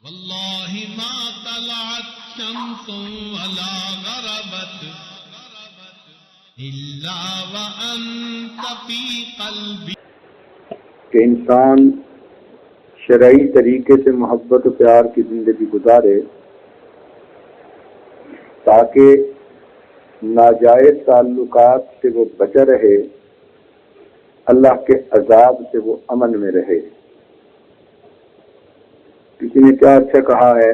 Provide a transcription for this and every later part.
واللہ ما طلعت شمس ولا غربت الا وانت فی قلبی، کہ انسان شرعی طریقے سے محبت و پیار کی زندگی گزارے تاکہ ناجائز تعلقات سے وہ بچا رہے، اللہ کے عذاب سے وہ امن میں رہے۔ کسی نے کیا اچھا کہا ہے،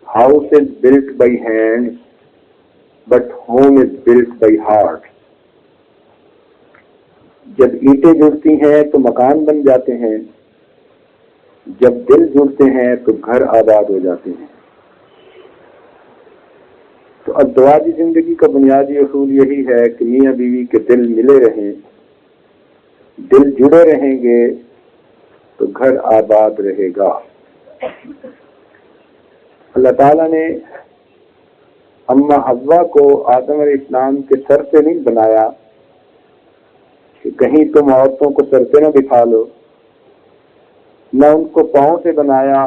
house is built by hand but home is built by heart. جب اینٹیں جڑتی ہیں تو مکان بن جاتے ہیں، جب دل جڑتے ہیں تو گھر آباد ہو جاتے ہیں۔ تو ازدواجی زندگی کا بنیادی اصول یہی ہے کہ میاں بیوی کے دل ملے رہیں، دل جڑے رہیں گے تو گھر آباد رہے گا۔ اللہ تعالیٰ نے اماں حوا کو آدم علیہ السلام کے سر سے نہیں بنایا کہ کہیں تم عورتوں کو سر پہ نہ بٹھا لو، نہ ان کو پاؤں سے بنایا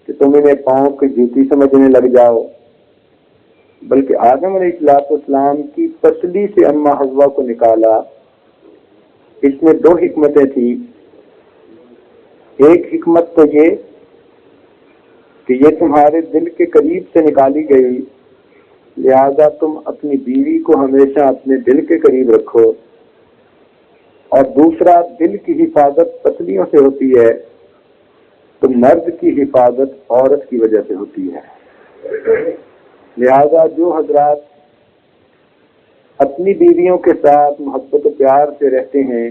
کہ تم انہیں پاؤں کی جوتی سمجھنے لگ جاؤ، بلکہ آدم علیہ السلام کی پسلی سے اماں حوا کو نکالا۔ اس میں دو حکمتیں تھیں۔ ایک حکمت تو یہ کہ یہ تمہارے دل کے قریب سے نکالی گئی، لہذا تم اپنی بیوی کو ہمیشہ اپنے دل کے قریب رکھو، اور دوسرا دل کی حفاظت پسلیوں سے ہوتی ہے تو مرد کی حفاظت عورت کی وجہ سے ہوتی ہے۔ لہذا جو حضرات اپنی بیویوں کے ساتھ محبت و پیار سے رہتے ہیں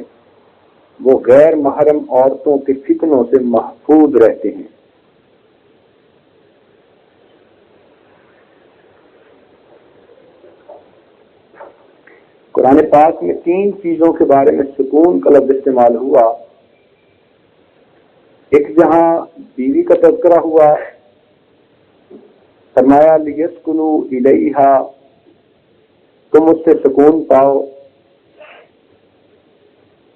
وہ غیر محرم عورتوں کے فتنوں سے محفوظ رہتے ہیں۔ قرآن پاک میں 3 چیزوں کے بارے میں سکون کا لفظ استعمال ہوا۔ ایک جہاں بیوی کا تذکرہ ہوا، فرمایا لیسکنوا الیہا، تم اس سے سکون پاؤ۔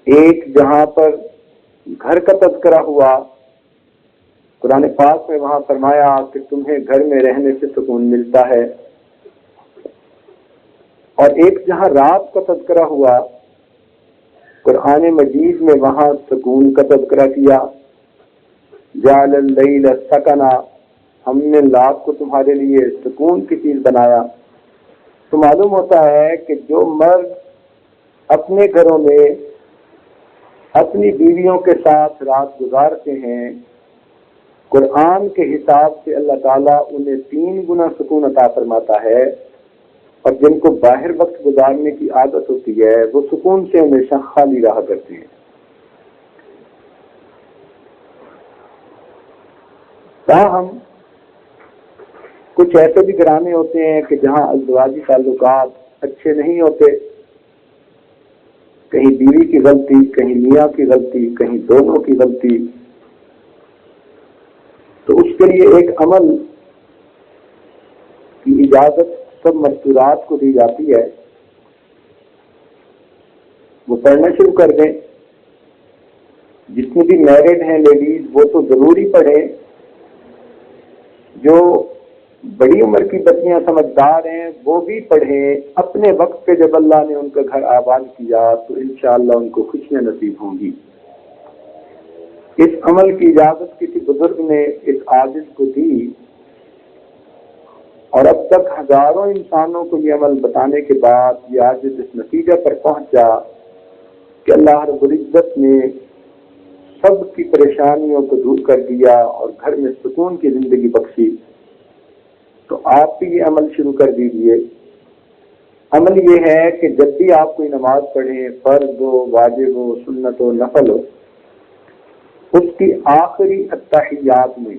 ایک جہاں پر گھر کا تذکرہ ہوا، قرآن پاک میں وہاں فرمایا کہ تمہیں گھر میں رہنے سے سکون ملتا ہے۔ اور ایک جہاں رات کا تذکرہ ہوا، قرآن مجید میں وہاں سکون کا تذکرہ کیا، جعل اللیل سکنا، ہم نے رات کو تمہارے لیے سکون کی چیز بنایا۔ تو معلوم ہوتا ہے کہ جو مرد اپنے گھروں میں اپنی بیویوں کے ساتھ رات گزارتے ہیں، قرآن کے حساب سے اللہ تعالیٰ انہیں 3 گنا سکون عطا فرماتا ہے، اور جن کو باہر وقت گزارنے کی عادت ہوتی ہے وہ سکون سے ہمیشہ خالی رہا کرتے ہیں۔ تاہم کچھ ایسے بھی گھرانے ہوتے ہیں کہ جہاں ازدواجی تعلقات اچھے نہیں ہوتے، کہیں بیوی کی غلطی، کہیں میاں کی غلطی، کہیں دونوں کی غلطی، تو اس کے لیے ایک عمل کی اجازت سب مستورات کو دی جاتی ہے، وہ پڑھنا شروع کر دیں۔ جتنی بھی میرڈ ہیں لیڈیز وہ تو ضروری پڑھیں، جو بڑی عمر کی بچیاں سمجھدار ہیں وہ بھی پڑھیں۔ اپنے وقت پہ جب اللہ نے ان کا گھر آباد کیا تو انشاءاللہ ان کو خوشیاں نصیب ہوں گی۔ اس عمل کی اجازت کسی بزرگ نے اس عاجز کو دی، اور اب تک ہزاروں انسانوں کو یہ عمل بتانے کے بعد یہ عاجز اس نتیجہ پر پہنچا کہ اللہ رب العزت نے سب کی پریشانیوں کو دور کر دیا اور گھر میں سکون کی زندگی بخشی۔ تو آپ بھی یہ عمل شروع کر دیجئے۔ عمل یہ ہے کہ جب بھی آپ کوئی نماز پڑھیں، فرض ہو، واجب ہو، سنت ہو، نفل ہو، اس کی آخری اتحیات میں،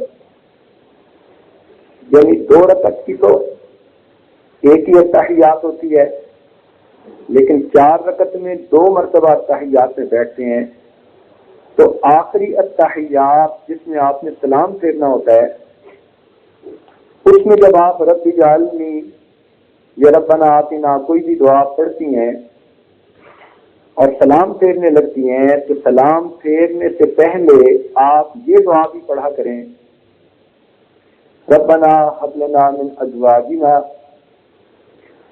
یعنی 2 رکعت کی تو ایک ہی اتحیات ہوتی ہے، لیکن 4 رکعت میں 2 مرتبہ اتحیات میں بیٹھتے ہیں، تو آخری اتحیات جس میں آپ نے سلام پھیرنا ہوتا ہے، اس میں جب آپ رب اجعلنی یا ربنا آتنا کوئی بھی دعا پڑھتی ہیں اور سلام پھیرنے لگتی ہیں تو سلام پھیرنے سے پہلے آپ یہ دعا بھی پڑھا کریں، ربنا هب لنا من ازواجنا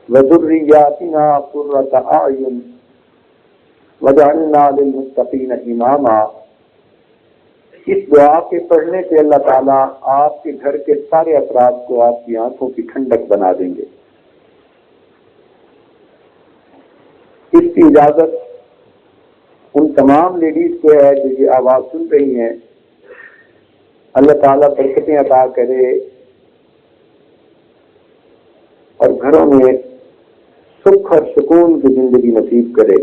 وذرياتنا قرة اعین وجعلنا للمتقین اماما۔ اس دعا کے پڑھنے سے اللہ تعالیٰ آپ کے گھر کے سارے افراد کو آپ کی آنکھوں کی ٹھنڈک بنا دیں گے۔ اس کی اجازت ان تمام لیڈیز کو ہے جو یہ آواز سن رہی ہیں، اللہ تعالیٰ برکتیں عطا کرے اور گھروں میں سکھ اور سکون کی زندگی نصیب کرے۔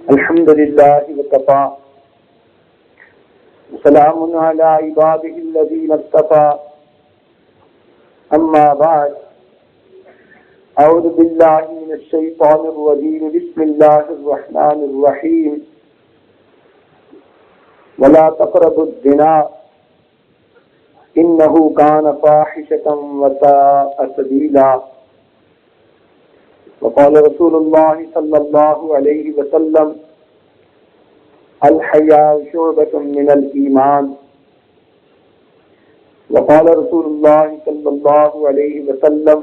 الحمدللہ وکفی وسلام علی عبادہ الذین اصطفی، اما بعد، اعوذ باللہ من الشیطان الرجیم، بسم اللہ الرحمن الرحیم، ولا تقربوا الزنا انہ کان فاحشۃ وساء سبیلا، وقال رسول اللہ صلی اللہ علیہ وسلم الحیاء شعبۃ من الایمان، وقال رسول اللہ صلی اللہ علیہ وسلم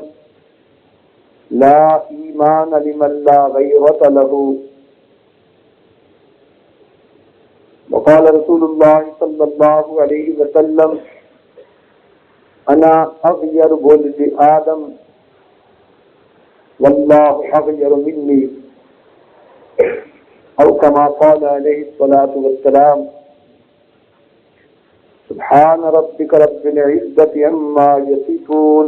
لا ایمان لمن لا غیرۃ لہ، وقال رسول اللہ صلی اللہ علیہ وسلم انا اغیر ولد آدم واللہ اغیر منی، او کما قال علیہ الصلاۃ والسلام۔ سبحان ربک رب العزۃ عما یصفون،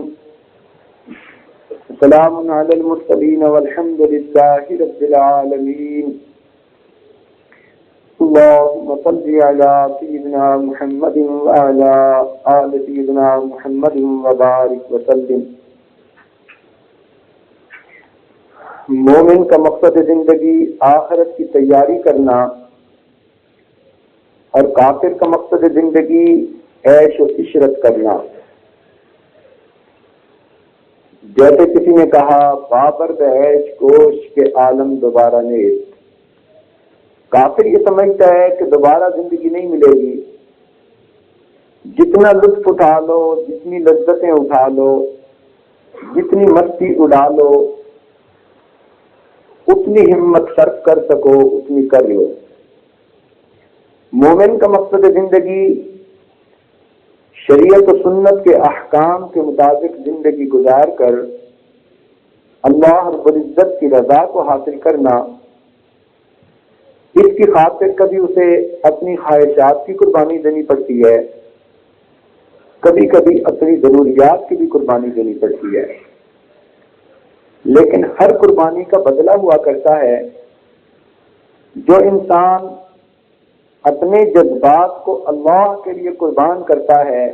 سلام علی المرسلین والحمد للہ رب العالمین۔ اللہم صل علی سیدنا محمد وعلی آل سیدنا محمد وبارک وسلم۔ مومن کا مقصد زندگی آخرت کی تیاری کرنا اور کافر کا مقصد زندگی عیش و عشرت کرنا۔ جیسے کسی نے کہا بابرد عیش گوش کے عالم دوبارہ نیست، کافر یہ سمجھتا ہے کہ دوبارہ زندگی نہیں ملے گی، جتنا لطف اٹھا لو، جتنی لذتیں اٹھا لو، جتنی مستی اڑا لو، اتنی ہمت صرف کر سکو اتنی کر لو۔ مومن کا مقصد زندگی شریعت و سنت کے احکام کے مطابق زندگی گزار کر اللہ رب العزت کی رضا کو حاصل کرنا۔ اس کی خاطر کبھی اسے اپنی خواہشات کی قربانی دینی پڑتی ہے، کبھی کبھی اپنی ضروریات کی بھی قربانی دینی پڑتی ہے، لیکن ہر قربانی کا بدلہ ہوا کرتا ہے۔ جو انسان اپنے جذبات کو اللہ کے لیے قربان کرتا ہے،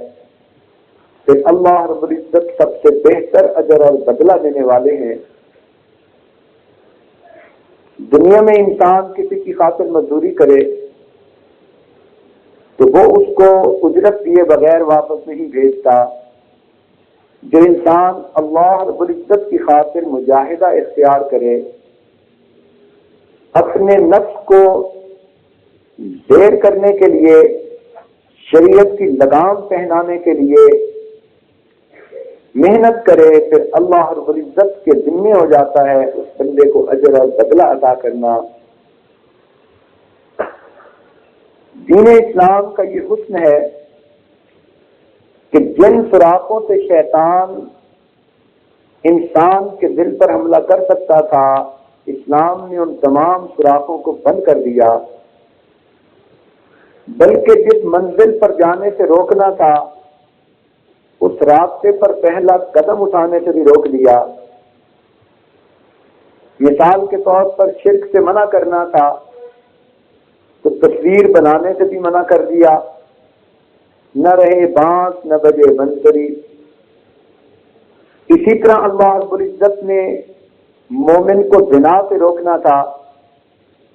پھر اللہ رب العزت سب سے بہتر اجر اور بدلہ دینے والے ہیں۔ دنیا میں انسان کسی کی خاطر مزدوری کرے تو وہ اس کو اجرت دیے بغیر واپس نہیں بھیجتا۔ جو انسان اللہ رب العزت کی خاطر مجاہدہ اختیار کرے، اپنے نفس کو دیر کرنے کے لیے، شریعت کی لگام پہنانے کے لیے محنت کرے، پھر اللہ رب العزت کے ذمہ ہو جاتا ہے اس بندے کو اجر اور بدلہ عطا کرنا۔ دین اسلام کا یہ حسن ہے کہ جن سوراخوں سے شیطان انسان کے دل پر حملہ کر سکتا تھا، اسلام نے ان تمام سوراخوں کو بند کر دیا، بلکہ جس منزل پر جانے سے روکنا تھا اس راستے پر پہلا قدم اٹھانے سے بھی روک دیا۔ مثال کے طور پر شرک سے منع کرنا تھا تو تصویر بنانے سے بھی منع کر دیا، نہ رہے بانس نہ بجے بنسری۔ اسی طرح اللہ رب العزت نے مومن کو زنا سے روکنا تھا،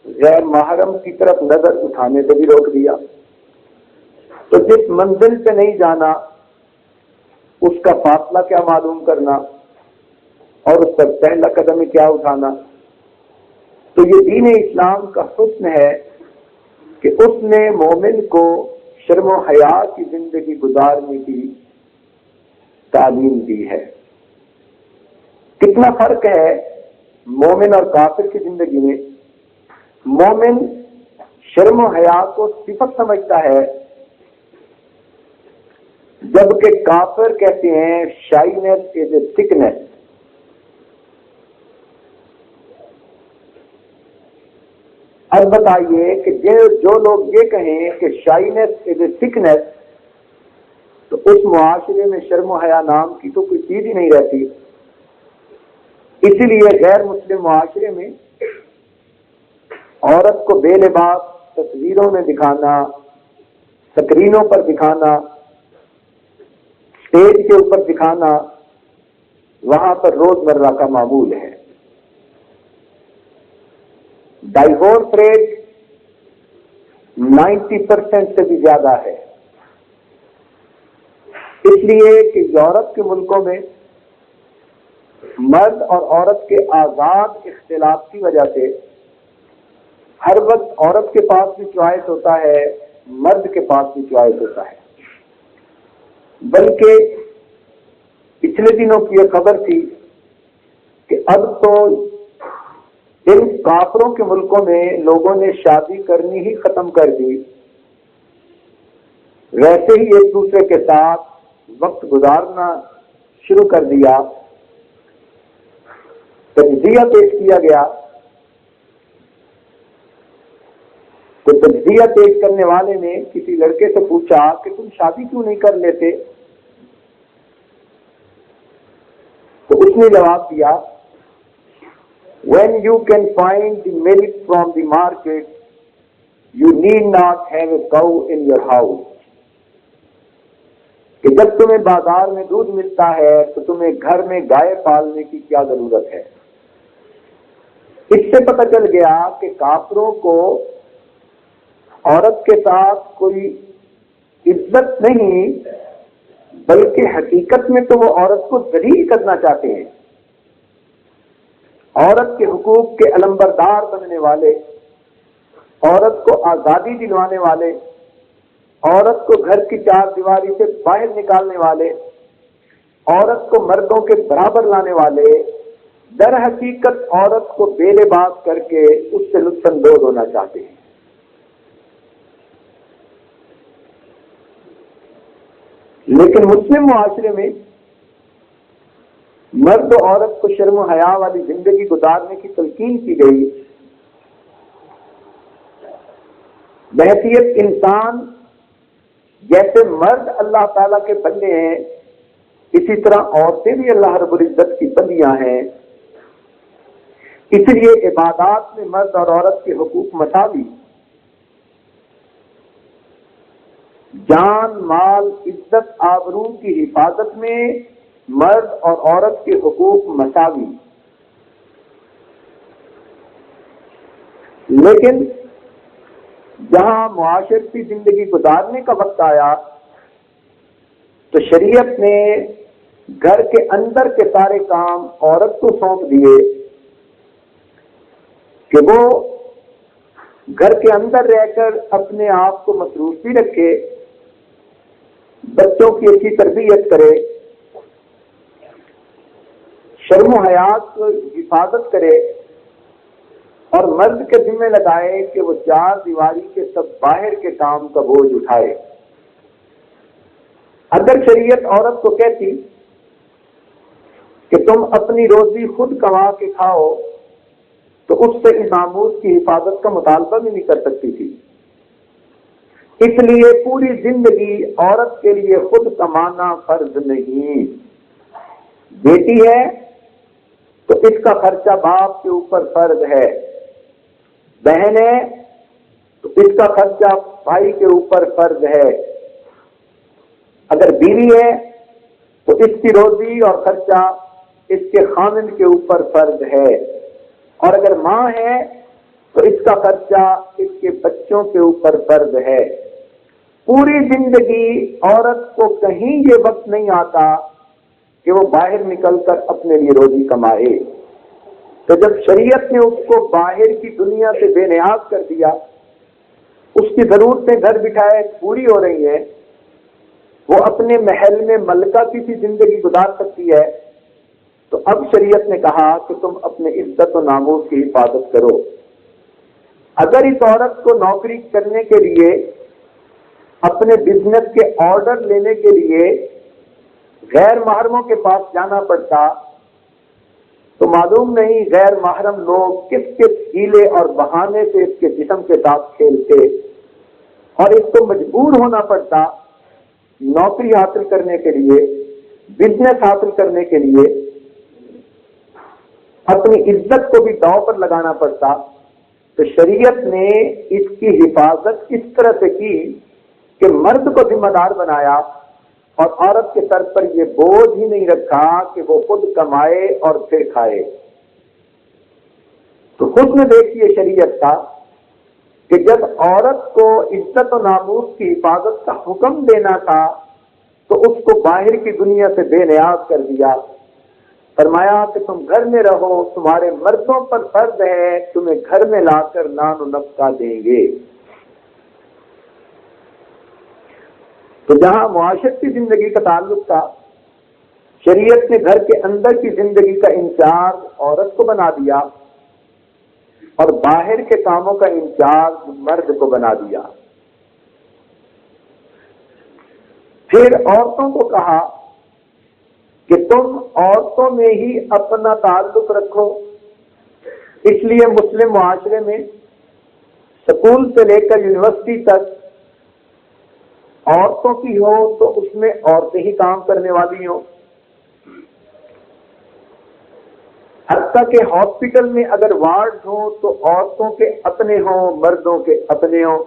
غیر محرم کی طرف نظر اٹھانے سے بھی روک دیا۔ تو جس منزل پہ نہیں جانا اس کا فاصلہ کیا معلوم کرنا اور اس پر پہلا قدم کیا اٹھانا۔ تو یہ دین اسلام کا حسن ہے کہ اس نے مومن کو شرم و حیا کی زندگی گزارنے کی تعلیم دی ہے۔ کتنا فرق ہے مومن اور کافر کی زندگی میں۔ مومن شرم و حیا کو صفت سمجھتا ہے، جبکہ کافر کہتے ہیں شائنس از اے سکنس۔ اب بتائیے کہ جو لوگ یہ کہیں کہ شائنس از اے سکنس، تو اس معاشرے میں شرم و حیا نام کی تو کوئی چیز ہی نہیں رہتی۔ اسی لیے غیر مسلم معاشرے میں عورت کو بے لباس تصویروں میں دکھانا، سکرینوں پر دکھانا، اسٹیج کے اوپر دکھانا، وہاں پر روزمرہ کا معمول ہے۔ ڈائیورس ریٹ 90% سے بھی زیادہ ہے، اس لیے کہ یورپ کے ملکوں میں مرد اور عورت کے آزاد اختلاف کی وجہ سے ہر وقت عورت کے پاس بھی چوائس ہوتا ہے، مرد کے پاس بھی چوائس ہوتا ہے۔ بلکہ پچھلے دنوں کی یہ خبر تھی کہ اب تو ان کافروں کے ملکوں میں لوگوں نے شادی کرنی ہی ختم کر دی، ویسے ہی ایک دوسرے کے ساتھ وقت گزارنا شروع کر دیا۔ تجزیہ پیش کیا گیا تو تجزیہ پیش کرنے والے نے کسی لڑکے سے پوچھا کہ تم شادی کیوں نہیں کر لیتے؟ تو اس نے جواب دیا، when you can find the milk from the market, you need not have a cow in your house. کہ جب تمہیں بازار میں دودھ ملتا ہے تو تمہیں گھر میں گائے پالنے کی کیا ضرورت ہے۔ اس سے پتہ چل گیا کہ کافروں کو عورت کے ساتھ کوئی عزت نہیں، بلکہ حقیقت میں تو وہ عورت کو ذلیل کرنا چاہتے ہیں۔ عورت کے حقوق کے علمبردار بننے والے، عورت کو آزادی دلوانے والے، عورت کو گھر کی چار دیواری سے باہر نکالنے والے، عورت کو مردوں کے برابر لانے والے، در حقیقت عورت کو بے لباس کر کے اس سے لطف اندوز ہونا چاہتے ہیں۔ لیکن مسلم معاشرے میں مرد و عورت کو شرم و حیا والی زندگی گزارنے کی تلقین کی گئی۔ بحیثیت انسان جیسے مرد اللہ تعالیٰ کے بندے ہیں، اسی طرح عورتیں بھی اللہ رب العزت کی بندیاں ہیں۔ اس لیے عبادات میں مرد اور عورت کے حقوق مساوی، جان، مال، عزت، آبرو کی حفاظت میں مرد اور عورت کے حقوق مساوی۔ لیکن جہاں معاشرتی زندگی گزارنے کا وقت آیا تو شریعت نے گھر کے اندر کے سارے کام عورت کو سونپ دیے کہ وہ گھر کے اندر رہ کر اپنے آپ کو مصروف بھی رکھے، بچوں کی اچھی تربیت کرے، شرم و حیات کی حفاظت کرے، اور مرد کے ذمہ لگائے کہ وہ چار دیواری کے سب باہر کے کام کا بوجھ اٹھائے۔ اگر شریعت عورت کو کہتی کہ تم اپنی روزی خود کما کے کھاؤ تو اس سے اس ناموس کی حفاظت کا مطالبہ بھی نہیں کر سکتی تھی۔ اس لیے پوری زندگی عورت کے لیے خود کمانا فرض نہیں۔ بیٹی ہے تو اس کا خرچہ باپ کے اوپر فرض ہے، بہن ہے تو اس کا خرچہ بھائی کے اوپر فرض ہے، اگر بیوی ہے تو اس کی روزی اور خرچہ اس کے خاوند کے اوپر فرض ہے، اور اگر ماں ہے تو اس کا خرچہ اس کے بچوں کے اوپر فرض ہے۔ پوری زندگی عورت کو کہیں یہ وقت نہیں آتا کہ وہ باہر نکل کر اپنے لیے روزی کمائے۔ تو جب شریعت نے اس کو باہر کی دنیا سے بے نیاز کر دیا، اس کی ضرورتیں گھر بٹھائے پوری ہو رہی ہیں، وہ اپنے محل میں ملکہ کی سی زندگی گزار سکتی ہے، تو اب شریعت نے کہا کہ تم اپنے عزت و ناموس کی حفاظت کرو۔ اگر اس عورت کو نوکری کرنے کے لیے، اپنے بزنس کے آرڈر لینے کے لیے غیر محرموں کے پاس جانا پڑتا، تو معلوم نہیں غیر محرم لوگ کس کس ہیلے اور بہانے سے اس کے جسم کے ساتھ کھیلتے، اور اس کو مجبور ہونا پڑتا نوکری حاصل کرنے کے لیے، بزنس حاصل کرنے کے لیے، اپنی عزت کو بھی داؤ پر لگانا پڑتا۔ تو شریعت نے اس کی حفاظت اس طرح سے کی کہ مرد کو ذمہ دار بنایا، اور عورت کے سر پر یہ بوجھ ہی نہیں رکھا کہ وہ خود کمائے اور پھر کھائے۔ تو حسن دیکھیے شریعت کا کہ جب عورت کو عزت و ناموس کی حفاظت کا حکم دینا تھا تو اس کو باہر کی دنیا سے بے نیاز کر دیا۔ فرمایا کہ تم گھر میں رہو، تمہارے مردوں پر فرض ہے تمہیں گھر میں لا کر نان و نفقہ دیں گے۔ تو جہاں معاشرتی زندگی کا تعلق تھا، شریعت نے گھر کے اندر کی زندگی کا انچارج عورت کو بنا دیا اور باہر کے کاموں کا انچارج مرد کو بنا دیا۔ پھر عورتوں کو کہا کہ تم عورتوں میں ہی اپنا تعلق رکھو۔ اس لیے مسلم معاشرے میں سکول سے لے کر یونیورسٹی تک عورتوں کی ہو تو اس میں عورتیں ہی کام کرنے والی ہوں، حتیٰ کہ ہاسپٹل میں اگر وارڈ ہوں تو عورتوں کے اپنے ہوں، مردوں کے اپنے ہوں۔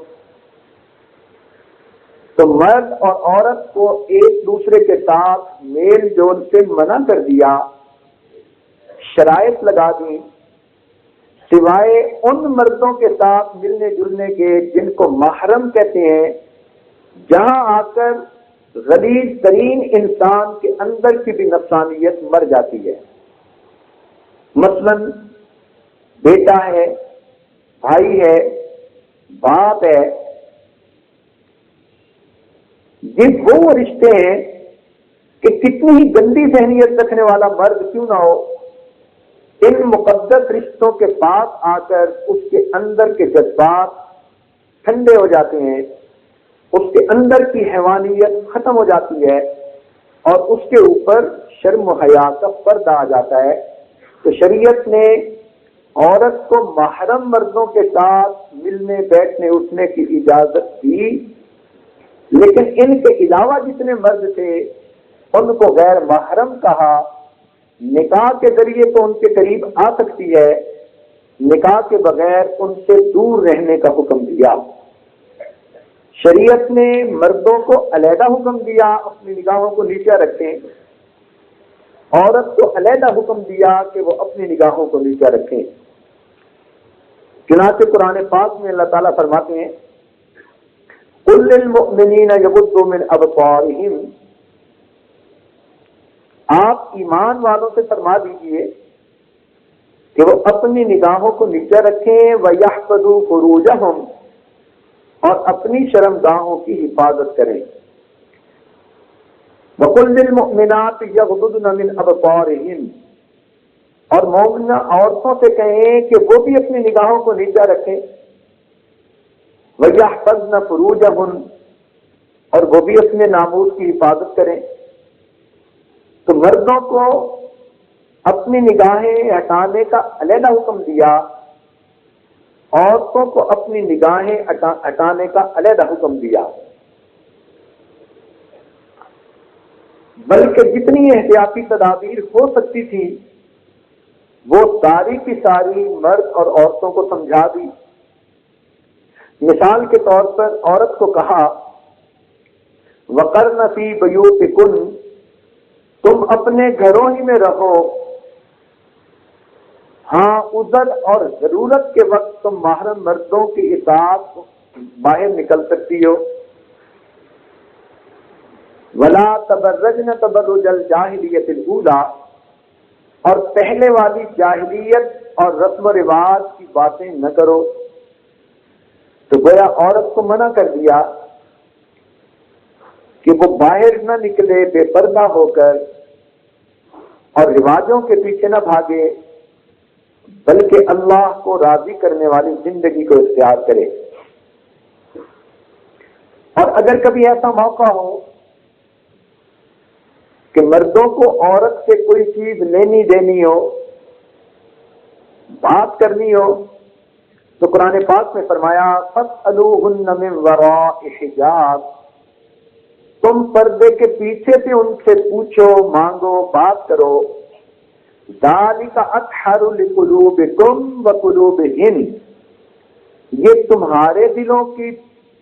تو مرد اور عورت کو ایک دوسرے کے ساتھ میل جول سے منع کر دیا، شرائط لگا دی، سوائے ان مردوں کے ساتھ ملنے جلنے کے جن کو محرم کہتے ہیں، جہاں آ کر غلیظ ترین انسان کے اندر کی بھی نفسانیت مر جاتی ہے۔ مثلا بیٹا ہے، بھائی ہے، باپ ہے، یہ وہ رشتے ہیں کہ کتنی ہی گندی ذہنیت رکھنے والا مرد کیوں نہ ہو، ان مقدس رشتوں کے پاس آ کر اس کے اندر کے جذبات ٹھنڈے ہو جاتے ہیں، اس کے اندر کی حیوانیت ختم ہو جاتی ہے اور اس کے اوپر شرم و حیا کا پردہ آ جاتا ہے۔ تو شریعت نے عورت کو محرم مردوں کے ساتھ ملنے بیٹھنے اٹھنے کی اجازت دی، لیکن ان کے علاوہ جتنے مرد تھے ان کو غیر محرم کہا۔ نکاح کے ذریعے تو ان کے قریب آ سکتی ہے، نکاح کے بغیر ان سے دور رہنے کا حکم دیا۔ شریعت نے مردوں کو علیحدہ حکم دیا اپنی نگاہوں کو نیچے رکھیں، عورت کو علیحدہ حکم دیا کہ وہ اپنی نگاہوں کو نیچے رکھیں۔ چنانچہ قرآن پاک میں اللہ تعالیٰ فرماتے ہیں قُلْ لِلْمُؤْمِنِينَ يَغُضُّوا مِنْ أَبْصَارِهِمْ، آپ ایمان والوں سے فرما دیجئے کہ وہ اپنی نگاہوں کو نیچے رکھیں، وَيَحْفَظُوا فُرُوجَهُمْ، اور اپنی شرمگاہوں کی حفاظت کریں۔ وَقُلْ لِلْمُؤْمِنَاتِ يَغْضُضْنَ مِنْ أَبْصَارِهِنَّ، اور مومنہ عورتوں سے کہیں کہ وہ بھی اپنی نگاہوں کو نیچا رکھیں۔ وَيَحْفَظْنَ فُرُوجَهُنَّ، اور وہ بھی اپنے ناموس کی حفاظت کریں۔ تو مردوں کو اپنی نگاہیں ہٹانے کا علیحدہ حکم دیا، عورتوں کو اپنی نگاہیں ہٹانے کا علیحدہ حکم دیا، بلکہ جتنی احتیاطی تدابیر ہو سکتی تھی وہ ساری کی ساری مرد اور عورتوں کو سمجھا دی۔ مثال کے طور پر عورت کو کہا وَقَرْنَ فِي بُيُوتِكُنَّ، تم اپنے گھروں ہی میں رہو، ہاں عذر اور ضرورت کے وقت تم محرم مردوں کی اطاعت باہر نکل سکتی ہو۔ وَلَا تَبَرَّجْنَ تَبَرُّجَ الْجَاهِلِيَّةِ الْأُولَىٰ، اور پہلے والی جاہلیت اور رسم و رواج کی باتیں نہ کرو. تو گویا عورت کو منع کر دیا کہ وہ باہر نہ نکلے بے پردہ ہو کر اور رواجوں کے پیچھے نہ بھاگے، بلکہ اللہ کو راضی کرنے والی زندگی کو اختیار کرے. اور اگر کبھی ایسا موقع ہو کہ مردوں کو عورت سے کوئی چیز لینی دینی ہو، بات کرنی ہو، تو قرآن پاک میں فرمایا فَاسْأَلُوهُنَّ مِنْ وَرَاءِ حِجَابٍ، تم پردے کے پیچھے سے ان سے پوچھو، مانگو، بات کرو. ذَلِكَ أَطْهَرُ لِقُلُوبِكُمْ وَقُلُوبِهِنْ، یہ تمہارے دلوں کی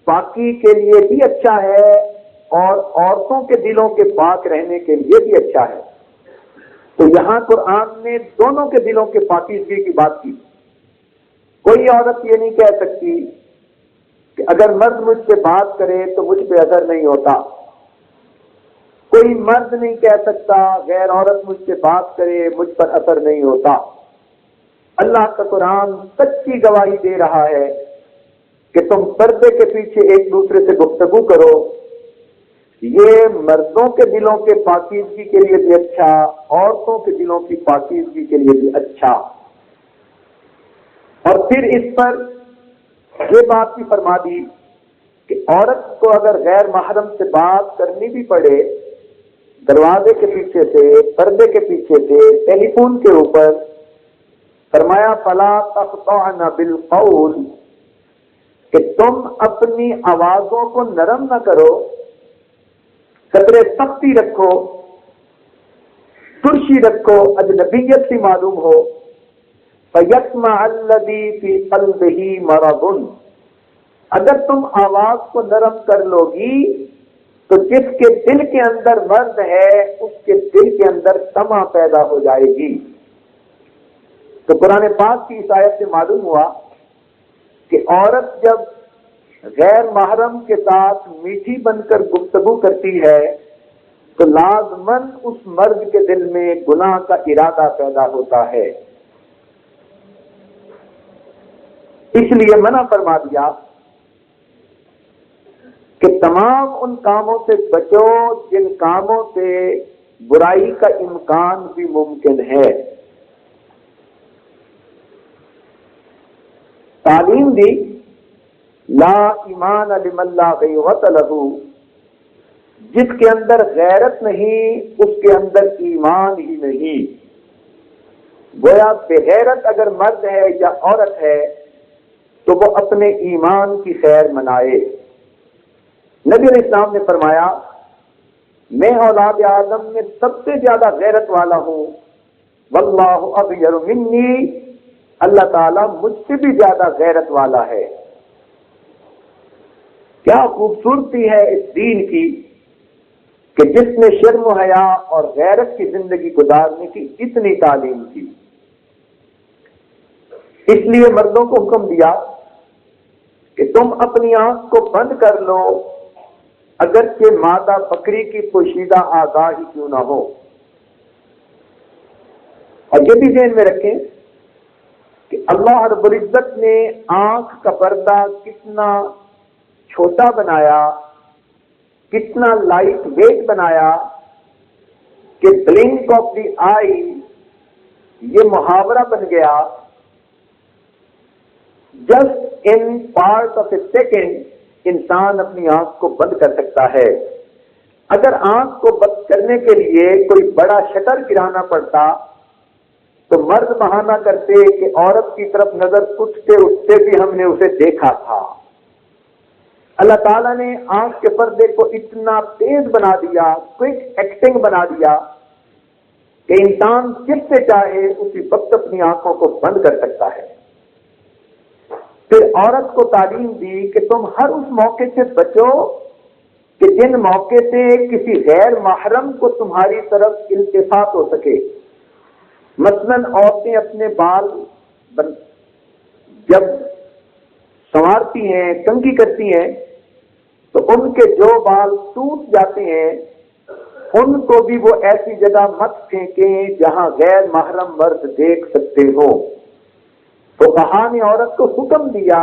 پاکی کے لیے بھی اچھا ہے اور عورتوں کے دلوں کے پاک رہنے کے لیے بھی اچھا ہے. تو یہاں قرآن نے دونوں کے دلوں کے پاکیزگی کی بات کی. کوئی عورت یہ نہیں کہہ سکتی کہ اگر مرد مجھ سے بات کرے تو مجھ پہ اثر نہیں ہوتا. کوئی مرد نہیں کہہ سکتا غیر عورت مجھ سے بات کرے مجھ پر اثر نہیں ہوتا. اللہ کا قرآن سچی گواہی دے رہا ہے کہ تم پردے کے پیچھے ایک دوسرے سے گفتگو کرو، یہ مردوں کے دلوں کے پاکیزگی کے لیے بھی اچھا، عورتوں کے دلوں کی پاکیزگی کے لیے بھی اچھا. اور پھر اس پر یہ بات بھی فرما دی کہ عورت کو اگر غیر محرم سے بات کرنی بھی پڑے، دروازے کے پیچھے سے، پردے کے پیچھے سے، ٹیلی فون کے اوپر، فرمایا فَلَا تَخْضَعْنَ بِالْقَوْلِ، کہ تم اپنی آوازوں کو نرم نہ کرو، قدر سختی رکھو، ترشی رکھو، اجنبیت سی معلوم ہو. فَيَطْمَعَ الَّذِي فِي قَلْبِهِ مَرَضٌ، اگر تم آواز کو نرم کر لو گی تو جس کے دل کے اندر مرض ہے اس کے دل کے اندر طمع پیدا ہو جائے گی. تو قرآن پاک کی اس آیت سے معلوم ہوا کہ عورت جب غیر محرم کے ساتھ میٹھی بن کر گفتگو کرتی ہے تو لازماً اس مرد کے دل میں گناہ کا ارادہ پیدا ہوتا ہے. اس لیے منع فرما دیا کہ تمام ان کاموں سے بچو جن کاموں سے برائی کا امکان بھی ممکن ہے. تعلیم دی لا ایمان لمن لا غیرت لہ، جس کے اندر غیرت نہیں اس کے اندر ایمان ہی نہیں. گویا بغیرت اگر مرد ہے یا عورت ہے تو وہ اپنے ایمان کی خیر منائے. نبی علیہ السلام نے فرمایا میں اولاد آدم میں سب سے زیادہ غیرت والا ہوں، واللہ اغیر منی، اللہ تعالیٰ مجھ سے بھی زیادہ غیرت والا ہے. کیا خوبصورتی ہے اس دین کی کہ جس نے شرم و حیا اور غیرت کی زندگی گزارنے کی اتنی تعلیم کی. اس لیے مردوں کو حکم دیا کہ تم اپنی آنکھ کو بند کر لو اگرچہ مادہ بکری کی پوشیدہ آگاہی کیوں نہ ہو. اور یہ بھی ذہن میں رکھیں کہ اللہ رب العزت نے آنکھ کا پردہ کتنا چھوٹا بنایا، کتنا لائٹ ویٹ بنایا کہ بلنک آف دی آئی یہ محاورہ بن گیا. Just in part of a second انسان اپنی آنکھ کو بند کر سکتا ہے. اگر آنکھ کو بند کرنے کے لیے کوئی بڑا شٹر گرانا پڑتا تو مرد بہانہ کرتے کہ عورت کی طرف نظر اٹھتے اٹھتے بھی ہم نے اسے دیکھا تھا. اللہ تعالیٰ نے آنکھ کے پردے کو اتنا تیز بنا دیا، کوئک ایکٹنگ بنا دیا کہ انسان جس سے چاہے اسی وقت اپنی آنکھوں کو بند کر سکتا ہے. پھر عورت کو تعلیم دی کہ تم ہر اس موقع سے بچو کہ جن موقع سے کسی غیر محرم کو تمہاری طرف التفات ہو سکے. مثلاً عورتیں اپنے بال جب سنوارتی ہیں، کنگھی کرتی ہیں، تو ان کے جو بال ٹوٹ جاتے ہیں ان کو بھی وہ ایسی جگہ مت پھینکیں جہاں غیر محرم مرد دیکھ سکتے ہو. تو کہا نے عورت کو حکم دیا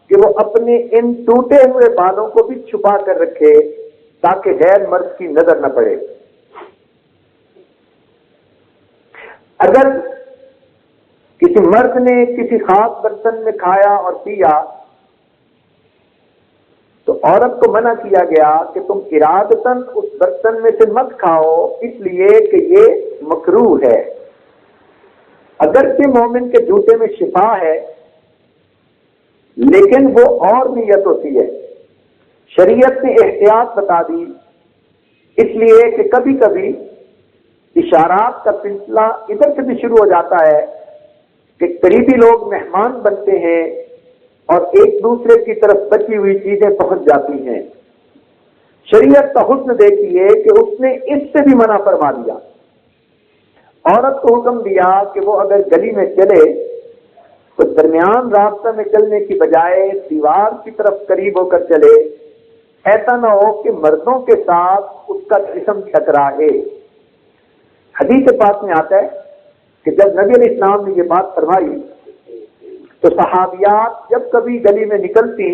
کہ وہ اپنے ان ٹوٹے ہوئے بالوں کو بھی چھپا کر رکھے تاکہ غیر مرد کی نظر نہ پڑے۔ اگر کسی مرد نے کسی خاص برتن میں کھایا اور پیا تو عورت کو منع کیا گیا کہ تم ارادتاً اس برتن میں سے مت کھاؤ، اس لیے کہ یہ مکروہ ہے۔ اگرچہ مومن کے جوتے میں شفا ہے لیکن وہ اور نیت ہوتی ہے۔ شریعت نے احتیاط بتا دی، اس لیے کہ کبھی کبھی اشارات کا سلسلہ ادھر سے بھی شروع ہو جاتا ہے کہ قریبی لوگ مہمان بنتے ہیں اور ایک دوسرے کی طرف بچی ہوئی چیزیں پہنچ جاتی ہیں۔ شریعت کا حسن دیکھیے کہ اس نے اس سے بھی منع فرما دیا۔ عورت کو حکم دیا کہ وہ اگر گلی میں چلے تو درمیان راستہ میں چلنے کی بجائے دیوار کی طرف قریب ہو کر چلے، ایسا نہ ہو کہ مردوں کے ساتھ اس کا جسم ٹکرائے۔ حدیث پاک میں آتا ہے کہ جب نبی علیہ السلام نے یہ بات فرمائی تو صحابیات جب کبھی گلی میں نکلتی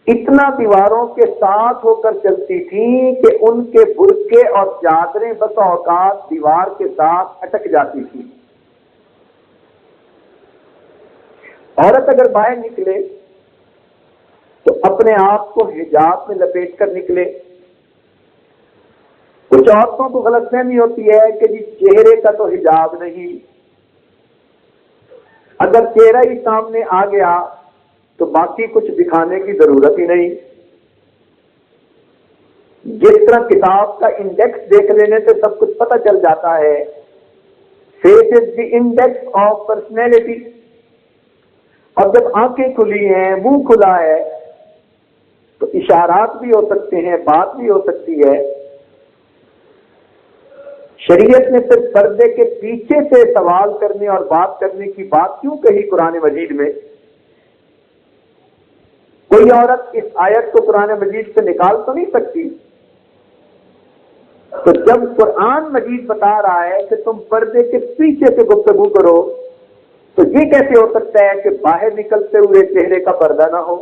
اتنا دیواروں کے ساتھ ہو کر چلتی تھیں کہ ان کے برقعے اور چادریں بسا اوقات دیوار کے ساتھ اٹک جاتی تھی۔ عورت اگر باہر نکلے تو اپنے آپ کو حجاب میں لپیٹ کر نکلے۔ کچھ عورتوں کو غلط فہمی ہوتی ہے کہ جی چہرے کا تو حجاب نہیں، اگر چہرہ ہی سامنے آ گیا تو باقی کچھ دکھانے کی ضرورت ہی نہیں۔ جس طرح کتاب کا انڈیکس دیکھ لینے سے سب کچھ پتہ چل جاتا ہے، face is the index of personality, اور جب آنکھیں کھلی ہیں، منہ کھلا ہے تو اشارات بھی ہو سکتے ہیں، بات بھی ہو سکتی ہے۔ شریعت نے صرف پردے کے پیچھے سے سوال کرنے اور بات کرنے کی بات کیوں کہی قرآن مجید میں؟ کوئی عورت اس آیت کو قرآن مجید سے نکال تو نہیں سکتی؟ تو جب قرآن مجید بتا رہا ہے کہ تم پردے کے پیچھے سے گفتگو کرو تو یہ کیسے ہو سکتا ہے کہ باہر نکلتے ہوئے چہرے کا پردہ نہ ہو؟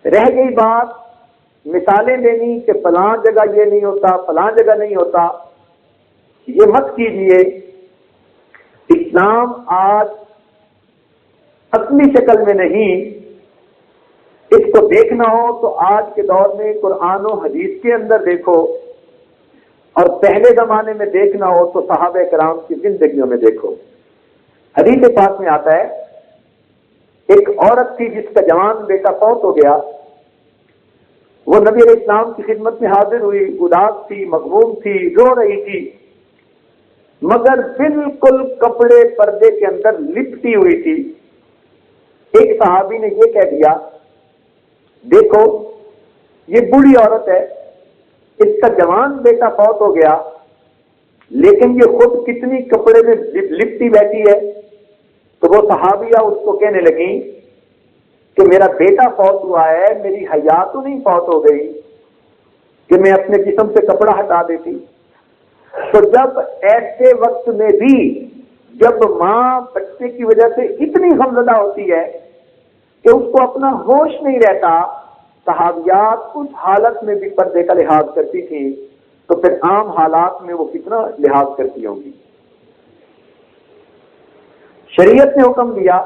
رہ گئی بات مثالیں دینی کہ فلاں جگہ یہ نہیں ہوتا، فلاں جگہ نہیں ہوتا، یہ مت کیجئے۔ اسلام آج اپنی شکل میں نہیں، اس کو دیکھنا ہو تو آج کے دور میں قرآن و حدیث کے اندر دیکھو، اور پہلے زمانے میں دیکھنا ہو تو صحابہ کرام کی زندگیوں میں دیکھو۔ حدیث پاک میں آتا ہے ایک عورت تھی جس کا جوان بیٹا فوت ہو گیا، وہ نبی علیہ السلام کی خدمت میں حاضر ہوئی، اداس تھی، مغموم تھی، رو رہی تھی، مگر بالکل کپڑے پردے کے اندر لپٹی ہوئی تھی۔ ایک صحابی نے یہ کہہ دیا، دیکھو یہ بوڑھی عورت ہے، اس کا جوان بیٹا فوت ہو گیا لیکن یہ خود کتنی کپڑے میں لپٹی بیٹھی ہے۔ تو وہ صحابیہ اس کو کہنے لگیں کہ میرا بیٹا فوت ہوا ہے، میری حیا تو نہیں فوت ہو گئی کہ میں اپنے جسم سے کپڑا ہٹا دیتی؟ تو جب ایسے وقت میں بھی جب ماں بچے کی وجہ سے اتنی غمزدہ ہوتی ہے کہ اس کو اپنا ہوش نہیں رہتا، صحابیات اس حالت میں بھی پردے کا لحاظ کرتی تھی، تو پھر عام حالات میں وہ کتنا لحاظ کرتی ہوں گی۔ شریعت نے حکم دیا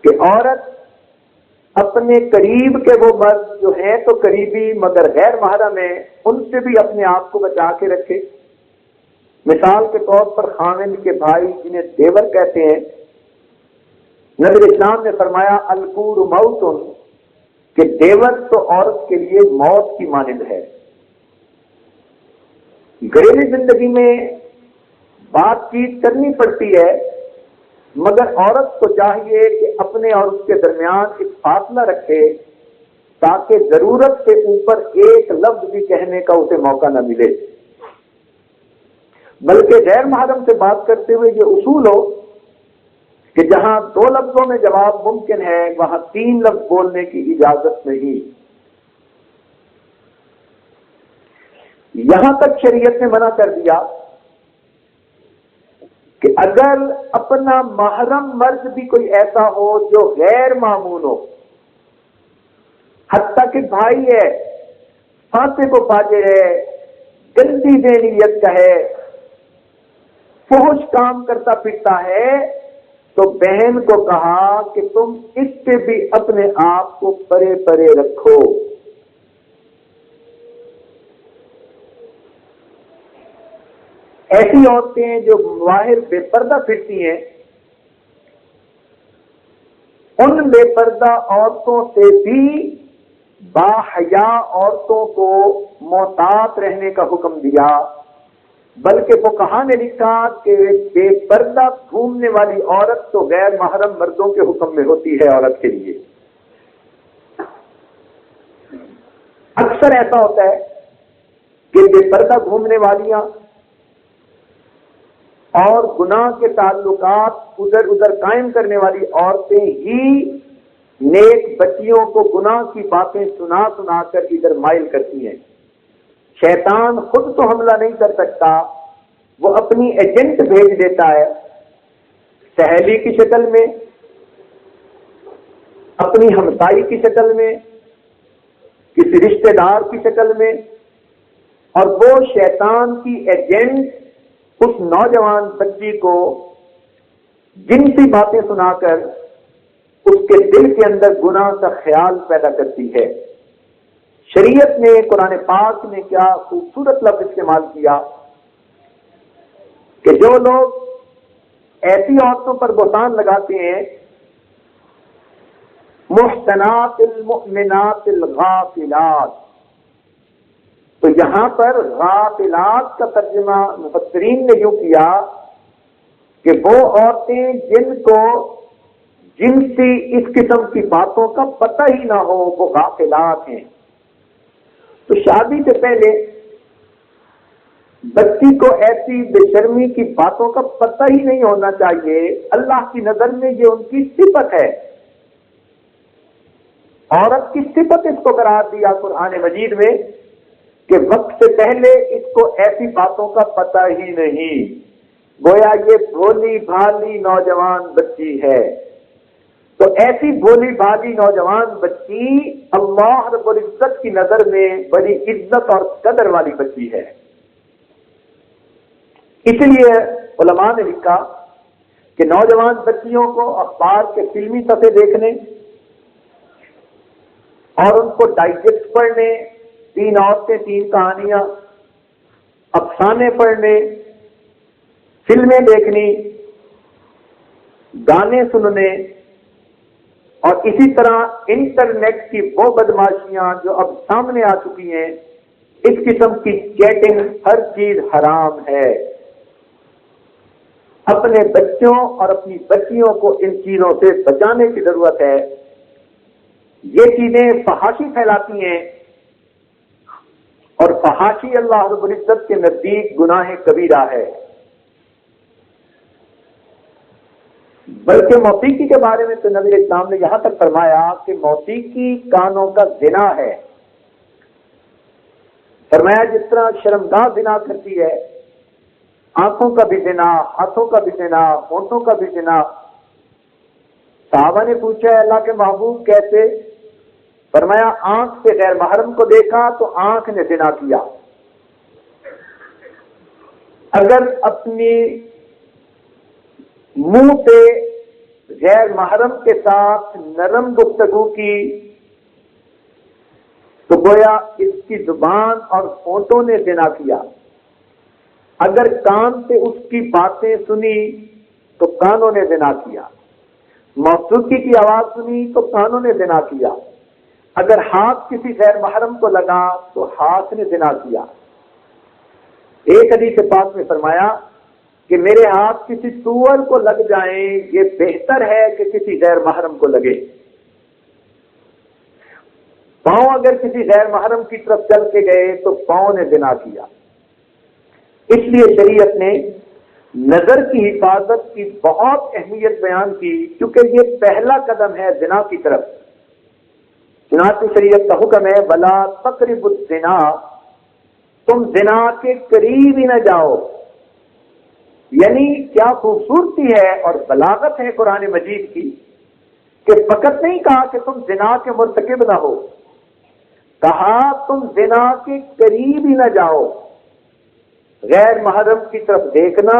کہ عورت اپنے قریب کے وہ مرد جو ہیں تو قریبی مگر غیر محرم ہیں، ان سے بھی اپنے آپ کو بچا کے رکھے۔ مثال کے طور پر خاوند کے بھائی جنہیں دیور کہتے ہیں، نبی اسلام نے فرمایا الکور موتن، کہ دیور تو عورت کے لیے موت کی مانند ہے۔ گھریلو زندگی میں بات چیت کرنی پڑتی ہے، مگر عورت کو چاہیے کہ اپنے اور اس کے درمیان ایک فاصلہ رکھے تاکہ ضرورت سے اوپر ایک لفظ بھی کہنے کا اسے موقع نہ ملے، بلکہ غیر محرم سے بات کرتے ہوئے یہ اصول ہو کہ جہاں 2 لفظوں میں جواب ممکن ہے وہاں 3 لفظ بولنے کی اجازت نہیں۔ یہاں تک شریعت نے منع کر دیا کہ اگر اپنا محرم مرد بھی کوئی ایسا ہو جو غیر معمون ہو، حتیٰ کہ بھائی ہے، فاسق و فاجر ہے، گندی ذہنیت کا ہے، فحش کام کرتا پھرتا ہے، تو بہن کو کہا کہ تم اس سے بھی اپنے آپ کو پرے پرے رکھو۔ ایسی عورتیں جو باہر بے پردہ پھرتی ہیں، ان بے پردہ عورتوں سے بھی باحیا عورتوں کو محتاط رہنے کا حکم دیا، بلکہ فقہا نے لکھا کہ بے پردہ گھومنے والی عورت تو غیر محرم مردوں کے حکم میں ہوتی ہے عورت کے لیے۔ اکثر ایسا ہوتا ہے کہ بے پردہ گھومنے والیاں اور گناہ کے تعلقات ادھر ادھر قائم کرنے والی عورتیں ہی نیک بچیوں کو گناہ کی باتیں سنا سنا کر ادھر مائل کرتی ہیں۔ شیطان خود تو حملہ نہیں کر سکتا، وہ اپنی ایجنٹ بھیج دیتا ہے، سہیلی کی شکل میں، اپنی ہمسائی کی شکل میں، کسی رشتہ دار کی شکل میں، اور وہ شیطان کی ایجنٹ اس نوجوان بچی کو جنسی باتیں سنا کر اس کے دل کے اندر گناہ کا خیال پیدا کرتی ہے۔ شریعت نے، قرآن پاک نے کیا خوبصورت لفظ استعمال کیا کہ جو لوگ ایسی عورتوں پر بہتان لگاتے ہیں، محسنات المؤمنات الغافلات، تو یہاں پر غافلات کا ترجمہ مفسرین نے یوں کیا کہ وہ عورتیں جن کو جنسی اس قسم کی باتوں کا پتہ ہی نہ ہو، وہ غافلات ہیں۔ تو شادی سے پہلے بچی کو ایسی بے شرمی کی باتوں کا پتہ ہی نہیں ہونا چاہیے۔ اللہ کی نظر میں یہ ان کی صفت ہے۔ عورت کی صفت اس کو قرار دیا قرآن مجید میں کہ وقت سے پہلے اس کو ایسی باتوں کا پتہ ہی نہیں، گویا یہ بھولی بھالی نوجوان بچی ہے۔ تو ایسی بھولی بھالی نوجوان بچی اللہ رب العزت کی نظر میں بڑی عزت اور قدر والی بچی ہے۔ اس لیے علماء نے لکھا کہ نوجوان بچیوں کو اخبار کے فلمی صفحے دیکھنے اور ان کو ڈائجسٹ پڑھنے، 3 عورتیں 3 کہانیاں، افسانے پڑھنے، فلمیں دیکھنی، گانے سننے، اور اسی طرح انٹرنیٹ کی وہ بدماشیاں جو اب سامنے آ چکی ہیں، اس قسم کی چیٹنگ، ہر چیز حرام ہے۔ اپنے بچوں اور اپنی بچیوں کو ان چیزوں سے بچانے کی ضرورت ہے۔ یہ چیزیں فحاشی پھیلاتی ہیں، اور فحاشی اللہ رب العزت کے نزدیک گناہ کبیرہ ہے۔ بلکہ موسیقی کے بارے میں تو نبی اسلام نے یہاں تک فرمایا کہ موسیقی کانوں کا زنا ہے۔ فرمایا جس طرح شرمگاہ زنا کرتی ہے، آنکھوں کا بھی زنا، ہاتھوں کا بھی زنا، ہونٹوں کا بھی زنا۔ صحابہ نے پوچھا اللہ کے محبوب کیسے؟ فرمایا آنکھ سے غیر محرم کو دیکھا تو آنکھ نے زنا کیا، اگر اپنی منہ سے غیر محرم کے ساتھ نرم گفتگو کی تو گویا اس کی زبان اور ہونٹوں نے زنا کیا، اگر کان سے اس کی باتیں سنی تو کانوں نے زنا کیا، موسیقی کی آواز سنی تو کانوں نے زنا کیا، اگر ہاتھ کسی غیر محرم کو لگا تو ہاتھ نے زنا کیا۔ ایک حدیث پاک میں فرمایا کہ میرے ہاتھ کسی سور کو لگ جائیں یہ بہتر ہے کہ کسی غیر محرم کو لگے۔ پاؤں اگر کسی غیر محرم کی طرف چل کے گئے تو پاؤں نے زنا کیا۔ اس لیے شریعت نے نظر کی حفاظت کی بہت اہمیت بیان کی، کیونکہ یہ پہلا قدم ہے زنا کی طرف۔ چنانچہ شریعت کا حکم ہے وَلَا تَقْرَبُوا الزِّنَا، تم زنا کے قریب ہی نہ جاؤ۔ یعنی کیا خوبصورتی ہے اور بلاغت ہے قرآن مجید کی کہ فقط نہیں کہا کہ تم زنا کے مرتکب نہ ہو، کہا تم زنا کے قریب ہی نہ جاؤ، غیر محرم کی طرف دیکھنا،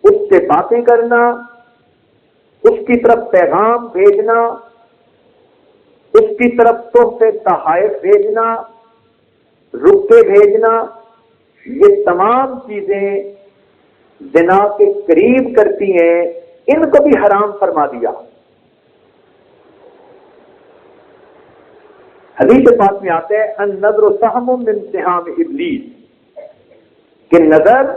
اس سے باتیں کرنا، اس کی طرف پیغام بھیجنا، اس کی طرف تحفے تحائف بھیجنا، رکے بھیجنا، یہ تمام چیزیں زنا کے قریب کرتی ہیں، ان کو بھی حرام فرما دیا۔ حدیث پاک میں آتا ہے النظر سہم من سہام ابلیس، کہ نظر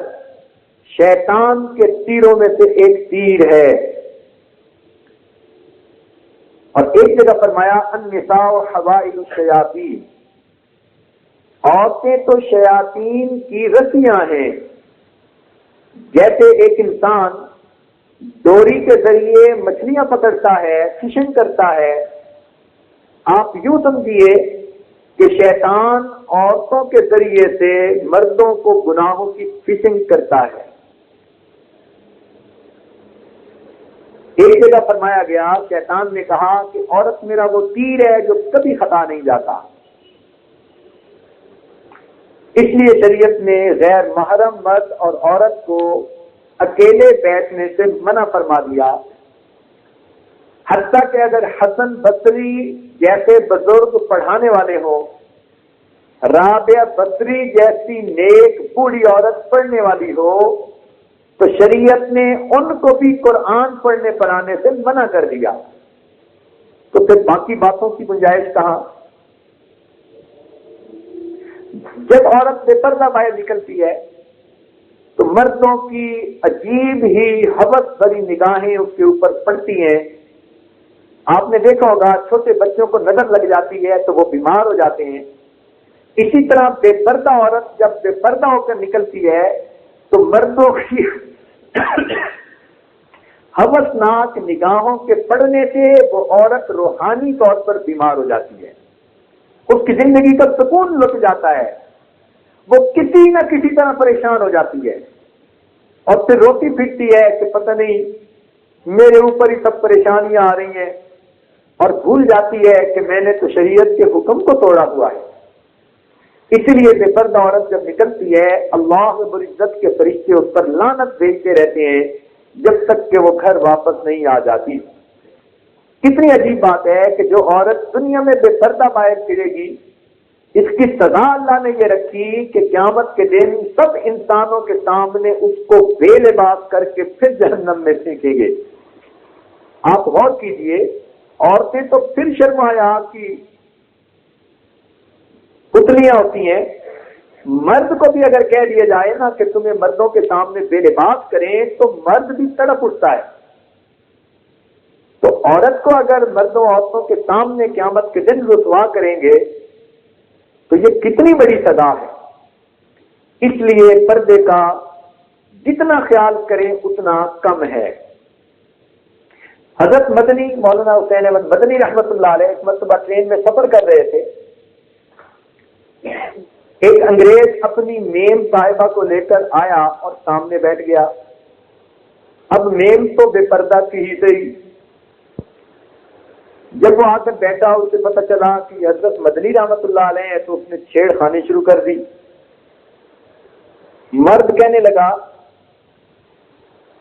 شیطان کے تیروں میں سے ایک تیر ہے۔ اور ایک جگہ فرمایا النساء حوائل الشیاطین، عورتیں تو شیاطین کی رسیاں ہیں۔ جیسے ایک انسان ڈوری کے ذریعے مچھلیاں پکڑتا ہے، فشنگ کرتا ہے، آپ یوں سمجھیے کہ شیطان عورتوں کے ذریعے سے مردوں کو گناہوں کی فشنگ کرتا ہے۔ ایک جگہ فرمایا گیا، شیطان نے کہا کہ عورت میرا وہ تیر ہے جو کبھی خطا نہیں جاتا۔ اس لیے شریعت نے غیر محرم مرد اور عورت کو اکیلے بیٹھنے سے منع فرما دیا، حتیٰ کہ اگر حسن بصری جیسے بزرگ پڑھانے والے ہوں، رابعہ بصری جیسی نیک بوڑھی عورت پڑھنے والی ہو، تو شریعت نے ان کو بھی قرآن پڑھنے پڑھانے سے منع کر دیا۔ تو پھر باقی باتوں کی گنجائش کہاں؟ جب عورت بے پردہ باہر نکلتی ہے تو مردوں کی عجیب ہی ہوس بھری نگاہیں اس کے اوپر پڑتی ہیں۔ آپ نے دیکھا ہوگا چھوٹے بچوں کو نظر لگ جاتی ہے تو وہ بیمار ہو جاتے ہیں۔ اسی طرح بے پردہ عورت جب بے پردہ ہو کر نکلتی ہے تو مردوں کی ہوسناک نگاہوں کے پڑنے سے وہ عورت روحانی طور پر بیمار ہو جاتی ہے، اس کی زندگی کا سکون لٹ جاتا ہے، وہ کسی نہ کسی طرح پریشان ہو جاتی ہے، اور پھر روتی پھرتی ہے کہ پتہ نہیں میرے اوپر ہی سب پریشانیاں آ رہی ہیں، اور بھول جاتی ہے کہ میں نے تو شریعت کے حکم کو توڑا ہوا ہے۔ اس لیے بے پردہ عورت جب نکلتی ہے اللہ رب العزت کے فرشتے اس پر لعنت بھیجتے رہتے ہیں جب تک کہ وہ گھر واپس نہیں آ جاتی۔ کتنی عجیب بات ہے کہ جو عورت دنیا میں بے پردہ باہر پھرے گی، اس کی سزا اللہ نے یہ رکھی کہ قیامت کے دن سب انسانوں کے سامنے اس کو بے لباس کر کے پھر جہنم میں پھینکیں گے۔ آپ غور کیجئے، عورتیں تو پھر شرم حیا کی پتلیاں ہوتی ہیں، مرد کو بھی اگر کہہ دیا جائے نا کہ تمہیں مردوں کے سامنے بے لباس کریں تو مرد بھی تڑپ اٹھتا ہے۔ تو عورت کو اگر مردوں عورتوں کے سامنے قیامت کے دن رسوا کریں گے تو یہ کتنی بڑی سزا ہے۔ اس لیے پردے کا جتنا خیال کریں اتنا کم ہے۔ حضرت مدنی مولانا حسین احمد مدنی رحمت اللہ علیہ ایک مرتبہ ٹرین میں سفر کر رہے تھے، ایک انگریز اپنی میم صاحبہ کو لے کر آیا اور سامنے بیٹھ گیا۔ اب میم تو بے پردہ کی ہی صحیح، جب وہ آ کر بیٹھا اسے پتہ چلا کہ حضرت مدنی رحمت اللہ علیہ ہے تو اس نے چھیڑ خانی شروع کر دی۔ مرد کہنے لگا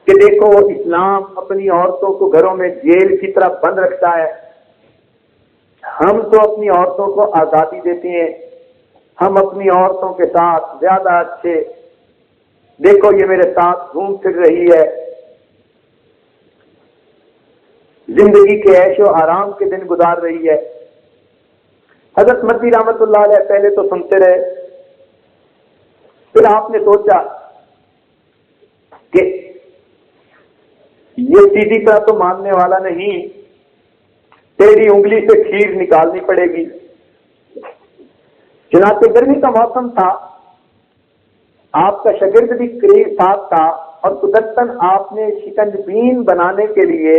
کہ دیکھو اسلام اپنی عورتوں کو گھروں میں جیل کی طرح بند رکھتا ہے، ہم تو اپنی عورتوں کو آزادی دیتے ہیں، ہم اپنی عورتوں کے ساتھ زیادہ اچھے، دیکھو یہ میرے ساتھ گھوم پھر رہی ہے، زندگی کے عیش و آرام کے دن گزار رہی ہے۔ حضرت مدنی رحمت اللہ علیہ پہلے تو سنتے رہے، پھر آپ نے سوچا کہ یہ سیدھی طرح تو ماننے والا نہیں، تیری انگلی سے کھیر نکالنی پڑے گی۔ چنانچہ گرمی کا موسم تھا، آپ کا شاگرد بھی قریب ساتھ تھا، اور قدرتاً آپ نے شکنجبین بنانے کے لیے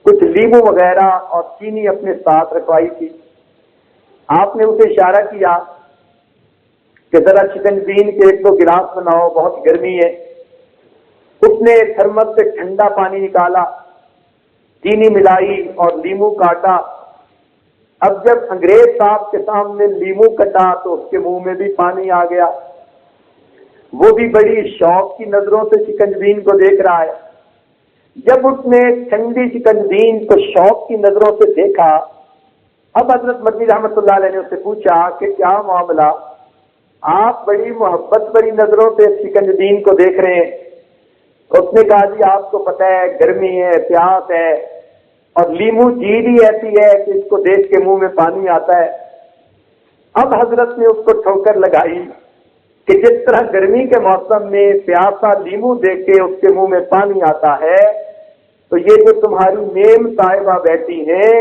کچھ لیمو وغیرہ اور چینی اپنے ساتھ رکھوائی تھی۔ آپ نے اسے اشارہ کیا کہ ذرا شکنجبین کے 1-2 گلاس بناؤ، بہت گرمی ہے۔ اس نے تھرمس سے ٹھنڈا پانی نکالا، چینی ملائی اور لیمو کاٹا۔ اب جب انگریز صاحب کے سامنے لیمو کٹا تو اس کے منہ میں بھی پانی آ گیا۔ وہ بھی بڑی شوق کی نظروں سے شکنجبین کو دیکھ رہا ہے۔ جب اس نے ٹھنڈی شکنجبین کو شوق کی نظروں سے دیکھا، اب حضرت مدنی رحمت اللہ علیہ نے اس سے پوچھا کہ کیا معاملہ، آپ بڑی محبت بڑی نظروں سے شکنجبین کو دیکھ رہے ہیں؟ اس نے کہا جی آپ کو پتہ ہے گرمی ہے، پیاس ہے، اور لیمو چیز ہی ایسی ہے کہ اس کو دیکھ کے منہ میں پانی آتا ہے۔ اب حضرت نے اس کو ٹھوکر لگائی کہ جس طرح گرمی کے موسم میں پیاسا لیمو دیکھ کے اس کے منہ میں پانی آتا ہے، تو یہ جو تمہاری میم صاحبہ بیٹھی ہیں،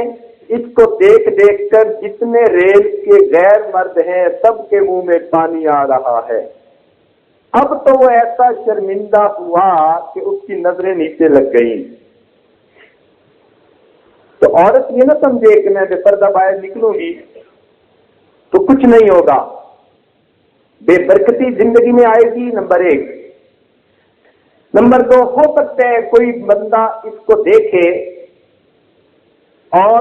اس کو دیکھ دیکھ کر جتنے ریل کے غیر مرد ہیں سب کے منہ میں پانی آ رہا ہے۔ اب تو وہ ایسا شرمندہ ہوا کہ اس کی نظریں نیچے لگ گئیں۔ تو عورت یہ نہ سمجھے کہ میں بے پردہ باہر نکلوں گی تو کچھ نہیں ہوگا، بے برکتی زندگی میں آئے گی، نمبر 1۔ نمبر 2، ہو سکتا ہے کوئی بندہ اس کو دیکھے اور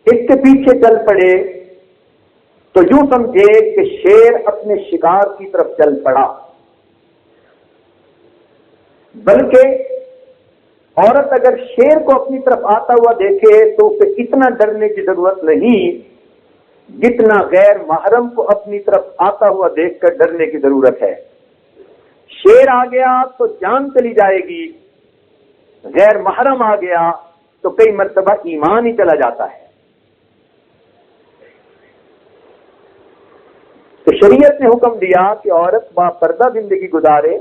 اس کے پیچھے چل پڑے تو یوں سمجھے کہ شیر اپنے شکار کی طرف چل پڑا، بلکہ عورت اگر شیر کو اپنی طرف آتا ہوا دیکھے تو اسے اتنا ڈرنے کی ضرورت نہیں جتنا غیر محرم کو اپنی طرف آتا ہوا دیکھ کر ڈرنے کی ضرورت ہے۔ شیر آ گیا تو جان چلی جائے گی، غیر محرم آ گیا تو کئی مرتبہ ایمان ہی چلا جاتا ہے۔ تو شریعت نے حکم دیا کہ عورت با پردہ زندگی گزارے،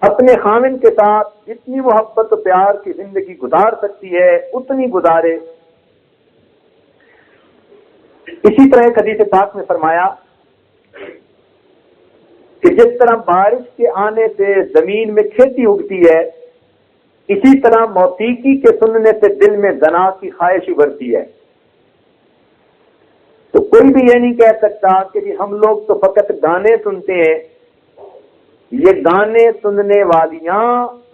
اپنے خاوند کے ساتھ جتنی محبت و پیار کی زندگی گزار سکتی ہے اتنی گزارے۔ اسی طرح ایک حدیث پاک میں فرمایا کہ جس طرح بارش کے آنے سے زمین میں کھیتی اگتی ہے، اسی طرح موسیقی کے سننے سے دل میں زنا کی خواہش ابھرتی ہے۔ تو کوئی بھی یہ نہیں کہہ سکتا کہ جی ہم لوگ تو فقط گانے سنتے ہیں۔ یہ گانے سننے والیاں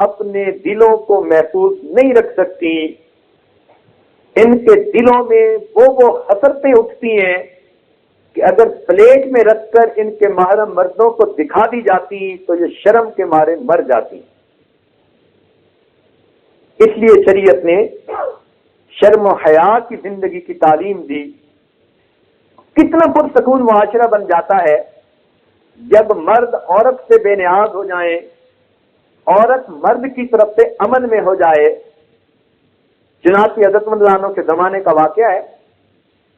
اپنے دلوں کو محفوظ نہیں رکھ سکتی، ان کے دلوں میں وہ حسرتیں اٹھتی ہیں کہ اگر پلیٹ میں رکھ کر ان کے محرم مردوں کو دکھا دی جاتی تو یہ شرم کے مارے مر جاتی۔ اس لیے شریعت نے شرم و حیا کی زندگی کی تعلیم دی۔ کتنا پرسکون معاشرہ بن جاتا ہے جب مرد عورت سے بے نیاز ہو جائیں، عورت مرد کی طرف سے امن میں ہو جائے۔ چنانچہ حضرت ملانوں کے زمانے کا واقعہ ہے،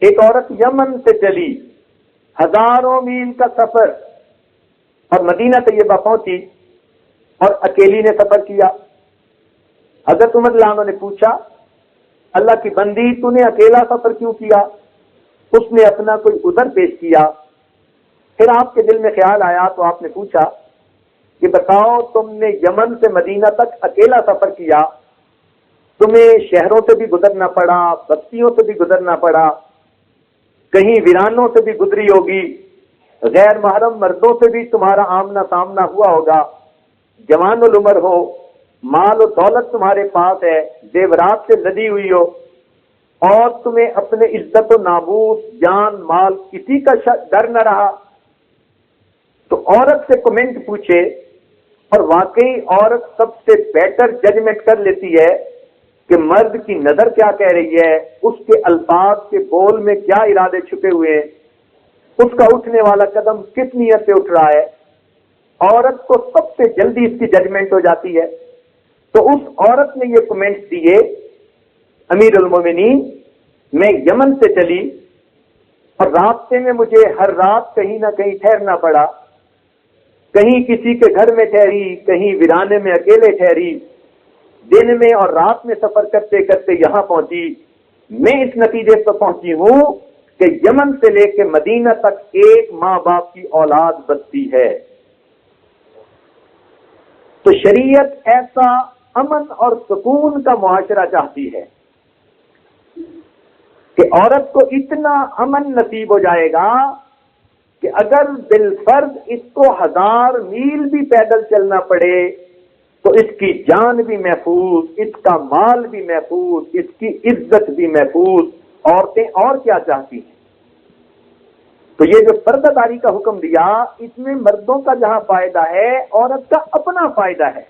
ایک عورت یمن سے چلی 1000 میل کا سفر اور مدینہ طیبہ پہنچی اور اکیلی نے سفر کیا۔ حضرت عمر رضی اللہ عنہ نے پوچھا، اللہ کی بندی تو نے اکیلا سفر کیوں کیا؟ اس نے اپنا کوئی عذر پیش کیا۔ پھر آپ کے دل میں خیال آیا تو آپ نے پوچھا کہ بتاؤ تم نے یمن سے مدینہ تک اکیلا سفر کیا، تمہیں شہروں سے بھی گزرنا پڑا، بستیوں سے بھی گزرنا پڑا، کہیں ویرانوں سے بھی گزری ہوگی، غیر محرم مردوں سے بھی تمہارا آمنا سامنا ہوا ہوگا، جوان العمر ہو، مال و دولت تمہارے پاس ہے، زیورات سے لدی ہوئی ہو، اور تمہیں اپنے عزت و ناموس، جان مال کسی کا ڈر نہ رہا۔ تو عورت سے کمنٹ پوچھے اور واقعی عورت سب سے بیٹر ججمنٹ کر لیتی ہے کہ مرد کی نظر کیا کہہ رہی ہے، اس کے الفاظ کے بول میں کیا ارادے چھپے ہوئے ہیں، اس کا اٹھنے والا قدم کس نیت سے اٹھ رہا ہے۔ عورت کو سب سے جلدی اس کی ججمنٹ ہو جاتی ہے۔ تو اس عورت نے یہ کمنٹ دیے، امیر المومنین میں یمن سے چلی اور راستے میں مجھے ہر رات کہیں نہ کہیں ٹھہرنا پڑا، کہیں کسی کے گھر میں ٹھہری، کہیں ویرانے میں اکیلے ٹھہری، دن میں اور رات میں سفر کرتے کرتے یہاں پہنچی۔ میں اس نتیجے پر پہنچی ہوں کہ یمن سے لے کے مدینہ تک ایک ماں باپ کی اولاد بستی ہے۔ تو شریعت ایسا امن اور سکون کا معاشرہ چاہتی ہے کہ عورت کو اتنا امن نصیب ہو جائے گا کہ کہ اگر بالفرض اس کو 1000 میل بھی پیدل چلنا پڑے تو اس کی جان بھی محفوظ، اس کا مال بھی محفوظ، اس کی عزت بھی محفوظ۔ عورتیں اور کیا چاہتی ہیں؟ تو یہ جو پردہ داری کا حکم دیا، اس میں مردوں کا جہاں فائدہ ہے، عورت کا اپنا فائدہ ہے۔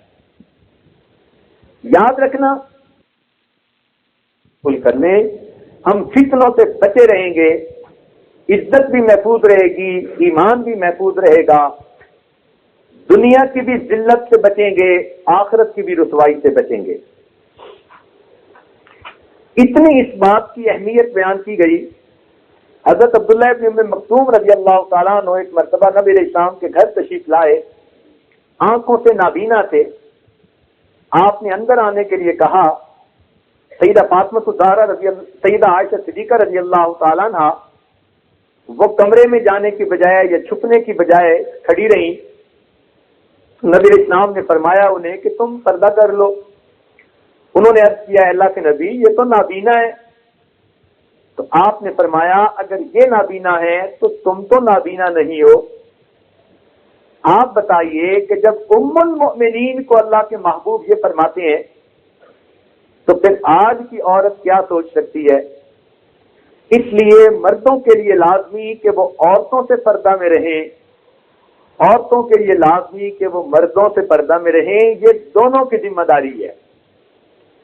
یاد رکھنا، کھل کرنے ہم فتنوں سے بچے رہیں گے، عزت بھی محفوظ رہے گی، ایمان بھی محفوظ رہے گا، دنیا کی بھی ذلت سے بچیں گے، آخرت کی بھی رسوائی سے بچیں گے۔ اتنی اس بات کی اہمیت بیان کی گئی۔ حضرت عبداللہ ابن ام مکتوم رضی اللہ تعالیٰ عنہ ایک مرتبہ نبی علیہ السلام کے گھر تشریف لائے، آنکھوں سے نابینا تھے۔ آپ نے اندر آنے کے لیے کہا۔ سیدہ فاطمہ الزہرا سیدہ عائشہ صدیقہ رضی اللہ تعالیٰ عنہ وہ کمرے میں جانے کی بجائے یا چھپنے کی بجائے کھڑی رہیں۔ نبی علیہ السلام نے فرمایا انہیں کہ تم پردہ کر لو۔ انہوں نے عرض کیا اللہ کے نبی یہ تو نابینا ہے۔ تو آپ نے فرمایا اگر یہ نابینا ہے تو تم تو نابینا نہیں ہو۔ آپ بتائیے کہ جب ام المؤمنین کو اللہ کے محبوب یہ فرماتے ہیں تو پھر آج کی عورت کیا سوچ سکتی ہے؟ اس لیے مردوں کے لیے لازمی کہ وہ عورتوں سے پردہ میں رہیں، عورتوں کے لیے لازمی کہ وہ مردوں سے پردہ میں رہیں۔ یہ دونوں کی ذمہ داری ہے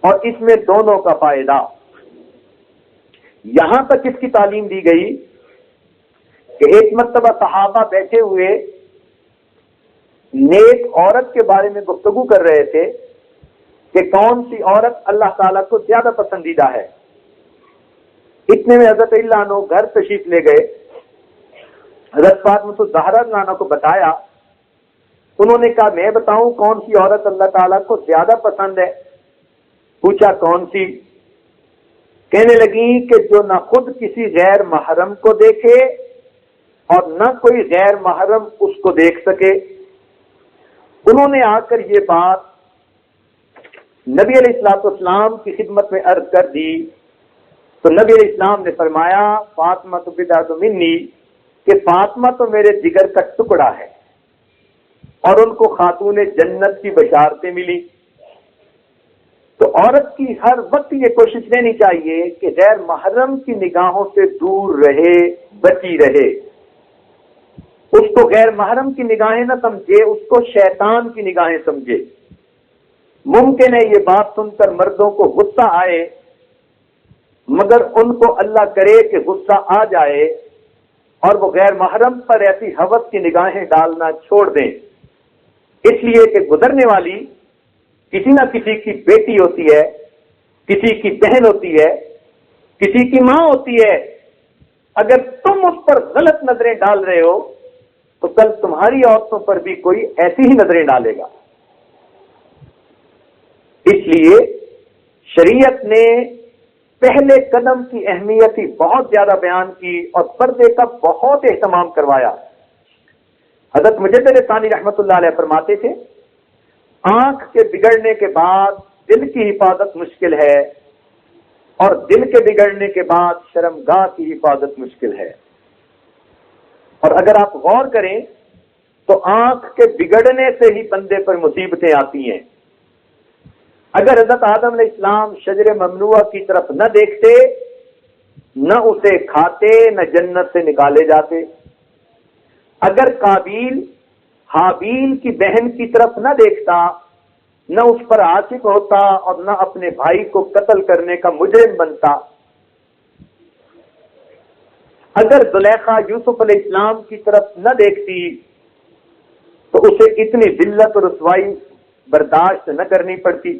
اور اس میں دونوں کا فائدہ۔ یہاں تک اس کی تعلیم دی گئی کہ ایک مرتبہ صحابہ بیٹھے ہوئے نیک عورت کے بارے میں گفتگو کر رہے تھے کہ کون سی عورت اللہ تعالیٰ کو زیادہ پسندیدہ ہے۔ اتنے میں حضرت اللہ عنہ گھر تشریف لے گئے، حضرت فاطمہ الزہرا عنہ کو بتایا۔ انہوں نے کہا میں بتاؤں کون سی عورت اللہ تعالیٰ کو زیادہ پسند ہے؟ پوچھا کون سی؟ کہنے لگی کہ جو نہ خود کسی غیر محرم کو دیکھے اور نہ کوئی غیر محرم اس کو دیکھ سکے۔ انہوں نے آ کر یہ بات نبی علیہ السلام کی خدمت میں عرض کر دی تو نبی علیہ السلام نے فرمایا فاطمہ تو بضعۃ منی، کہ فاطمہ تو میرے جگر کا ٹکڑا ہے، اور ان کو خاتون جنت کی بشارتیں ملی۔ تو عورت کی ہر وقت یہ کوشش رہنی چاہیے کہ غیر محرم کی نگاہوں سے دور رہے، بچی رہے۔ اس کو غیر محرم کی نگاہیں نہ سمجھے، اس کو شیطان کی نگاہیں سمجھے۔ ممکن ہے یہ بات سن کر مردوں کو غصہ آئے، مگر ان کو اللہ کرے کہ غصہ آ جائے اور وہ غیر محرم پر ایسی ہوس کی نگاہیں ڈالنا چھوڑ دیں، اس لیے کہ گزرنے والی کسی نہ کسی کی بیٹی ہوتی ہے، کسی کی بہن ہوتی ہے، کسی کی ماں ہوتی ہے۔ اگر تم اس پر غلط نظریں ڈال رہے ہو تو کل تمہاری عورتوں پر بھی کوئی ایسی ہی نظریں ڈالے گا۔ اس لیے شریعت نے پہلے قدم کی اہمیت ہی بہت زیادہ بیان کی اور پردے کا بہت اہتمام کروایا۔ حضرت مجدد ثانی رحمۃ اللہ علیہ فرماتے تھے آنکھ کے بگڑنے کے بعد دل کی حفاظت مشکل ہے، اور دل کے بگڑنے کے بعد شرمگاہ کی حفاظت مشکل ہے۔ اور اگر آپ غور کریں تو آنکھ کے بگڑنے سے ہی بندے پر مصیبتیں آتی ہیں۔ اگر حضرت آدم علیہ السلام شجر ممنوعہ کی طرف نہ دیکھتے، نہ اسے کھاتے، نہ جنت سے نکالے جاتے۔ اگر قابیل حابیل کی بہن کی طرف نہ دیکھتا، نہ اس پر عاشق ہوتا اور نہ اپنے بھائی کو قتل کرنے کا مجرم بنتا۔ اگر زلیخا یوسف علیہ السلام کی طرف نہ دیکھتی تو اسے اتنی ذلت اور رسوائی برداشت نہ کرنی پڑتی۔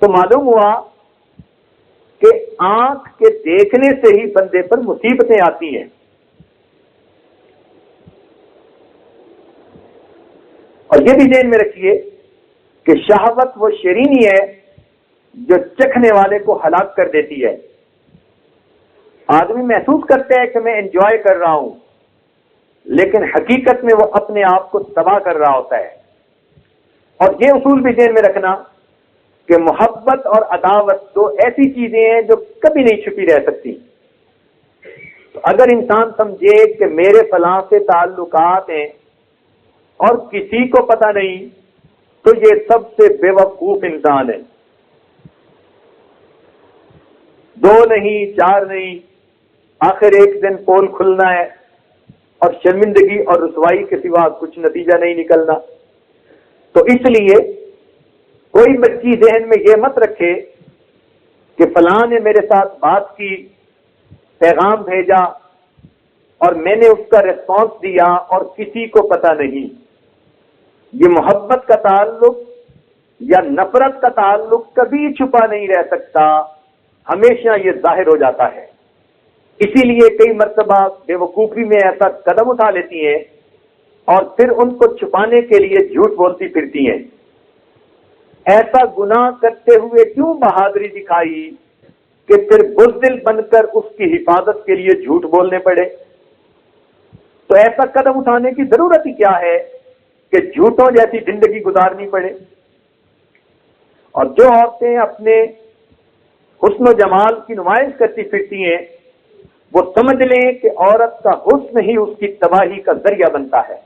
تو معلوم ہوا کہ آنکھ کے دیکھنے سے ہی بندے پر مصیبتیں آتی ہیں۔ اور یہ بھی ذہن میں رکھیے کہ شہوت وہ شیرینی ہے جو چکھنے والے کو ہلاک کر دیتی ہے۔ آدمی محسوس کرتا ہے کہ میں انجوائے کر رہا ہوں، لیکن حقیقت میں وہ اپنے آپ کو تباہ کر رہا ہوتا ہے۔ اور یہ اصول بھی ذہن میں رکھنا کہ محبت اور عداوت دو ایسی چیزیں ہیں جو کبھی نہیں چھپی رہ سکتی۔ تو اگر انسان سمجھے کہ میرے فلاں سے تعلقات ہیں اور کسی کو پتہ نہیں، تو یہ سب سے بے وقوف انسان ہے۔ 2 نہیں 4 نہیں، آخر ایک دن پول کھلنا ہے اور شرمندگی اور رسوائی کے سوا کچھ نتیجہ نہیں نکلنا۔ تو اس لیے کوئی بچی ذہن میں یہ مت رکھے کہ فلاں نے میرے ساتھ بات کی، پیغام بھیجا اور میں نے اس کا ریسپانس دیا اور کسی کو پتہ نہیں۔ یہ محبت کا تعلق یا نفرت کا تعلق کبھی چھپا نہیں رہ سکتا، ہمیشہ یہ ظاہر ہو جاتا ہے۔ اسی لیے کئی مرتبہ بے وقوفی میں ایسا قدم اٹھا لیتی ہیں اور پھر ان کو چھپانے کے لیے جھوٹ بولتی پھرتی ہیں۔ ایسا گناہ کرتے ہوئے کیوں بہادری دکھائی کہ پھر بزدل بن کر اس کی حفاظت کے لیے جھوٹ بولنے پڑے؟ تو ایسا قدم اٹھانے کی ضرورت ہی کیا ہے کہ جھوٹوں جیسی زندگی گزارنی پڑے؟ اور جو عورتیں اپنے حسن و جمال کی نمائش کرتی پھرتی ہیں، وہ سمجھ لیں کہ عورت کا حسن ہی اس کی تباہی کا ذریعہ بنتا ہے۔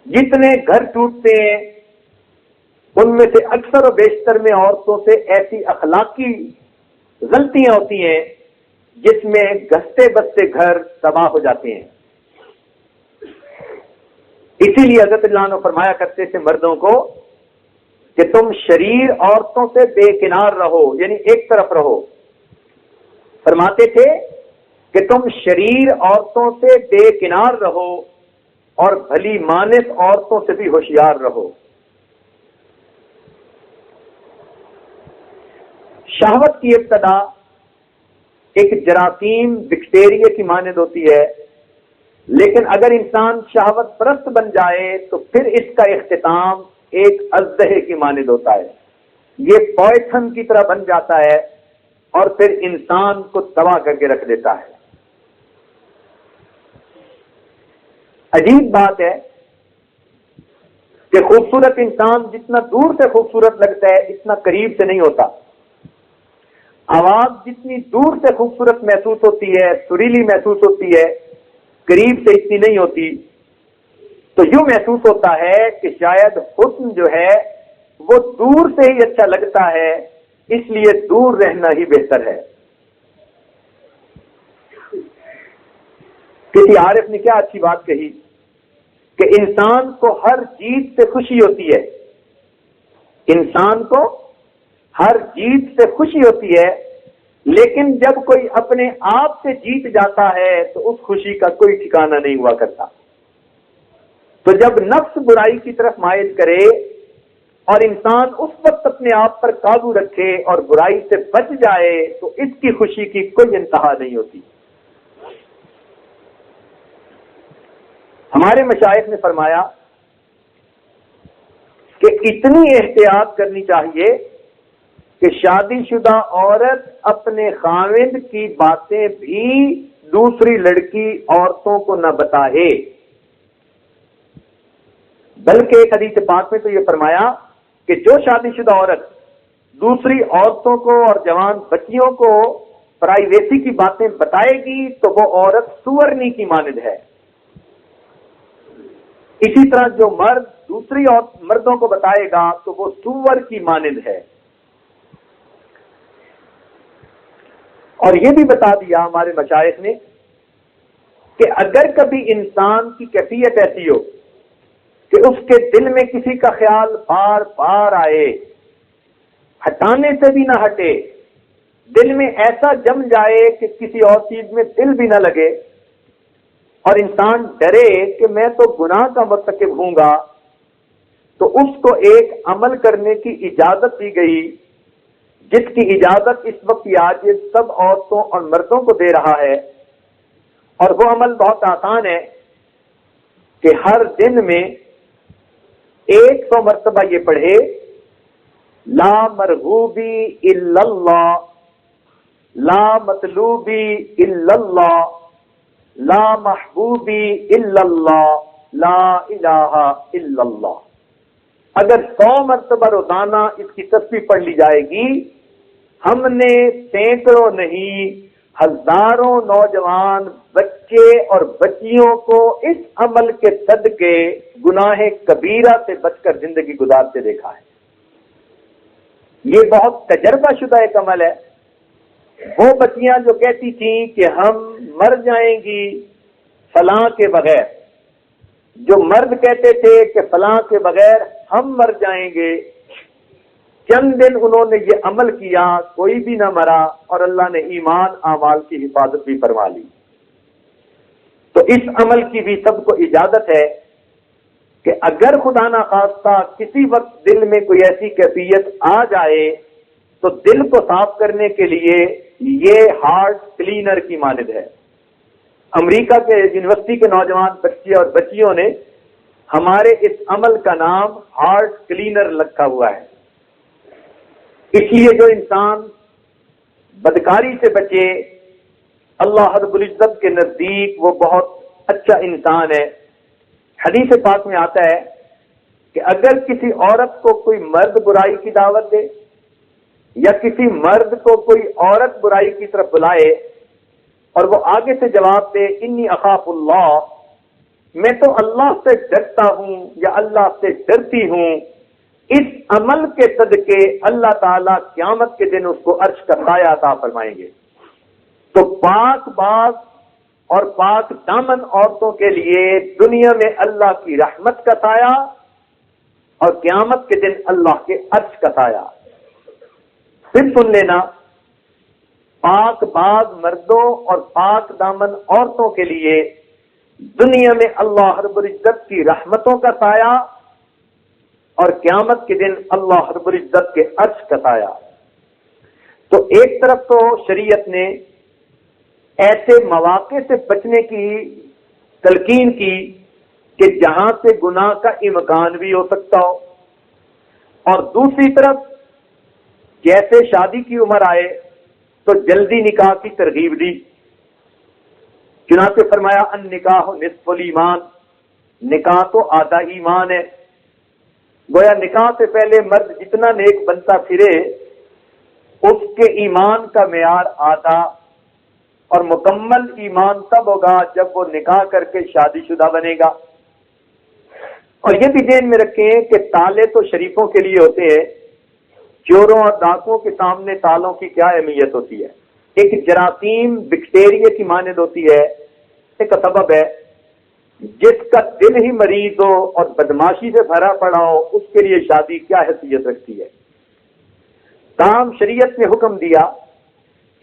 جتنے گھر ٹوٹتے ہیں ان میں سے اکثر و بیشتر میں عورتوں سے ایسی اخلاقی غلطیاں ہوتی ہیں جس میں گھستے بستے گھر تباہ ہو جاتے ہیں۔ اسی لیے حضرت اللہ عنہ فرمایا کرتے تھے مردوں کو کہ تم شریر عورتوں سے بے کنار رہو، یعنی ایک طرف رہو۔ فرماتے تھے کہ تم شریر عورتوں سے بے کنار رہو اور بھلی مانس عورتوں سے بھی ہوشیار رہو۔ شہوت کی ابتدا ایک جراثیم بیکٹیریا کی مانند ہوتی ہے، لیکن اگر انسان شہوت پرست بن جائے تو پھر اس کا اختتام ایک اژدہے کی مانند ہوتا ہے۔ یہ پوائزن کی طرح بن جاتا ہے اور پھر انسان کو تباہ کر کے رکھ دیتا ہے۔ عجیب بات ہے کہ خوبصورت انسان جتنا دور سے خوبصورت لگتا ہے اتنا قریب سے نہیں ہوتا۔ آواز جتنی دور سے خوبصورت محسوس ہوتی ہے، سریلی محسوس ہوتی ہے، قریب سے اتنی نہیں ہوتی۔ تو یوں محسوس ہوتا ہے کہ شاید حسن جو ہے وہ دور سے ہی اچھا لگتا ہے، اس لیے دور رہنا ہی بہتر ہے۔ کسی عارف نے کیا اچھی بات کہی کہ انسان کو ہر جیت سے خوشی ہوتی ہے، انسان کو ہر جیت سے خوشی ہوتی ہے، لیکن جب کوئی اپنے آپ سے جیت جاتا ہے تو اس خوشی کا کوئی ٹھکانہ نہیں ہوا کرتا۔ تو جب نفس برائی کی طرف مائل کرے اور انسان اس وقت اپنے آپ پر قابو رکھے اور برائی سے بچ جائے تو اس کی خوشی کی کوئی انتہا نہیں ہوتی۔ ہمارے مشائخ نے فرمایا کہ اتنی احتیاط کرنی چاہیے کہ شادی شدہ عورت اپنے خاوند کی باتیں بھی دوسری لڑکی عورتوں کو نہ بتائے، بلکہ ایک حدیث پاک میں تو یہ فرمایا کہ جو شادی شدہ عورت دوسری عورتوں کو اور جوان بچیوں کو پرائیویسی کی باتیں بتائے گی تو وہ عورت سورنی کی مانند ہے۔ اسی طرح جو مرد دوسری مردوں کو بتائے گا تو وہ سور کی مانند ہے۔ اور یہ بھی بتا دیا ہمارے مشائخ نے کہ اگر کبھی انسان کی کیفیت ایسی ہو کہ اس کے دل میں کسی کا خیال بار بار آئے، ہٹانے سے بھی نہ ہٹے، دل میں ایسا جم جائے کہ کسی اور چیز میں دل بھی نہ لگے، اور انسان ڈرے کہ میں تو گناہ کا مرتکب ہوں گا، تو اس کو ایک عمل کرنے کی اجازت دی گئی جس کی اجازت اس وقت آج یہ سب عورتوں اور مردوں کو دے رہا ہے، اور وہ عمل بہت آسان ہے کہ ہر دن میں 100 مرتبہ یہ پڑھے لا مرغوبی الا اللہ، لا مطلوبی الا اللہ، لا محبوبی الا اللہ، لا الہ الا اللہ۔ اگر 100 مرتبہ روزانہ اس کی تسبیح پڑھ لی جائے گی، ہم نے سینکڑوں نہیں ہزاروں نوجوان بچے اور بچیوں کو اس عمل کے صدقے گناہ کبیرہ سے بچ کر زندگی گزارتے دیکھا ہے۔ یہ بہت تجربہ شدہ ایک عمل ہے۔ وہ بچیاں جو کہتی تھیں کہ ہم مر جائیں گی فلاں کے بغیر، جو مرد کہتے تھے کہ فلاں کے بغیر ہم مر جائیں گے، چند دن انہوں نے یہ عمل کیا، کوئی بھی نہ مرا، اور اللہ نے ایمان اعمال کی حفاظت بھی فرما لی۔ تو اس عمل کی بھی سب کو اجازت ہے کہ اگر خدا نہ خواستہ کسی وقت دل میں کوئی ایسی کیفیت آ جائے تو دل کو صاف کرنے کے لیے یہ ہارٹ کلینر کی مانند ہے۔ امریکہ کے یونیورسٹی کے نوجوان بچے اور بچیوں نے ہمارے اس عمل کا نام ہارٹ کلینر رکھا ہوا ہے۔ اس لیے جو انسان بدکاری سے بچے، اللہ رب العزت کے نزدیک وہ بہت اچھا انسان ہے۔ حدیث پاک میں آتا ہے کہ اگر کسی عورت کو کوئی مرد برائی کی دعوت دے یا کسی مرد کو کوئی عورت برائی کی طرف بلائے اور وہ آگے سے جواب دے انی اخاف اللہ، میں تو اللہ سے ڈرتا ہوں یا اللہ سے ڈرتی ہوں، اس عمل کے صدقے اللہ تعالیٰ قیامت کے دن اس کو عرش کا سایہ عطا فرمائیں گے۔ تو پاک باز اور پاک دامن عورتوں کے لیے دنیا میں اللہ کی رحمت کا سایہ اور قیامت کے دن اللہ کے عرش کا سایہ۔ پھر سن لینا، پاک باز مردوں اور پاک دامن عورتوں کے لیے دنیا میں اللہ رب العزت کی رحمتوں کا سایہ اور قیامت کے دن اللہ رب العزت کے عرش کا سایہ۔ تو ایک طرف تو شریعت نے ایسے مواقع سے بچنے کی تلقین کی کہ جہاں سے گناہ کا امکان بھی ہو سکتا ہو، اور دوسری طرف جیسے شادی کی عمر آئے تو جلدی نکاح کی ترغیب دی۔ چنانچہ فرمایا النکاح نصف الایمان، نکاح تو آدھا ایمان ہے۔ گویا نکاح سے پہلے مرد جتنا نیک بنتا پھرے اس کے ایمان کا معیار آدھا، اور مکمل ایمان تب ہوگا جب وہ نکاح کر کے شادی شدہ بنے گا۔ اور یہ بھی ذہن میں رکھیں کہ تالے تو شریفوں کے لیے ہوتے ہیں، چوروں اور ڈاکوؤں کے سامنے تالوں کی کیا اہمیت ہوتی ہے؟ ایک جراثیم بیکٹیریا کی مانند ہوتی ہے، ایک سبب ہے۔ جس کا دل ہی مریض ہو اور بدماشی سے بھرا پڑا ہو اس کے لیے شادی کیا حیثیت رکھتی ہے؟ تاہم شریعت نے حکم دیا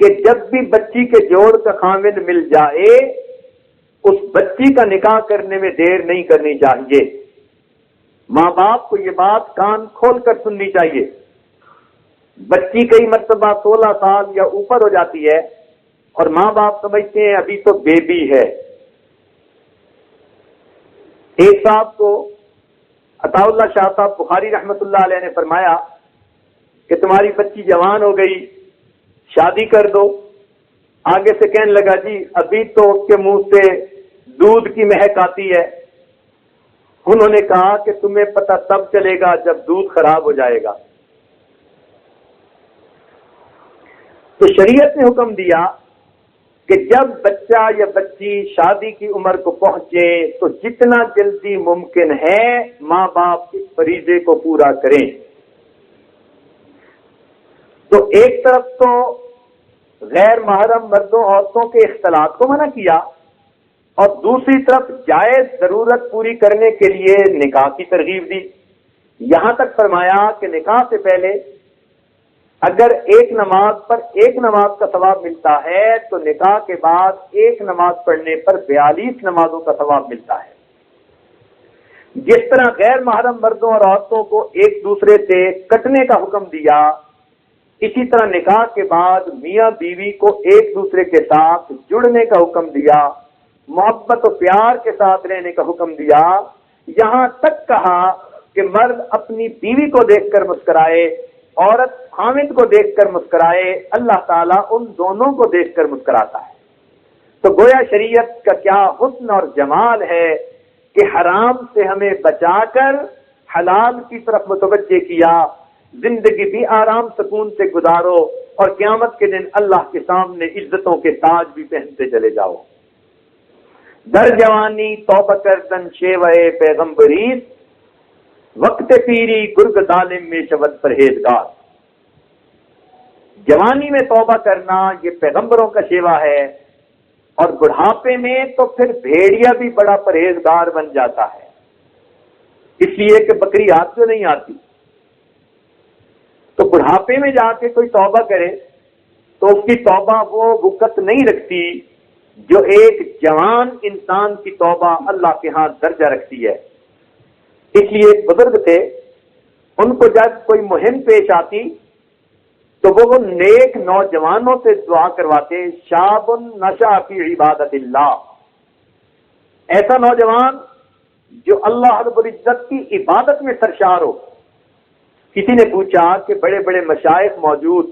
کہ جب بھی بچی کے جوڑ کا خاوند مل جائے اس بچی کا نکاح کرنے میں دیر نہیں کرنی چاہیے۔ ماں باپ کو یہ بات کان کھول کر سننی چاہیے۔ بچی کئی مرتبہ 16 سال یا اوپر ہو جاتی ہے اور ماں باپ سمجھتے ہیں ابھی تو بیبی ہے۔ ایک صاحب کو عطا اللہ شاہ صاحب بخاری رحمت اللہ علیہ نے فرمایا کہ تمہاری بچی جوان ہو گئی، شادی کر دو۔ آگے سے کہنے لگا جی ابھی تو اس کے منہ سے دودھ کی مہک آتی ہے۔ انہوں نے کہا کہ تمہیں پتہ تب چلے گا جب دودھ خراب ہو جائے گا۔ تو شریعت نے حکم دیا کہ جب بچہ یا بچی شادی کی عمر کو پہنچے تو جتنا جلدی ممکن ہے ماں باپ اس فریضے کو پورا کریں۔ تو ایک طرف تو غیر محرم مردوں عورتوں کے اختلاط کو منع کیا اور دوسری طرف جائز ضرورت پوری کرنے کے لیے نکاح کی ترغیب دی۔ یہاں تک فرمایا کہ نکاح سے پہلے اگر ایک نماز پر ایک نماز کا ثواب ملتا ہے تو نکاح کے بعد ایک نماز پڑھنے پر 42 نمازوں کا ثواب ملتا ہے۔ جس طرح غیر محرم مردوں اور عورتوں کو ایک دوسرے سے کٹنے کا حکم دیا، اسی طرح نکاح کے بعد میاں بیوی کو ایک دوسرے کے ساتھ جڑنے کا حکم دیا، محبت و پیار کے ساتھ رہنے کا حکم دیا۔ یہاں تک کہا کہ مرد اپنی بیوی کو دیکھ کر مسکرائے، عورت خاوند کو دیکھ کر مسکرائے، اللہ تعالیٰ ان دونوں کو دیکھ کر مسکراتا ہے۔ تو گویا شریعت کا کیا حسن اور جمال ہے کہ حرام سے ہمیں بچا کر حلال کی طرف متوجہ کیا۔ زندگی بھی آرام سکون سے گزارو اور قیامت کے دن اللہ کے سامنے عزتوں کے تاج بھی پہنتے چلے جاؤ۔ در جوانی توبہ کردن شیوہ پیغمبریست، وقت پیری گرگ ظالم میں شود پرہیزگار۔ جوانی میں توبہ کرنا یہ پیغمبروں کا شیوا ہے، اور بڑھاپے میں تو پھر بھیڑیا بھی بڑا پرہیزگار بن جاتا ہے، اس لیے کہ بکری ہاتھ سے نہیں آتی۔ تو بڑھاپے میں جا کے کوئی توبہ کرے تو اس کی توبہ وہ وقت نہیں رکھتی جو ایک جوان انسان کی توبہ اللہ کے ہاں درجہ رکھتی ہے۔ اس لیے ایک بزرگ تھے، ان کو جب کوئی مہم پیش آتی تو وہ نیک نوجوانوں سے دعا کرواتے، شاب نشأ فی عبادت اللہ، ایسا نوجوان جو اللہ رب العزت کی عبادت میں سرشار ہو۔ کسی نے پوچھا کہ بڑے بڑے مشائخ موجود،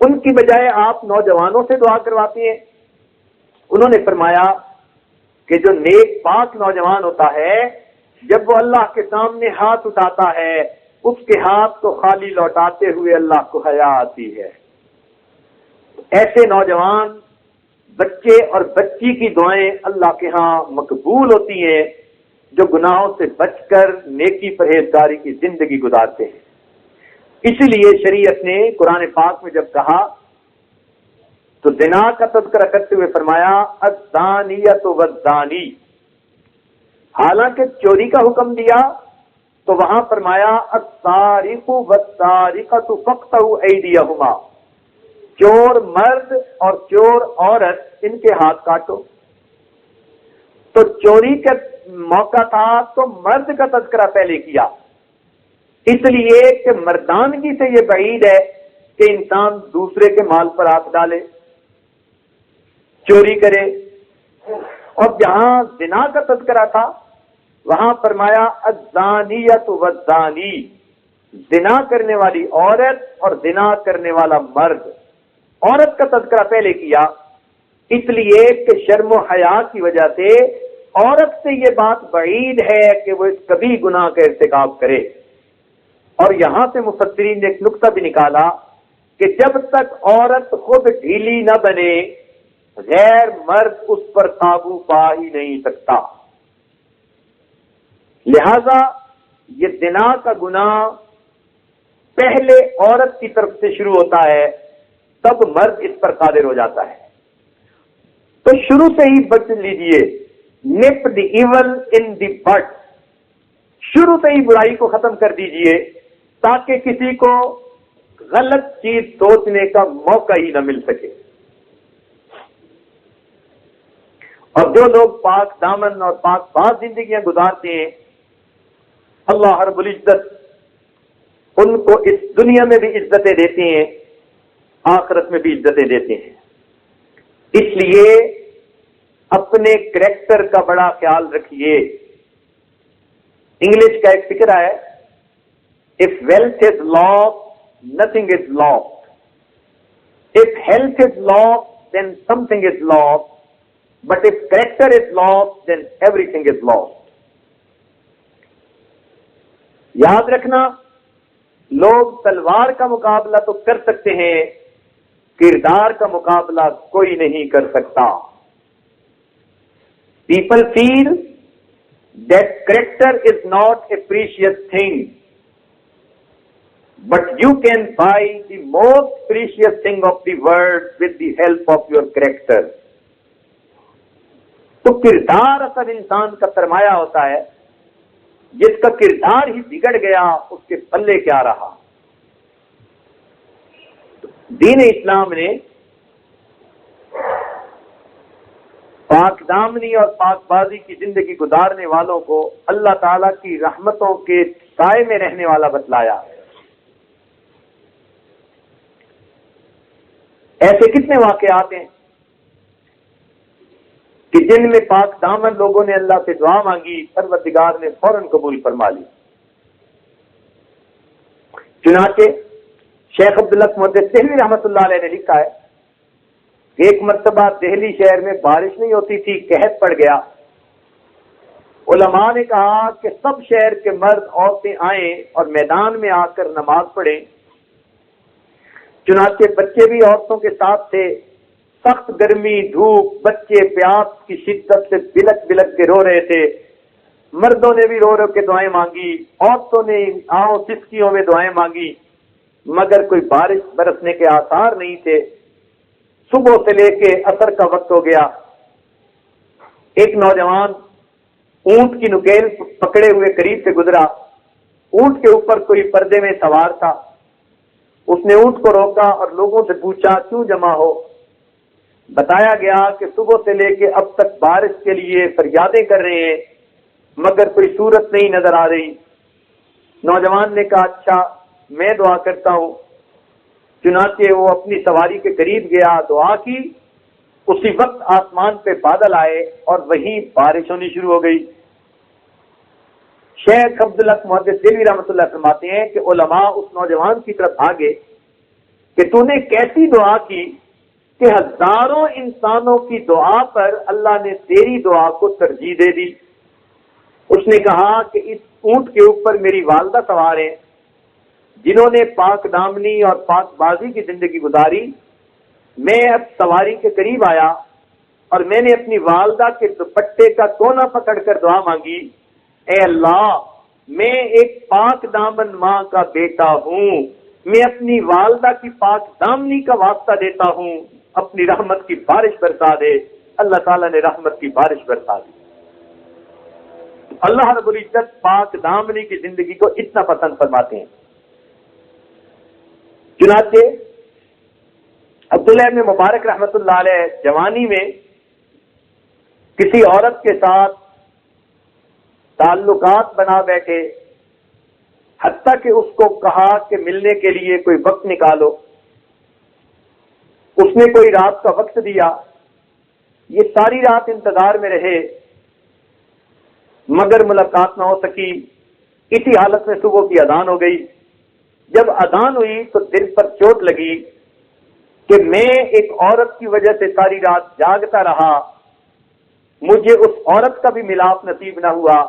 ان کی بجائے آپ نوجوانوں سے دعا کرواتے ہیں؟ انہوں نے فرمایا کہ جو نیک پاک نوجوان ہوتا ہے، جب وہ اللہ کے سامنے ہاتھ اٹھاتا ہے، اس کے ہاتھ کو خالی لوٹاتے ہوئے اللہ کو حیا آتی ہے۔ ایسے نوجوان بچے اور بچی کی دعائیں اللہ کے ہاں مقبول ہوتی ہیں جو گناہوں سے بچ کر نیکی پرہیزگاری کی زندگی گزارتے ہیں۔ اسی لیے شریعت نے قرآن پاک میں جب کہا تو زنا کا تذکرہ کرتے ہوئے فرمایا الزانیۃ والزانی، حالانکہ چوری کا حکم دیا تو وہاں فرمایا السارق والسارقۃ فاقطعوا ایدیہما، چور مرد اور چور عورت ان کے ہاتھ کاٹو۔ تو چوری کا موقع تھا تو مرد کا تذکرہ پہلے کیا، اس لیے کہ مردانگی سے یہ بعید ہے کہ انسان دوسرے کے مال پر ہاتھ ڈالے، چوری کرے۔ اور جہاں زنا کا تذکرہ تھا وہاں فرمایا الزانیۃ والزانی، زنا کرنے والی عورت اور زنا کرنے والا مرد، عورت کا تذکرہ پہلے کیا، اس لیے کہ شرم و حیا کی وجہ سے عورت سے یہ بات بعید ہے کہ وہ اس کبھی گناہ کا ارتکاب کرے۔ اور یہاں سے مفسرین نے ایک نقطہ بھی نکالا کہ جب تک عورت خود ڈھیلی نہ بنے غیر مرد اس پر قابو پا ہی نہیں سکتا، لہذا یہ زنا کا گناہ پہلے عورت کی طرف سے شروع ہوتا ہے، تب مرد اس پر قادر ہو جاتا ہے۔ تو شروع سے ہی بچ لیجئے، نپ دی ایول ان دی بٹ، شروع سے ہی برائی کو ختم کر دیجئے تاکہ کسی کو غلط چیز سوچنے کا موقع ہی نہ مل سکے۔ اور جو لوگ پاک دامن اور پاک باز زندگیاں گزارتے ہیں، اللہ رب العزت ان کو اس دنیا میں بھی عزتیں دیتے ہیں، آخرت میں بھی عزتیں دیتے ہیں۔ اس لیے اپنے کریکٹر کا بڑا خیال رکھیے۔ انگلش کا ایک فکر ہے، if wealth is lost, nothing is lost. If health is lost, then something is lost. But if character is lost, then everything is lost. یاد رکھنا، لوگ تلوار کا مقابلہ تو کر سکتے ہیں، کردار کا مقابلہ کوئی نہیں کر سکتا۔ People feel that character is not a precious thing, but you can buy the most precious thing of the world with the help of your character. تو کردار اصل انسان کا سرمایہ ہوتا ہے، جس کا کردار ہی بگڑ گیا اس کے پلے کیا رہا۔ دین اسلام نے پاک دامنی اور پاک بازی کی زندگی گزارنے والوں کو اللہ تعالی کی رحمتوں کے سائے میں رہنے والا بتلایا۔ ایسے کتنے واقعات ہیں کہ جن میں پاک دامن لوگوں نے اللہ سے دعا مانگی، پروردگار نے فوراً قبول فرما لی۔ چنانچہ شیخ عبداللہ محدث دہلوی رحمۃ اللہ علیہ نے لکھا ہے کہ ایک مرتبہ دہلی شہر میں بارش نہیں ہوتی تھی، قحط پڑ گیا۔ علماء نے کہا کہ سب شہر کے مرد عورتیں آئیں اور میدان میں آ کر نماز پڑھیں۔ چنانچہ بچے بھی عورتوں کے ساتھ تھے. سخت گرمی، دھوپ، بچے پیاس کی شدت سے بلک بلک کے رو رہے تھے. مردوں نے بھی رو رو کے دعائیں مانگی، عورتوں نے آہوں سسکیوں میں دعائیں مانگی، مگر کوئی بارش برسنے کے آثار نہیں تھے. صبح سے لے کے عصر کا وقت ہو گیا. ایک نوجوان اونٹ کی نکیل پکڑے ہوئے قریب سے گزرا. اونٹ کے اوپر کوئی پردے میں سوار تھا. اس نے اونٹ کو روکا اور لوگوں سے پوچھا کیوں جمع ہو. بتایا گیا کہ صبح سے لے کے اب تک بارش کے لیے فریادیں کر رہے ہیں مگر کوئی صورت نہیں نظر آ رہی. نوجوان نے کہا اچھا میں دعا کرتا ہوں. چنانچہ وہ اپنی سواری کے قریب گیا، دعا کی. اسی وقت آسمان پہ بادل آئے اور وہیں بارش ہونی شروع ہو گئی. شیخ عبدالحق محدث دہلوی رحمۃ اللہ فرماتے ہیں کہ علماء اس نوجوان کی طرف بھاگے کہ تو نے کیسی دعا کی کہ ہزاروں انسانوں کی دعا پر اللہ نے تیری دعا کو ترجیح دے دی. اس نے کہا کہ اس اونٹ کے اوپر میری والدہ سوار ہیں جنہوں نے پاک دامنی اور پاک بازی کی زندگی گزاری. میں اب سواری کے قریب آیا اور میں نے اپنی والدہ کے دوپٹے کا کونا پکڑ کر دعا مانگی، اے اللہ میں ایک پاک دامن ماں کا بیٹا ہوں، میں اپنی والدہ کی پاک دامنی کا واسطہ دیتا ہوں، اپنی رحمت کی بارش برسا دے. اللہ تعالیٰ نے رحمت کی بارش برسا دی. اللہ رب العزت پاک دامنی کی زندگی کو اتنا پسند فرماتے ہیں. چنانچہ عبداللہ ابن مبارک رحمۃ اللہ علیہ جوانی میں کسی عورت کے ساتھ تعلقات بنا بیٹھے، حتیٰ کہ اس کو کہا کہ ملنے کے لیے کوئی وقت نکالو. اس نے کوئی رات کا وقت دیا. یہ ساری رات انتظار میں رہے مگر ملاقات نہ ہو سکی. اسی حالت میں صبح کی اذان ہو گئی. جب اذان ہوئی تو دل پر چوٹ لگی کہ میں ایک عورت کی وجہ سے ساری رات جاگتا رہا، مجھے اس عورت کا بھی ملاپ نصیب نہ ہوا.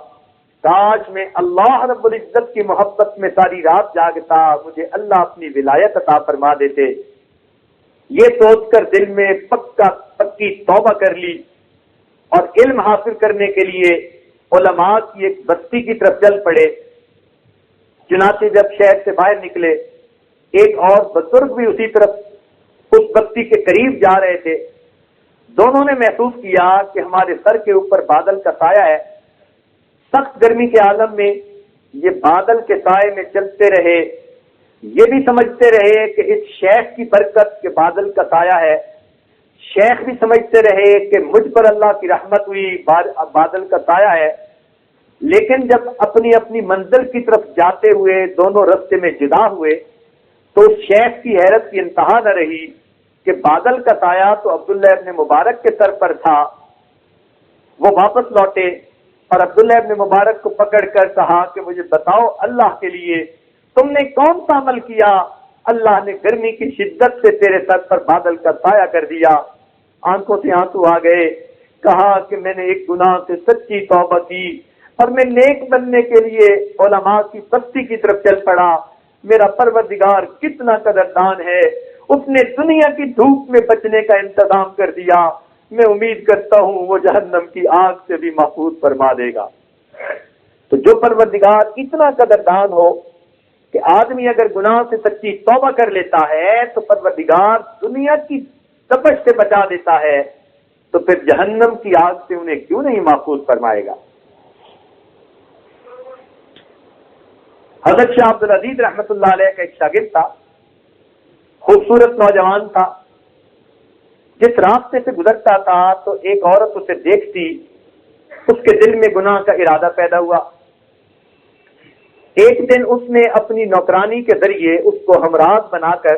کاش میں اللہ رب العزت کی محبت میں ساری رات جاگتا، مجھے اللہ اپنی ولایت عطا فرما دیتے. یہ سوچ کر دل میں پکی توبہ کر لی اور علم حاصل کرنے کے لیے علماء کی ایک بستی کی طرف چل پڑے. چنانچہ جب شہر سے باہر نکلے، ایک اور بزرگ بھی اسی طرف اس بستی کے قریب جا رہے تھے. دونوں نے محسوس کیا کہ ہمارے سر کے اوپر بادل کا سایہ ہے. سخت گرمی کے عالم میں یہ بادل کے سائے میں چلتے رہے. یہ بھی سمجھتے رہے کہ اس شیخ کی برکت کے بادل کا سایہ ہے. شیخ بھی سمجھتے رہے کہ مجھ پر اللہ کی رحمت ہوئی، بادل کا سایہ ہے. لیکن جب اپنی اپنی منزل کی طرف جاتے ہوئے دونوں رستے میں جدا ہوئے تو شیخ کی حیرت کی انتہا نہ رہی کہ بادل کا سایہ تو عبداللہ ابن مبارک کے سر پر تھا. وہ واپس لوٹے اور عبداللہ ابن مبارک کو پکڑ کر کہا کہ مجھے بتاؤ اللہ کے لیے تم نے کون سا عمل کیا، اللہ نے گرمی کی شدت سے تیرے سر پر بادل کا سایہ کر دیا. آنکھوں سے آنسو آ گئے. کہا کہ میں نے ایک گناہ سے سچی توبہ کی اور میں نیک بننے کے لیے علماء کی بستی کی طرف چل پڑا. میرا پروردگار کتنا قدردان ہے، اس نے دنیا کی دھوپ میں بچنے کا انتظام کر دیا. میں امید کرتا ہوں وہ جہنم کی آگ سے بھی محفوظ فرما دے گا. تو جو پروردگار اتنا قدردان ہو کہ آدمی اگر گناہ سے سچی توبہ کر لیتا ہے تو پروردگار دنیا کی تپش سے بچا دیتا ہے، تو پھر جہنم کی آگ سے انہیں کیوں نہیں محفوظ فرمائے گا. حضرت شاہ عبدالعزیز رحمۃ اللہ علیہ کا ایک شاگرد تھا، خوبصورت نوجوان تھا. جس راستے سے گزرتا تھا تو ایک عورت اسے دیکھتی، اس کے دل میں گناہ کا ارادہ پیدا ہوا. ایک دن اس نے اپنی نوکرانی کے ذریعے اس کو ہمراز بنا کر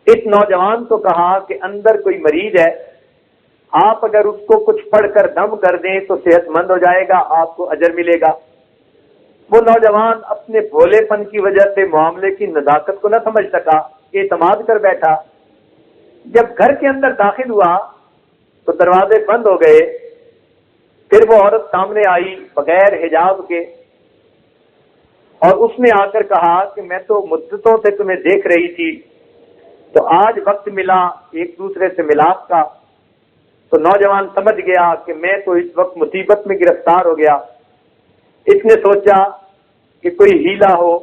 اس نوجوان کو کہا کہ اندر کوئی مریض ہے، آپ اگر اس کو کچھ پڑھ کر دم کر دیں تو صحت مند ہو جائے گا، آپ کو اجر ملے گا. وہ نوجوان اپنے بھولے پن کی وجہ سے معاملے کی نزاکت کو نہ سمجھ سکا، اعتماد کر بیٹھا. جب گھر کے اندر داخل ہوا تو دروازے بند ہو گئے. پھر وہ عورت سامنے آئی بغیر حجاب کے اور اس نے آ کر کہا کہ میں تو مدتوں سے تمہیں دیکھ رہی تھی، تو آج وقت ملا ایک دوسرے سے ملاپ کا، تو نوجوان سمجھ گیا کہ میں تو اس وقت مصیبت میں گرفتار ہو گیا۔ اس نے سوچا کہ کوئی ہیلا ہو،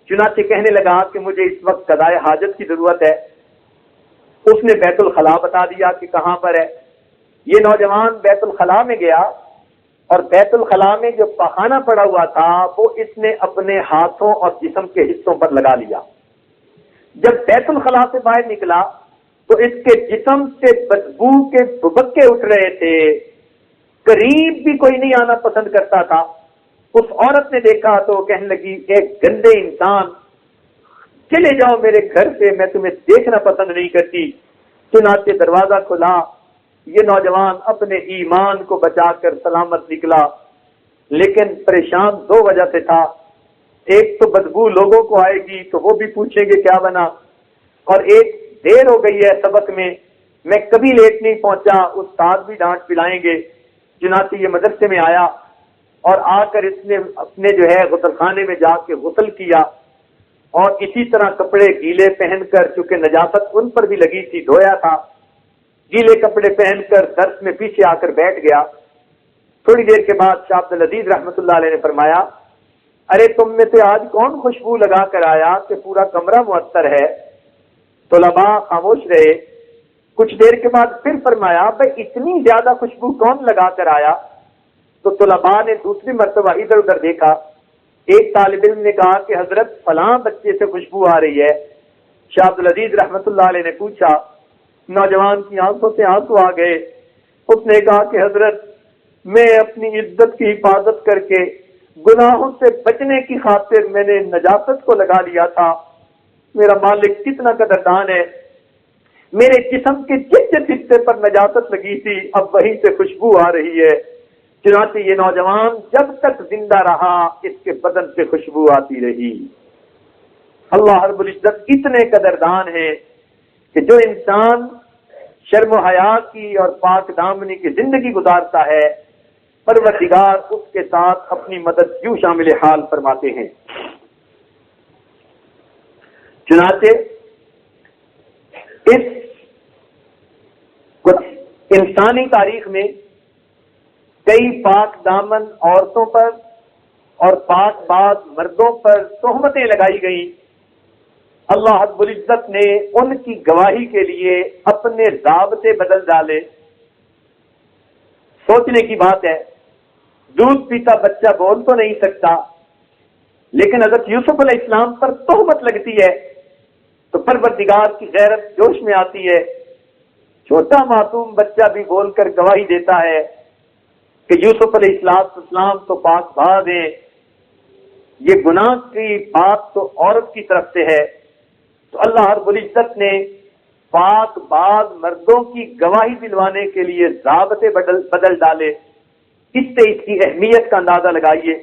چنانچہ کہنے لگا کہ مجھے اس وقت قضائے حاجت کی ضرورت ہے۔ اس نے بیت الخلاء بتا دیا کہ کہاں پر ہے۔ یہ نوجوان بیت الخلاء میں گیا اور بیت الخلاء میں جو پخانہ پڑا ہوا تھا وہ اس نے اپنے ہاتھوں اور جسم کے حصوں پر لگا لیا۔ جب بیت الخلاء سے باہر نکلا تو اس کے جسم سے بدبو کے بھبکے اٹھ رہے تھے، قریب بھی کوئی نہیں آنا پسند کرتا تھا۔ اس عورت نے دیکھا تو کہنے لگی، ایک گندے انسان، چلے جاؤ میرے گھر سے، میں تمہیں دیکھنا پسند نہیں کرتی۔ چنانچہ دروازہ کھلا، یہ نوجوان اپنے ایمان کو بچا کر سلامت نکلا، لیکن پریشان دو وجہ سے تھا۔ ایک تو بدبو لوگوں کو آئے گی تو وہ بھی پوچھیں گے کیا بنا، اور ایک دیر ہو گئی ہے سبق میں کبھی لیٹ نہیں پہنچا، استاد بھی ڈانٹ پلائیں گے۔ چنانچہ یہ مدرسے میں آیا اور آ کر اس نے اپنے جو ہے غسل خانے میں جا کے غسل کیا، اور اسی طرح کپڑے گیلے پہن کر، چونکہ نجاست ان پر بھی لگی تھی، دھویا تھا، گیلے کپڑے پہن کر درس میں پیچھے آ کر بیٹھ گیا۔ تھوڑی دیر کے بعد شاہ عبد العزیز رحمۃ اللہ علیہ نے فرمایا، ارے تم میں سے آج کون خوشبو لگا کر آیا کہ پورا کمرہ معطر ہے؟ طلباء خاموش رہے۔ کچھ دیر کے بعد پھر فرمایا، بھائی اتنی زیادہ خوشبو کون لگا کر آیا؟ تو طلباء نے دوسری مرتبہ ادھر ادھر دیکھا۔ ایک طالب علم نے کہا کہ حضرت فلاں بچے سے خوشبو آ رہی ہے۔ شاہ عبد العزیز رحمۃ اللہ علیہ نے پوچھا، نوجوان کی آنکھوں سے آنسو آ گئے۔ اس نے کہا کہ حضرت میں اپنی عزت کی حفاظت کر کے گناہوں سے بچنے کی خاطر میں نے نجاست کو لگا لیا تھا۔ میرا مالک کتنا قدردان ہے، میرے جسم کے جس جس حصے پر نجاست لگی تھی اب وہیں سے خوشبو آ رہی ہے۔ چنانچہ یہ نوجوان جب تک زندہ رہا اس کے بدن سے خوشبو آتی رہی۔ اللہ رب العزت اتنے قدردان ہے کہ جو انسان شرم و حیا کی اور پاک دامنی کی زندگی گزارتا ہے، پروردگار اس کے ساتھ اپنی مدد یوں شامل حال فرماتے ہیں۔ چنانچہ اس انسانی تاریخ میں کئی پاک دامن عورتوں پر اور پاک باز مردوں پر تہمتیں لگائی گئیں۔ اللہ رب العزت نے ان کی گواہی کے لیے اپنے ضابطے بدل ڈالے۔ سوچنے کی بات ہے، دودھ پیتا بچہ بول تو نہیں سکتا، لیکن حضرت یوسف علیہ السلام پر تہمت لگتی ہے تو پروردگار کی غیرت جوش میں آتی ہے۔ چھوٹا معصوم بچہ بھی بول کر گواہی دیتا ہے کہ یوسف علیہ السلام تو پاک باز ہیں، یہ گناہ کی بات تو عورت کی طرف سے ہے۔ تو اللہ رب العزت نے پاک باز مردوں کی گواہی دلوانے کے لیے ضابطے بدل ڈالے۔ اس سے اس کی اہمیت کا اندازہ لگائیے۔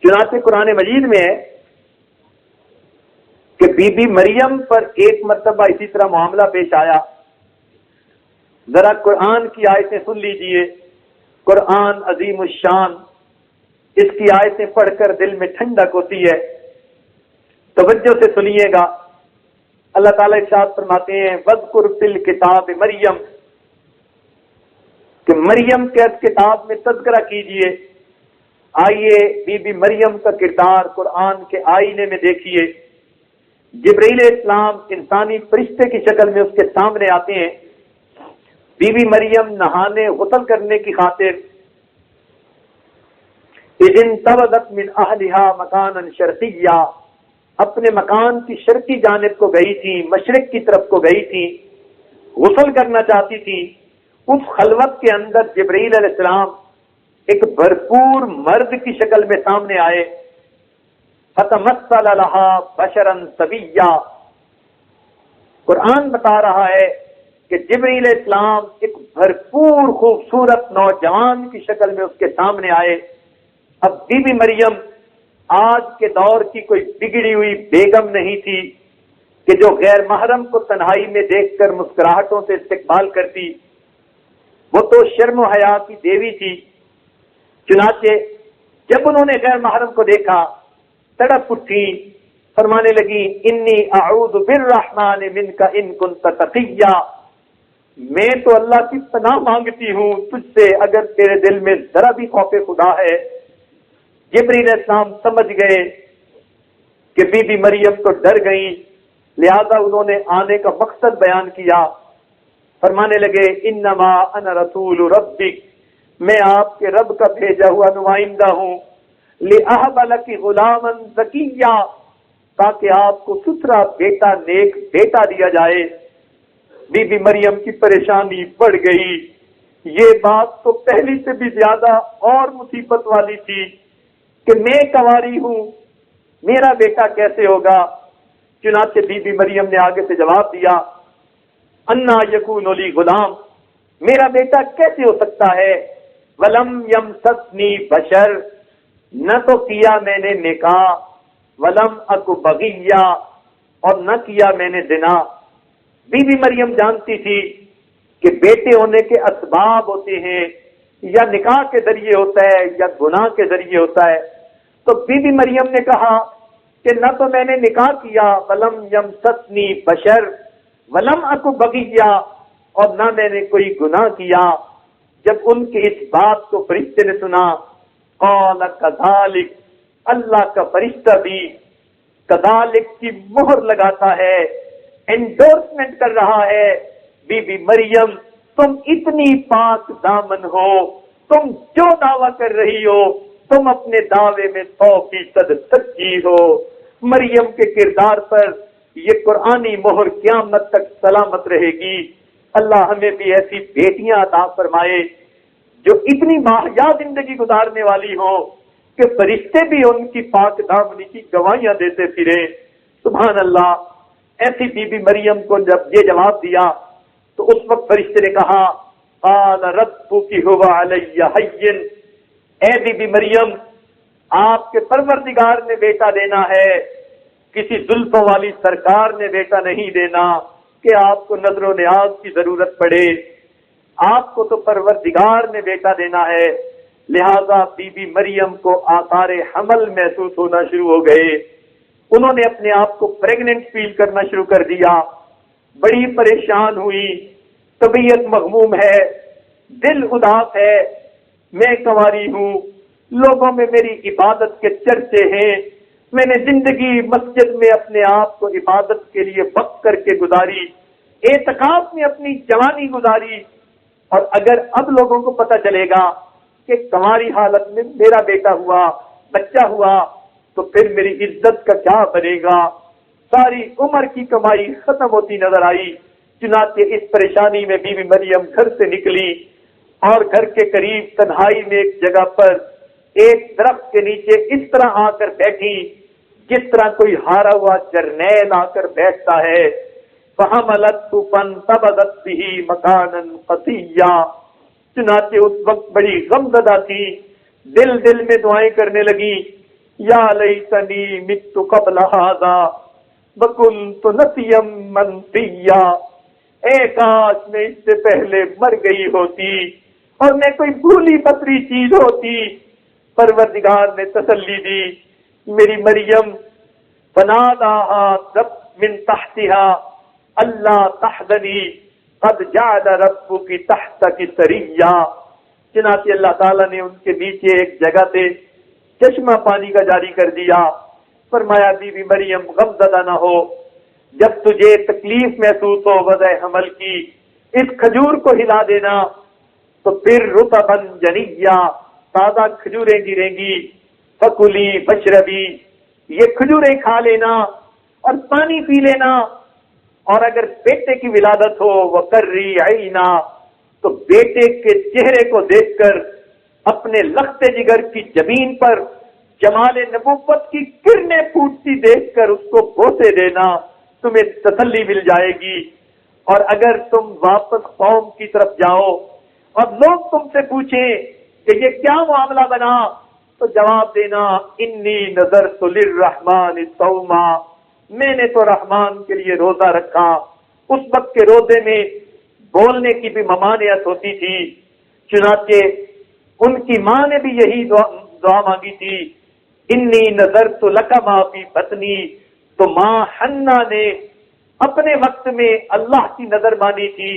چنانچہ قرآن مجید میں ہے کہ بی بی مریم پر ایک مرتبہ اسی طرح معاملہ پیش آیا۔ ذرا قرآن کی آیتیں سن لیجئے، قرآن عظیم الشان، اس کی آیتیں پڑھ کر دل میں ٹھنڈک ہوتی ہے۔ توجہ سے سنیے گا۔ اللہ تعالیٰ ارشاد فرماتے ہیں، وَاذْكُرْ فِي الْكِتَابِ مریم، کہ مریم کے کتاب میں تذکرہ کیجئے۔ آئیے بی بی مریم کا کردار قرآن کے آئینے میں دیکھیے۔ جبرائیل علیہ السلام انسانی فرشتے کی شکل میں اس کے سامنے آتے ہیں۔ بی بی مریم نہانے غسل کرنے کی خاطر اِذِ انتبذت من اہلها مکانا شرقیا، اپنے مکان کی شرقی جانب کو گئی تھی، مشرق کی طرف کو گئی تھی، غسل کرنا چاہتی تھی۔ اس خلوت کے اندر جبرائیل علیہ السلام ایک بھرپور مرد کی شکل میں سامنے آئے۔ فتمثل لها بشرا سویا، قرآن بتا رہا ہے کہ جبرائیل علیہ السلام ایک بھرپور خوبصورت نوجوان کی شکل میں اس کے سامنے آئے۔ اب بی بی مریم آج کے دور کی کوئی بگڑی ہوئی بیگم نہیں تھی کہ جو غیر محرم کو تنہائی میں دیکھ کر مسکراہٹوں سے استقبال کرتی، وہ تو شرم و حیا کی دیوی تھی۔ چنانچہ جب انہوں نے غیر محرم کو دیکھا، تڑپ اٹھی، فرمانے لگی انی اعوذ بالرحمن منک ان کنت تقیا، میں تو اللہ کی پناہ مانگتی ہوں تجھ سے اگر تیرے دل میں ذرا بھی خوف خدا ہے۔ جبریل السلام سمجھ گئے کہ بی بی مریم تو ڈر گئی، لہذا انہوں نے آنے کا مقصد بیان کیا۔ فرمانے لگے انما انا رسول ربک، میں آپ کے رب کا بھیجا ہوا نمائندہ ہوں، لأہب لک غلاما زکیا، تاکہ آپ کو ستھرا بیٹا نیک بیٹا دیا جائے۔ بی بی مریم کی پریشانی بڑھ گئی، یہ بات تو پہلی سے بھی زیادہ اور مصیبت والی تھی کہ میں کنواری ہوں، میرا بیٹا کیسے ہوگا؟ چنانچہ بی بی مریم نے آگے سے جواب دیا انا یکون لی غلام، میرا بیٹا کیسے ہو سکتا ہے؟ ولم یمسسنی بشر، نہ تو کیا میں نے نکاح، ولم اک بغیہ، اور نہ کیا میں نے زنا۔ بی بی مریم جانتی تھی کہ بیٹے ہونے کے اسباب ہوتے ہیں، یا نکاح کے ذریعے ہوتا ہے یا گناہ کے ذریعے ہوتا ہے۔ تو بی بی مریم نے کہا کہ نہ تو میں نے نکاح کیا، ولم یمسسنی بشر ولم اک بغیہ، اور نہ میں نے کوئی گناہ کیا۔ جب ان کی اس بات کو فرشتے نے سنا، قال کذالک، اللہ کا فرشتہ بھی کذالک کی مہر لگاتا ہے، انڈورسمنٹ کر رہا ہے، بی بی مریم تم اتنی پاک دامن ہو، تم جو دعویٰ کر رہی ہو تم اپنے دعوے میں 100% سچی ہو۔ مریم کے کردار پر یہ قرآنی مہر قیامت تک سلامت رہے گی۔ اللہ ہمیں بھی ایسی بیٹیاں عطا فرمائے جو اتنی ماہیا زندگی گزارنے والی ہوں کہ فرشتے بھی ان کی پاک دامنی کی گواہیاں دیتے پھرے۔ سبحان اللہ۔ ایسی بی بی مریم کو جب یہ جواب دیا تو اس وقت فرشتے نے کہا قال ربک هو علی ہین، اے بی بی مریم آپ کے پروردگار نے بیٹا دینا ہے، کسی زلفوں والی سرکار نے بیٹا نہیں دینا کہ آپ کو نظر و نیاز کی ضرورت پڑے، آپ کو تو پروردگار نے بیٹا دینا ہے۔ لہذا بی بی مریم کو آثار حمل محسوس ہونا شروع ہو گئے، انہوں نے اپنے آپ کو پریگننٹ فیل کرنا شروع کر دیا، بڑی پریشان ہوئی، طبیعت مغموم ہے، دل اداس ہے، میں کنواری ہوں، لوگوں میں میری عبادت کے چرچے ہیں، میں نے زندگی مسجد میں اپنے آپ کو عبادت کے لیے وقف کر کے گزاری، اعتکاف میں اپنی جوانی گزاری، اور اگر اب لوگوں کو پتہ چلے گا کہ کنواری حالت میں میرا بیٹا ہوا، بچہ ہوا، تو پھر میری عزت کا کیا بنے گا؟ ساری عمر کی کمائی ختم ہوتی نظر آئی۔ چنانچہ اس پریشانی میں بی بی مریم گھر سے نکلی اور گھر کے قریب تنہائی میں ایک جگہ پر ایک درخت کے نیچے اس طرح آ کر بیٹھی جس طرح کوئی ہارا ہوا جرنیل آ کر بیٹھتا ہے۔ فحملته فانتبذت به مکانا قصیا، چنانچہ اس وقت بڑی غمزدہ تھی، دل دل میں دعائیں کرنے لگی، یا لیتنی مت قبل ھذا وکنت نسیا منسیا، اے کاش میں اس سے پہلے مر گئی ہوتی اور میں کوئی بھولی بھتری چیز ہوتی۔ پروردگار نے تسلی دی، میری مریم فناداها رب من تحتها اللہ تحزنی قد جعل ربک تحتک سریا، چنانچہ اللہ تعالیٰ نے ان کے نیچے ایک جگہ سے چشمہ پانی کا جاری کر دیا۔ فرمایا بی بی مریم غمزدہ نہ ہو، جب تجھے تکلیف محسوس ہو وضع حمل کی، اس کھجور کو ہلا دینا تو پھر رطبا جنیا، تازہ کھجوریں گریں گی، فکلی بشربی، یہ کھجوریں کھا لینا اور پانی پی لینا، اور اگر بیٹے کی ولادت ہو وقری عینا، تو بیٹے کے چہرے کو دیکھ کر اپنے لخت جگر کی زمین پر جمال نبوت کی کرنیں پھوٹتی دیکھ کر اس کو بوسے دینا، تمہیں تسلی مل جائے گی۔ اور اگر تم واپس قوم کی طرف جاؤ اور لوگ تم سے پوچھیں کہ یہ کیا معاملہ بنا، تو جواب دینا انی نذرت للرحمن صوما، میں نے تو رحمان کے لیے روزہ رکھا۔ اس وقت کے روزے میں بولنے کی بھی ممانعت ہوتی تھی، چنانچہ ان کی ماں نے بھی یہی دعا مانگی تھی، انی نذرت لک ما فی بطنی تو ماں حنا نے اپنے وقت میں اللہ کی نظر مانی تھی،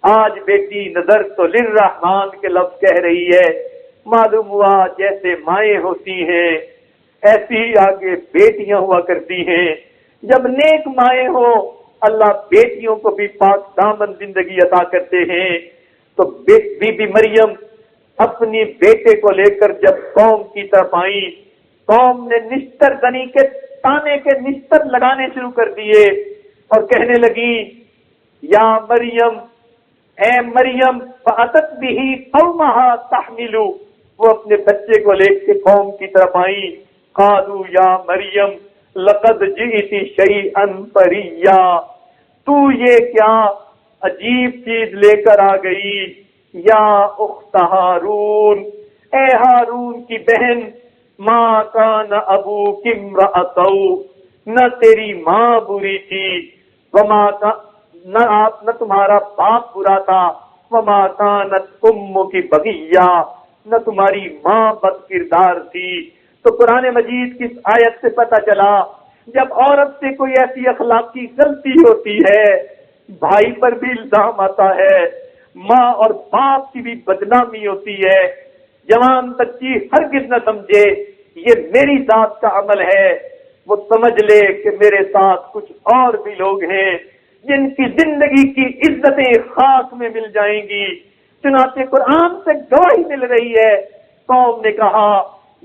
آج بیٹی نظر تو للرحمان کے لفظ کہہ رہی ہے۔ معلوم ہوا جیسے مائیں ہوتی ہیں ایسی ہی آگے بیٹیاں ہوا کرتی ہیں۔ جب نیک مائیں ہو اللہ بیٹیوں کو بھی پاک دامن زندگی عطا کرتے ہیں۔ تو بی بی مریم اپنی بیٹے کو لے کر جب قوم کی طرف آئی، قوم نے نشتر زنی کے تانے کے نشتر لگانے شروع کر دیے اور کہنے لگی یا مریم، اے مریم، فاتت به قومها تحمل، وہ اپنے بچے کو لے کے قوم کی طرف آئی۔ قالوا یا مریم لقد جئت شیئا فریا، تو یہ کیا عجیب چیز لے کر آ گئی۔ یا اخت ہارون، اے ہارون کی بہن، ما کان ابوک امرأ سوء، نہ تیری ماں بری تھی، نہ تمہارا باپ برا تھا، وما کانت امک بغیہ، نہ تمہاری ماں بد کردار تھی۔ تو قرآن مجید کی اس آیت سے پتہ چلا جب عورت سے کوئی ایسی اخلاقی غلطی ہوتی ہے بھائی پر بھی الزام آتا ہے، ماں اور باپ کی بھی بدنامی ہوتی ہے۔ جوان بچی ہرگز نہ سمجھے یہ میری ذات کا عمل ہے، وہ سمجھ لے کہ میرے ساتھ کچھ اور بھی لوگ ہیں جن کی زندگی کی عزتیں خاک میں مل جائیں گی۔ چنانچہ قرآن سے گواہی مل رہی ہے۔ قوم نے کہا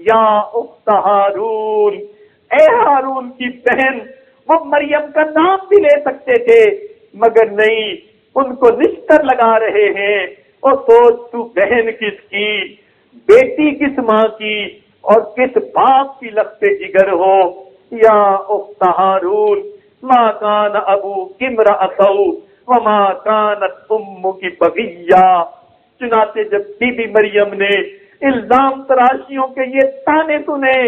یا اخت ہارون، اے ہارون کی بہن، وہ مریم کا نام بھی لے سکتے تھے مگر نہیں، ان کو نشتر لگا رہے ہیں۔ اور سوچ تو بہن کس کی، بیٹی کس ماں کی اور کس باپ کی لخت جگر ہو۔ یا اخت ہارون ما کان ابوک امرأ سوء وما کانت امک بغیہ۔ چنانچہ جب بی بی مریم نے الزام تراشیوں کے یہ تانے سنے،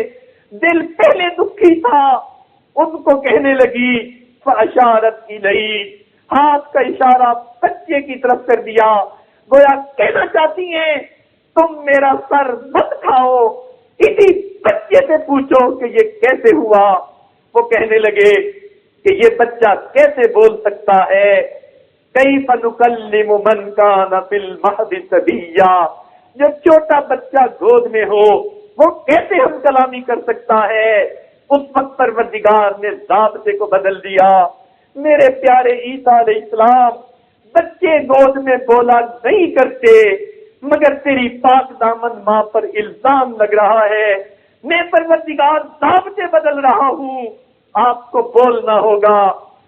دل پہلے دکھی تھا، ان کو کہنے لگی فاشارت الیہ، ہاتھ کا اشارہ بچے کی طرف کر دیا، گویا کہنا چاہتی ہیں تم میرا سر مت کھاؤ، اسی بچے سے پوچھو کہ یہ کیسے ہوا۔ وہ کہنے لگے کہ یہ بچہ کیسے بول سکتا ہے، کیف نکلم من کان فی المہد صبیا، جو چھوٹا بچہ گود میں ہو وہ کیسے ہم کلامی کر سکتا ہے۔ اس وقت پروردگار نے ضابطے کو بدل دیا۔ میرے پیارے عیسیٰ علیہ السلام بچے گود میں بولا نہیں کرتے، مگر تیری پاک دامن ماں پر الزام لگ رہا ہے، میں پروردگار ضابطے بدل رہا ہوں، آپ کو بولنا ہوگا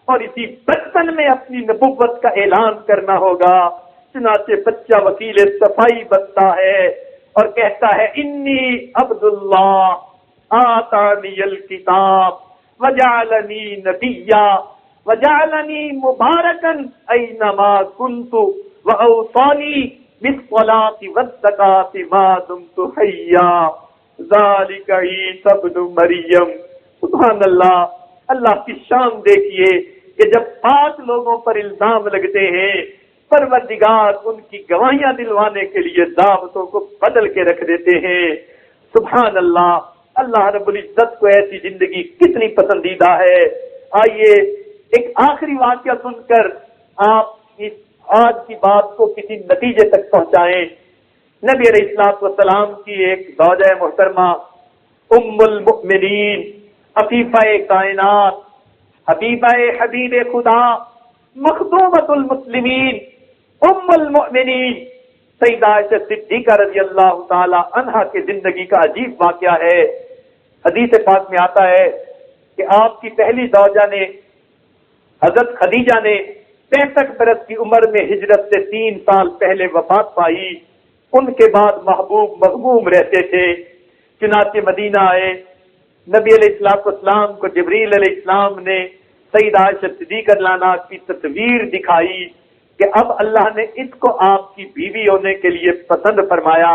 اور اسی بچپن میں اپنی نبوت کا اعلان کرنا ہوگا۔ چنانچہ بچہ وکیل صفائی بنتا ہے اور کہتا ہے انی عبد اللہ آتانی الکتاب وجعلنی نبیا وجعلنی مبارکا اینما کنت واوصانی بالصلاۃ والزکاۃ ما دمت حیا ذالک عیسی ابن مریم۔ سبحان اللہ، اللہ کی شان دیکھیے کہ جب پاک لوگوں پر الزام لگتے ہیں پروردگار ان کی گواہیاں دلوانے کے لیے ضابطوں کو بدل کے رکھ دیتے ہیں۔ سبحان اللہ، اللہ رب العزت کو ایسی زندگی کتنی پسندیدہ ہے۔ آئیے ایک آخری واقعہ سن کر آپ اس آج کی بات کو کسی نتیجے تک پہنچائیں۔ نبی علیہ الصلوۃ والسلام کی ایک زوجہ محترمہ ام المؤمنین، عفیفہ کائنات، حبیبہ حبیب خدا، مخدومۃ المسلمین، ام المؤمنین سیدہ عائشہ صدیقہ رضی اللہ تعالی عنہا کی زندگی کا عجیب واقعہ ہے۔ حدیث پاک میں آتا ہے کہ آپ کی پہلی زوجہ نے حضرت خدیجہ نے 65 برس کی عمر میں ہجرت سے 3 سال پہلے وفات پائی۔ ان کے بعد محبوب مغموم رہتے تھے، چنانچہ مدینہ آئے۔ نبی علیہ الصلوۃ والسلام کو جبریل علیہ السلام نے سیدہ عائشہ صدیقہ رضی اللہ عنہا کی تصویر دکھائی کہ اب اللہ نے اس کو آپ کی بیوی ہونے کے لیے پسند فرمایا۔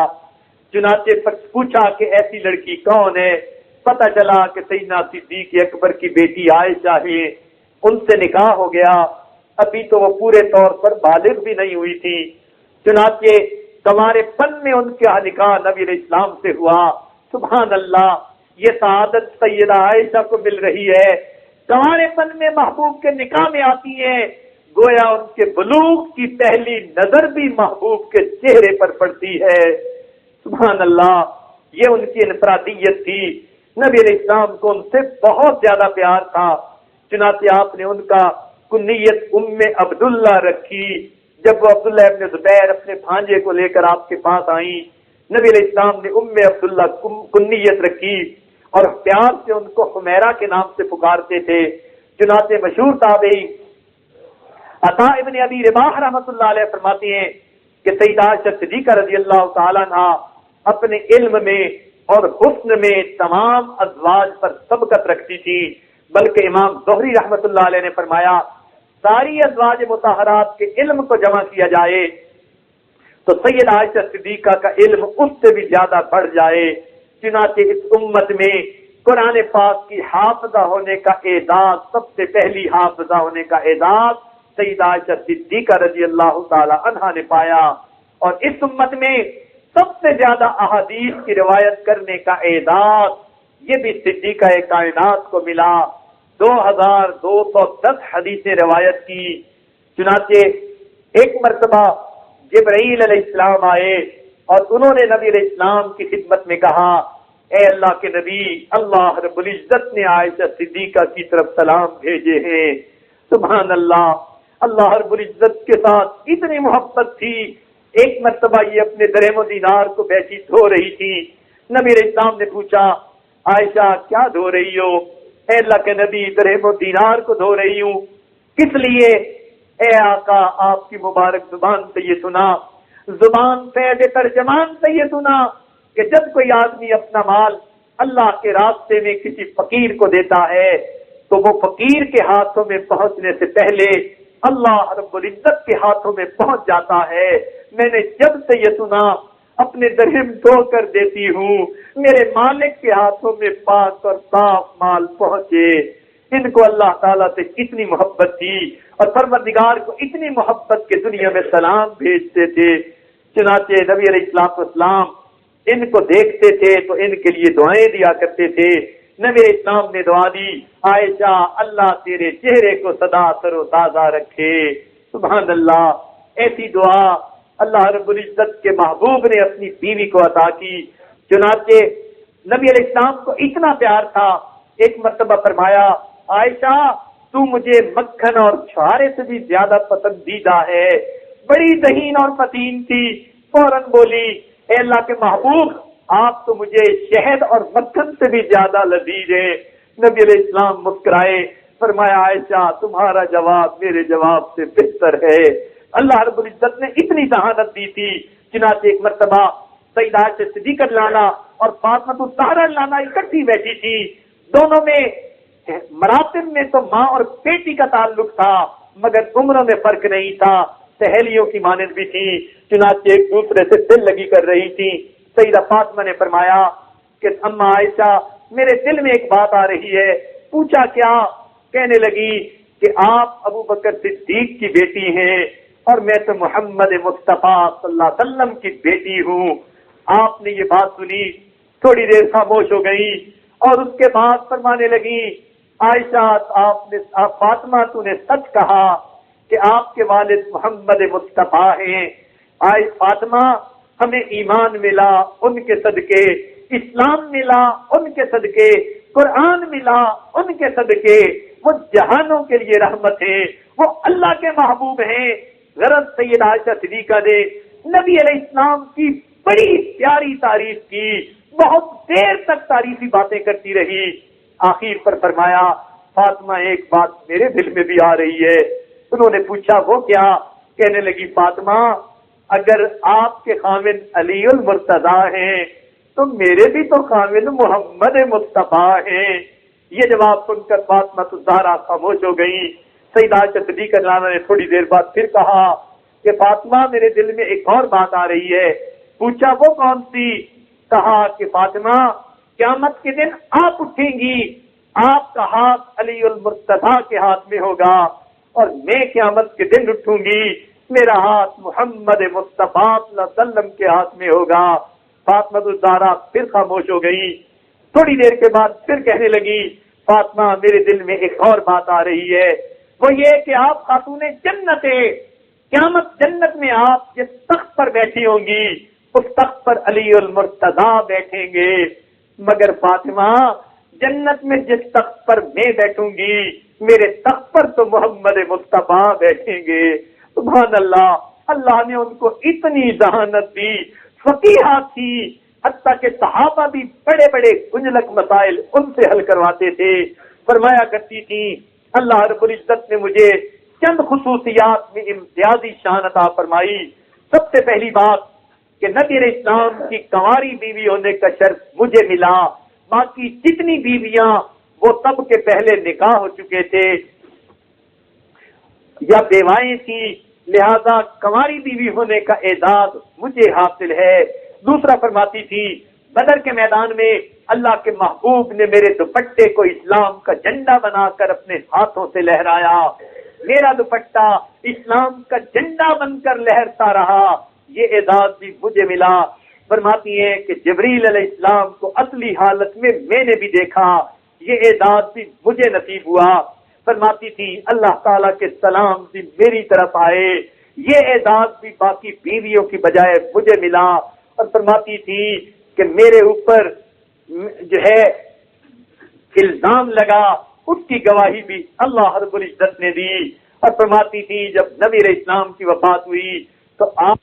چنانچہ پوچھا کہ ایسی لڑکی کون ہے، پتہ چلا کہ سیدنا صدیق اکبر کی بیٹی عائشہ ہے، ان سے نکاح ہو گیا۔ ابھی تو وہ پورے طور پر بالغ بھی نہیں ہوئی تھی، چنانچہ کنوارے پن میں ان کا نکاح نبی علیہ السلام سے ہوا۔ سبحان اللہ، یہ سعادت سیدہ عائشہ کو مل رہی ہے کنوارے پن میں محبوب کے نکاح میں آتی ہیں، گویا ان کے بلوغ کی پہلی نظر بھی محبوب کے چہرے پر پڑتی ہے۔ سبحان اللہ، یہ ان کی انفرادیت تھی۔ نبی علیہ السلام کو ان سے بہت زیادہ پیار تھا، چنانچہ آپ نے ان کا کنیت ام عبداللہ رکھی۔ جب وہ عبداللہ ابن زبیر اپنے بھانجے کو لے کر آپ کے پاس آئیں، نبی علیہ السلام نے ام عبداللہ کنیت رکھی اور پیار سے ان کو حمیرہ کے نام سے پکارتے تھے۔ چنانچہ مشہور تابعی عطا ابن ابی رباح رحمۃ اللہ علیہ فرماتے ہیں کہ سیدہ عائشہ صدیقہ رضی اللہ تعالیٰ عنہا اپنے علم میں اور حسن میں تمام ازواج پر سبقت رکھتی تھی، بلکہ امام زہری رحمۃ اللہ علیہ نے فرمایا ساری ازواج مطہرات کے علم کو جمع کیا جائے تو سید عائشہ صدیقہ کا علم اس سے بھی زیادہ بڑھ جائے۔ چنانچہ اس امت میں قرآن پاک کی حافظہ ہونے کا اعزاز، سب سے پہلی حافظہ ہونے کا اعزاز سید عائشہ صدیقہ رضی اللہ تعالی عنہا نے پایا، اور اس امت میں سب سے زیادہ احادیث کی روایت کرنے کا اعزاز یہ بھی صدیقہ کائنات کو ملا۔ 2210 حدیثیں روایت کی۔ چنانچہ ایک مرتبہ جبرائیل علیہ السلام آئے اور انہوں نے نبی علیہ السلام کی خدمت میں کہا، اے اللہ کے نبی، اللہ رب العزت نے عائشہ صدیقہ کی طرف سلام بھیجے ہیں۔ سبحان اللہ، اللہ رب العزت کے ساتھ اتنی محبت تھی۔ ایک مرتبہ یہ اپنے درہم و دینار کو بیٹھی دھو رہی تھی۔ نبی علیہ السلام نے پوچھا، عائشہ کیا دھو رہی ہو؟ اے اللہ کے نبی، درہم و دینار کو دھو رہی ہوں۔ کس لیے؟ اے آقا، آپ کی مبارک زبان سے یہ سنا، زبان فیض ترجمان سے یہ سنا کہ جب کوئی آدمی اپنا مال اللہ کے راستے میں کسی فقیر کو دیتا ہے تو وہ فقیر کے ہاتھوں میں پہنچنے سے پہلے اللہ رب العزت کے ہاتھوں میں پہنچ جاتا ہے۔ میں نے جب سے یہ سنا اپنے درہم دھو کر دیتی ہوں، میرے مالک کے ہاتھوں میں پاک اور صاف مال پہنچے۔ ان کو اللہ تعالیٰ سے کتنی محبت تھی اور پروردگار کو اتنی محبت کے دنیا میں سلام بھیجتے تھے۔ چنانچہ نبی علیہ السلام ان کو دیکھتے تھے تو ان کے لیے دعائیں دیا کرتے تھے۔ نبی علیہ السلام نے دعا دی، عائشہ اللہ تیرے چہرے کو سدا تر و تازہ رکھے۔ سبحان اللہ، ایسی دعا اللہ رب العزت کے محبوب نے اپنی بیوی کو عطا کی۔ چنانچہ نبی علیہ السلام کو اتنا پیار تھا، ایک مرتبہ فرمایا، عائشہ تو مجھے مکھن اور چھوارے سے بھی زیادہ پسندیدہ ہے۔ بڑی ذہین اور متین تھی، فوراً بولی، اے اللہ کے محبوب، آپ تو مجھے شہد اور مکھن سے بھی زیادہ لذیذ ہے۔ نبی علیہ السلام مسکرائے، فرمایا عائشہ تمہارا جواب میرے جواب سے بہتر ہے۔ اللہ رب العزت نے اتنی ذہانت دی تھی۔ چنانچہ ایک مرتبہ سیدہ عائشہ صدیقہ لانا اور فاطمہ الزہرا لانا اکٹھی بیٹھی تھی، دونوں میں مراتب میں تو ماں اور بیٹی کا تعلق تھا مگر عمروں میں فرق نہیں تھا، سہیلیوں کی مانند بھی تھی، چنانچہ ایک دوسرے سے دل لگی کر رہی تھی۔ سیدہ فاطمہ نے فرمایا کہ اما عائشہ میرے دل میں ایک بات آ رہی ہے۔ پوچھا کیا؟ کہنے لگی کہ آپ ابو بکر صدیق کی بیٹی ہیں اور میں تو محمد مصطفیٰ صلی اللہ علیہ وسلم کی بیٹی ہوں۔ آپ نے یہ بات سنی، تھوڑی دیر خاموش ہو گئی اور اس کے بعد فرمانے لگی، عائشہ فاطمہ تو نے سچ کہا کہ آپ کے والد محمد مصطفیٰ ہیں۔ فاطمہ ہمیں ایمان ملا ان کے صدقے، اسلام ملا ان کے صدقے، قرآن ملا ان کے صدقے، وہ جہانوں کے لیے رحمت ہیں، وہ اللہ کے محبوب ہیں۔ غرض سیدہ عائشہ صدیقہ نے نبی علیہ السلام کی بڑی پیاری تعریف کی، بہت دیر تک تعریفی باتیں کرتی رہی۔ آخر پر فرمایا، فاطمہ ایک بات میرے دل میں بھی آ رہی ہے۔ انہوں نے پوچھا وہ کیا؟ کہنے لگی، فاطمہ اگر آپ کے خاوند علی المرتضیٰ ہیں تو میرے بھی تو خاوند محمد مصطفیٰ ہیں۔ یہ جواب سن کر فاطمہ الزہرا خاموش ہو گئی۔ سیدہ عائشہ صدیقہ لانا نے تھوڑی دیر بعد پھر کہا کہ فاطمہ میرے دل میں ایک اور بات آ رہی ہے۔ پوچھا وہ کون سی؟ کہا کہ فاطمہ قیامت کے دن آپ اٹھیں گی، آپ کا ہاتھ علی المرتضیٰ کے ہاتھ میں ہوگا اور میں قیامت کے دن اٹھوں گی، میرا ہاتھ محمد مصطفیٰ صلی اللہ علیہ وسلم کے ہاتھ میں ہوگا۔ فاطمہ الزہرا پھر خاموش ہو گئی۔ تھوڑی دیر کے بعد پھر کہنے لگی، فاطمہ میرے دل میں ایک اور بات آ رہی ہے، وہ یہ کہ آپ خاتون جنت، قیامت جنت میں آپ جس تخت پر بیٹھی ہوں گی اس تخت پر علی المرتضی بیٹھیں گے، مگر فاطمہ جنت میں جس تخت پر میں بیٹھوں گی میرے تخت پر تو محمد مصطفیٰ بیٹھیں گے۔ سبحان اللہ، اللہ نے ان کو اتنی ذہانت دی، فقیہہ تھی، حتیٰ کہ صحابہ بھی بڑے بڑے گنجلک مسائل ان سے حل کرواتے تھے۔ فرمایا کرتی تھی اللہ رب العزت نے مجھے چند خصوصیات میں امتیازی شان عطا فرمائی۔ سب سے پہلی بات کہ نبی علیہ السلام کی کنواری بیوی ہونے کا شرف مجھے ملا، باقی جتنی بیویاں وہ سب کے پہلے نکاح ہو چکے تھے یا بیوائیں تھی، لہذا کنواری بیوی ہونے کا اعزاز مجھے حاصل ہے۔ دوسرا فرماتی تھی بدر کے میدان میں اللہ کے محبوب نے میرے دوپٹے کو اسلام کا جھنڈا بنا کر اپنے ہاتھوں سے لہرایا، میرا دوپٹہ اسلام کا جھنڈا بن کر لہرتا رہا، یہ اعزاز بھی مجھے ملا۔ فرماتی ہیں کہ جبریل علیہ السلام کو اصلی حالت میں نے بھی دیکھا، یہ اعزاز بھی مجھے نصیب ہوا۔ فرماتی تھی اللہ تعالیٰ کے سلام بھی میری طرف آئے، یہ اعزاز بھی باقی بیویوں کی بجائے مجھے ملا۔ اور فرماتی تھی کہ میرے اوپر جو ہے الزام لگا اس کی گواہی بھی اللہ رب العزت نے دی۔ اور فرماتی تھی جب نبی علیہ السلام کی وفات ہوئی تو آپ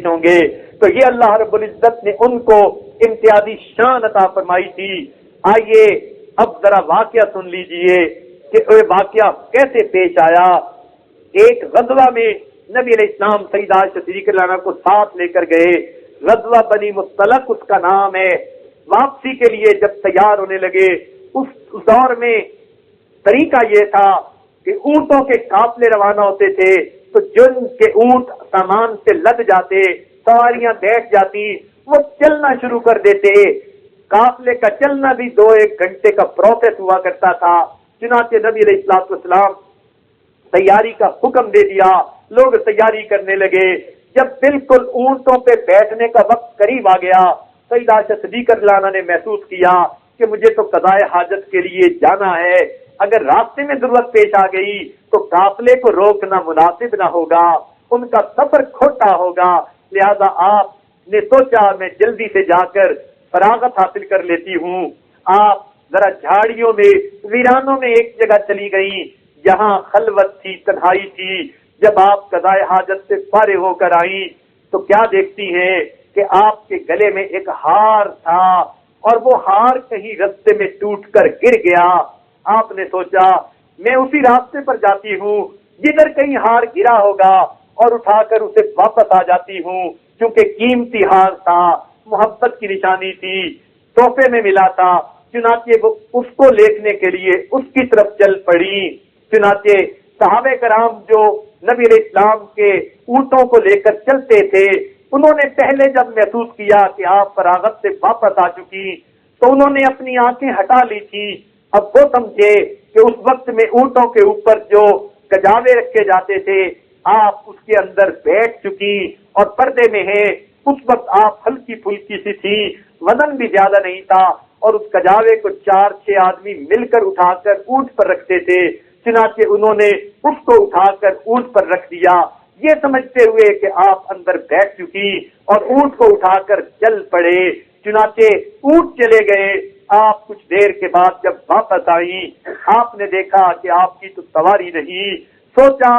ہوں گے، تو یہ اللہ رب العزت نے ان کو امتیازی شان عطا فرمائی تھی۔ آئیے اب ذرا واقعہ سن لیجئے کہ وہ واقعہ کیسے پیش آیا۔ ایک غزوہ میں نبی علیہ السلام سیدہ عائشہ صدیقہ رضی اللہ عنہا کو ساتھ لے کر گئے، غزوہ بنی مصطلق اس کا نام ہے۔ واپسی کے لیے جب تیار ہونے لگے اس دور میں طریقہ یہ تھا کہ اونٹوں کے قافلے روانہ ہوتے تھے، تو جن کے اونٹ سامان سے لد جاتے، سواریاں بیٹھ جاتی، وہ چلنا شروع کر دیتے۔ قافلے کا چلنا بھی 2-1 گھنٹے کا پروسیس ہوا کرتا تھا۔ چنانچہ نبی علیہ السلام تیاری کا حکم دے دیا، لوگ تیاری کرنے لگے۔ جب بالکل اونٹوں پہ بیٹھنے کا وقت قریب آ گیا، سیدہ عائشہ صدیقہ رضی اللہ عنہا نے محسوس کیا کہ مجھے تو قضاء حاجت کے لیے جانا ہے، اگر راستے میں ضرورت پیش آ گئی تو قافلے کو روکنا مناسب نہ ہوگا، ان کا سفر کھوٹا ہوگا، لہذا آپ نے سوچا میں جلدی سے جا کر فراغت حاصل کر لیتی ہوں۔ آپ ذرا جھاڑیوں میں ویرانوں میں ایک جگہ چلی گئیں جہاں خلوت تھی، تنہائی تھی۔ جب آپ قضاء حاجت سے فارغ ہو کر آئیں تو کیا دیکھتی ہیں کہ آپ کے گلے میں ایک ہار تھا اور وہ ہار کہیں رستے میں ٹوٹ کر گر گیا۔ آپ نے سوچا میں اسی راستے پر جاتی ہوں جدھر کہیں ہار گرا ہوگا اور اٹھا کر اسے واپس آ جاتی ہوں، کیونکہ قیمتی ہار تھا، محبت کی نشانی تھی، تحفے میں ملا تھا۔ چنانچہ وہ اس کو لینے کے لیے اس کی طرف چل پڑی۔ چنانچہ صحابہ کرام جو نبی علیہ السلام کے اونٹوں کو لے کر چلتے تھے، انہوں نے پہلے جب محسوس کیا کہ آپ فراغت سے واپس آ چکی تو انہوں نے اپنی آنکھیں ہٹا لی تھی۔ اب وہ سمجھے کہ اس وقت میں اونٹوں کے اوپر جو کجاوے رکھے جاتے تھے آپ اس کے اندر بیٹھ چکی اور پردے میں ہے۔ اس وقت آپ ہلکی پھلکی سی تھی، وزن بھی زیادہ نہیں تھا، اور اس کجاوے کو 4-6 آدمی مل کر اٹھا کر اونٹ پر رکھتے تھے۔ چنانچہ انہوں نے اس کو اٹھا کر اونٹ پر رکھ دیا، یہ سمجھتے ہوئے کہ آپ اندر بیٹھ چکی، اور اونٹ کو اٹھا کر چل پڑے۔ چنانچہ اونٹ چلے گئے۔ آپ کچھ دیر کے بعد جب واپس آئی آپ نے دیکھا کہ آپ کی تو سواری نہیں۔ سوچا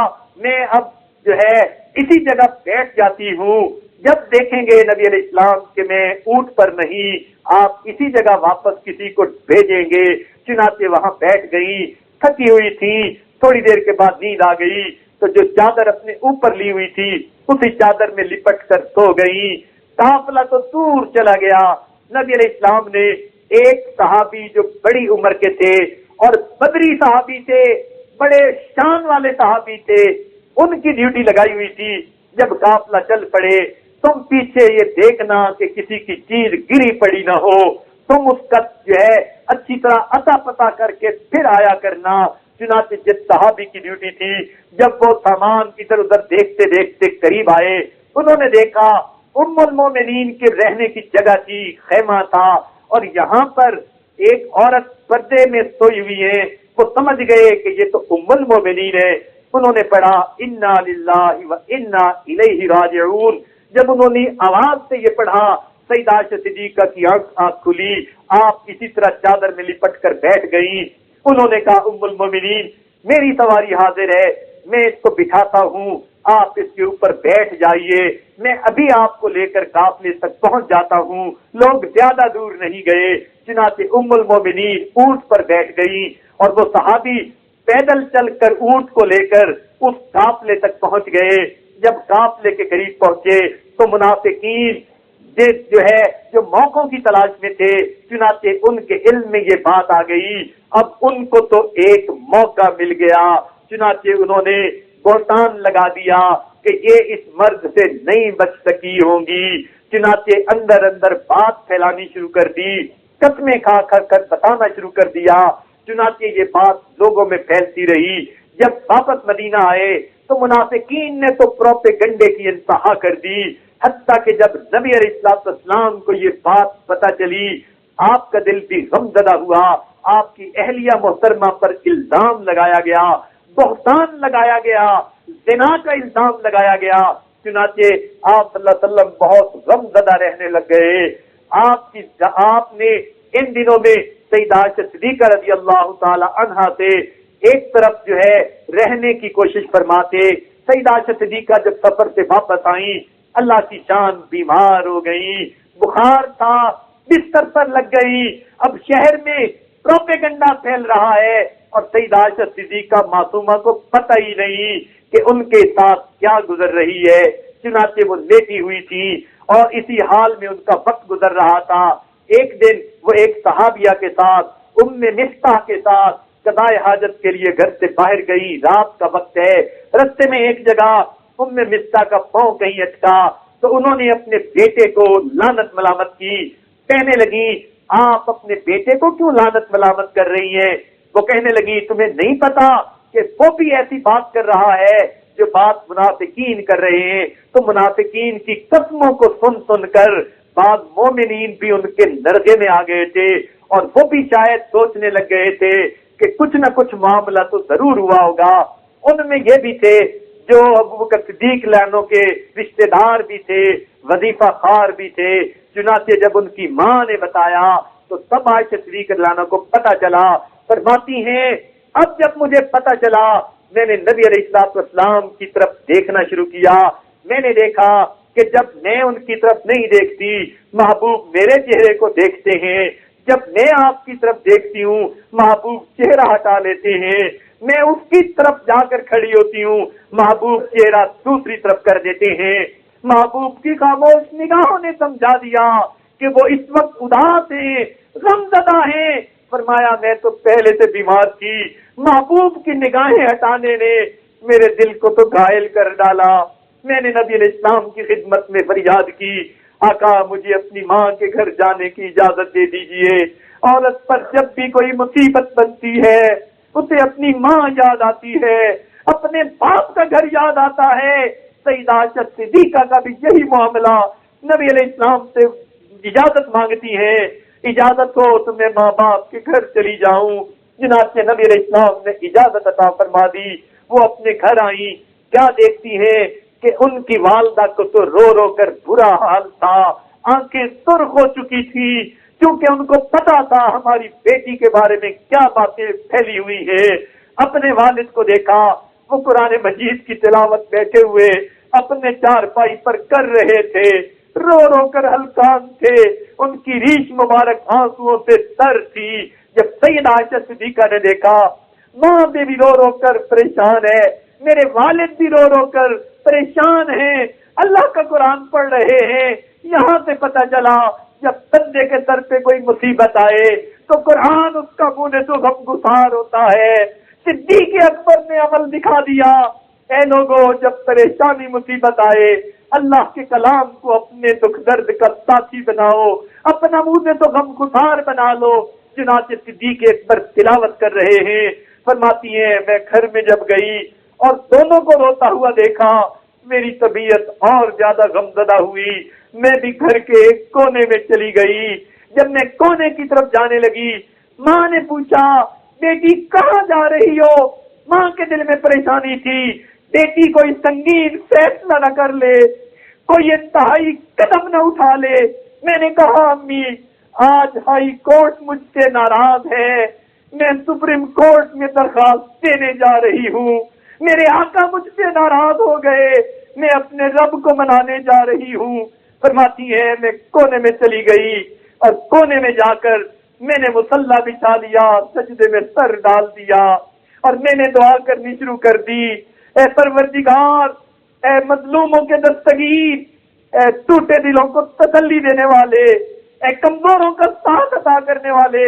میں اب جو ہے اسی جگہ بیٹھ جاتی ہوں، جب دیکھیں گے نبی علیہ السلام کہ میں اونٹ پر نہیں، آپ اسی جگہ واپس کسی کو بھیجیں گے۔ چنانچہ وہاں بیٹھ گئی، تھکی ہوئی تھی، تھوڑی دیر کے بعد نیند آ گئی تو جو چادر اپنے اوپر لی ہوئی تھی اسی چادر میں لپٹ کر سو گئی۔ قافلہ تو دور چلا گیا۔ نبی علیہ السلام نے ایک صحابی جو بڑی عمر کے تھے اور بدری صحابی تھے، بڑے شان والے صحابی تھے، ان کی ڈیوٹی لگائی ہوئی تھی، جب قافلہ چل پڑے تم پیچھے یہ دیکھنا کہ کسی کی چیز گری پڑی نہ ہو، تم اس کا جو ہے اچھی طرح اتا پتا کر کے پھر آیا کرنا۔ چنانچہ جس صحابی کی ڈیوٹی تھی جب وہ سامان ادھر ادھر دیکھتے دیکھتے قریب آئے، انہوں نے دیکھا ام المومنین کے رہنے کی جگہ تھی، خیمہ تھا، اور یہاں پر ایک عورت پردے میں سوئی ہوئی ہے، وہ سمجھ گئے کہ یہ تو ام المومنین ہے۔ انہوں نے پڑھا انا للہ و انا الیہ راجعون۔ جب انہوں نے آواز سے یہ پڑھا، سیدہ عائشہ صدیقہ کی آنکھ کھلی، آپ اسی طرح چادر میں لپٹ کر بیٹھ گئی۔ انہوں نے کہا ام المومنین میری سواری حاضر ہے، میں اس کو بٹھاتا ہوں، آپ اس کے اوپر بیٹھ جائیے، میں ابھی آپ کو لے کر قافلے تک پہنچ جاتا ہوں۔ لوگ زیادہ دور نہیں گئے، چنانچہ ام المومنین اونٹ پر بیٹھ گئی اور وہ صحابی پیدل چل کر اونٹ کو لے کر اس قافلے تک پہنچ گئے۔ جب قافلے کے قریب پہنچے تو منافقین جو موقعوں کی تلاش میں تھے، چنانچہ ان کے علم میں یہ بات آ گئی، اب ان کو تو ایک موقع مل گیا، چنانچہ انہوں نے بہتان لگا دیا کہ یہ اس مرد سے نہیں بچ سکی ہوں گی۔ چنانچہ اندر اندر بات پھیلانی شروع کر دی، قسمیں کھا کر بتانا شروع کر دیا۔ چنانچہ یہ بات لوگوں میں پھیلتی رہی۔ جب واپس مدینہ آئے تو منافقین نے تو پروپیگنڈے کی انتہا کر دی، حتیٰ کہ جب نبی علیہ السلام کو یہ بات پتہ چلی، آپ کا دل بھی غمزدہ ہوا، آپ کی اہلیہ محترمہ پر الزام لگایا گیا، بہتان لگایا گیا، زنا کا الزام لگایا گیا۔ چنانچہ آپ صلی اللہ علیہ وسلم بہت غمزدہ رہنے لگ گئے۔ آپ نے ان دنوں میں سیدہ عائشہ صدیقہ رضی اللہ تعالی عنہا سے ایک طرف رہنے کی کوشش فرماتے۔ سیدہ عائشہ صدیقہ جب سفر سے واپس آئیں، اللہ کی شان بیمار ہو گئی، بخار تھا، بستر پر لگ گئی۔ اب شہر میں پروپیگنڈا پھیل رہا ہے اور سیدہ عائشہ صدیقہ معصومہ کو پتہ ہی نہیں کہ ان کے ساتھ کیا گزر رہی ہے۔ چنانچہ وہ لیٹی ہوئی تھی اور اسی حال میں ان کا وقت گزر رہا تھا۔ ایک دن وہ ایک صحابیہ کے ساتھ ام مفتاح کے ساتھ قضائے حاجت کے لیے گھر سے باہر گئی، رات کا وقت ہے۔ رستے میں ایک جگہ ام مفتاح کا پاؤں کہیں اٹکا تو انہوں نے اپنے بیٹے کو لعنت ملامت کی۔ کہنے لگی آپ اپنے بیٹے کو کیوں لعنت ملامت کر رہی ہیں؟ وہ کہنے لگی تمہیں نہیں پتا کہ وہ بھی ایسی بات کر رہا ہے جو بات منافقین کر رہے ہیں؟ تو منافقین کی قسموں کو سن سن کر بعض مومنین بھی ان کے نرغے میں آ گئے تھے اور وہ بھی شاید سوچنے لگ گئے تھے کہ کچھ نہ کچھ معاملہ تو ضرور ہوا ہوگا۔ ان میں یہ بھی تھے جو ابوبکر صدیق لعنوں کے رشتہ دار بھی تھے، وظیفہ خار بھی تھے۔ چنانچہ جب ان کی ماں نے بتایا تو تب عائشہ صدیقہ لعنہ کو پتہ چلا۔ فرماتی ہیں اب جب مجھے پتہ چلا میں نے نبی علیہ السلام کی طرف دیکھنا شروع کیا۔ میں نے دیکھا کہ جب میں ان کی طرف نہیں دیکھتی محبوب میرے چہرے کو دیکھتے ہیں، جب میں آپ کی طرف دیکھتی ہوں محبوب چہرہ ہٹا لیتے ہیں، میں اس کی طرف جا کر کھڑی ہوتی ہوں محبوب چہرہ دوسری طرف کر دیتے ہیں۔ محبوب کی خاموش نگاہوں نے سمجھا دیا کہ وہ اس وقت اداس ہیں، غمزدہ ہیں۔ فرمایا میں تو پہلے سے بیمار تھی، محبوب کی نگاہیں ہٹانے نے میرے دل کو تو گھائل کر ڈالا۔ میں نے نبی علیہ السلام کی خدمت میں فریاد کی آقا مجھے اپنی ماں کے گھر جانے کی اجازت دے دیجئے۔ عورت پر جب بھی کوئی مصیبت بنتی ہے اسے اپنی ماں یاد آتی ہے، اپنے باپ کا گھر یاد آتا ہے۔ سیدہ عائشہ صدیقہ کا بھی یہی معاملہ، نبی علیہ السلام سے اجازت مانگتی ہے، اجازت ہو تو میں ماں باپ کے گھر چلی جاؤں۔ چنانچہ نبی علیہ السلام نے اجازت عطا فرما دی۔ وہ اپنے گھر آئیں، کیا دیکھتی ہے کہ ان کی والدہ کو تو رو رو کر برا حال تھا، آنکھیں سرخ ہو چکی تھی، کیونکہ ان کو پتا تھا ہماری بیٹی کے بارے میں کیا باتیں پھیلی ہوئی ہے۔ اپنے والد کو دیکھا، وہ قرآن مجید کی تلاوت بیٹھے ہوئے اپنے چارپائی پر کر رہے تھے، رو رو کر ہلکان تھے، ان کی ریش مبارک آنسوؤں سے تر تھی۔ جب سیدہ عائشہ صدیقہ نے دیکھا ماں بھی رو رو کر پریشان ہے، میرے والد بھی رو رو کر پریشان ہیں، اللہ کا قرآن پڑھ رہے ہیں، یہاں سے پتہ چلا جب بندے کے سر پہ کوئی مصیبت آئے تو قرآن اس کا منہ تو غم گسار ہوتا ہے۔ صدیق اکبر نے عمل دکھا دیا، اے لوگو جب پریشانی مصیبت آئے اللہ کے کلام کو اپنے دکھ درد کا ساتھی بناؤ، اپنا منہ تو غم گسار بنا لو۔ چنانچہ صدیق اکبر تلاوت کر رہے ہیں، فرماتی ہیں میں گھر میں جب گئی اور دونوں کو روتا ہوا دیکھا میری طبیعت اور زیادہ غمزدہ ہوئی، میں بھی گھر کے ایک کونے میں چلی گئی۔ جب میں کونے کی طرف جانے لگی، ماں نے پوچھا بیٹی کہاں جا رہی ہو؟ ماں کے دل میں پریشانی تھی، بیٹی کوئی سنگین فیصلہ نہ کر لے، کوئی انتہائی قدم نہ اٹھا لے۔ میں نے کہا امی آج ہائی کورٹ مجھ سے ناراض ہے، میں سپریم کورٹ میں درخواست دینے جا رہی ہوں، میرے آقا مجھ سے ناراض ہو گئے، میں اپنے رب کو منانے جا رہی ہوں۔ فرماتی ہے میں کونے میں چلی گئی اور کونے میں جا کر میں نے مصلی بچھا لیا، سجدے میں سر ڈال دیا اور میں نے دعا کرنی شروع کر دی، اے پروردگار، اے مظلوموں کے دستگیر، اے ٹوٹے دلوں کو تسلی دینے والے، اے کمزوروں کا ساتھ عطا کرنے والے،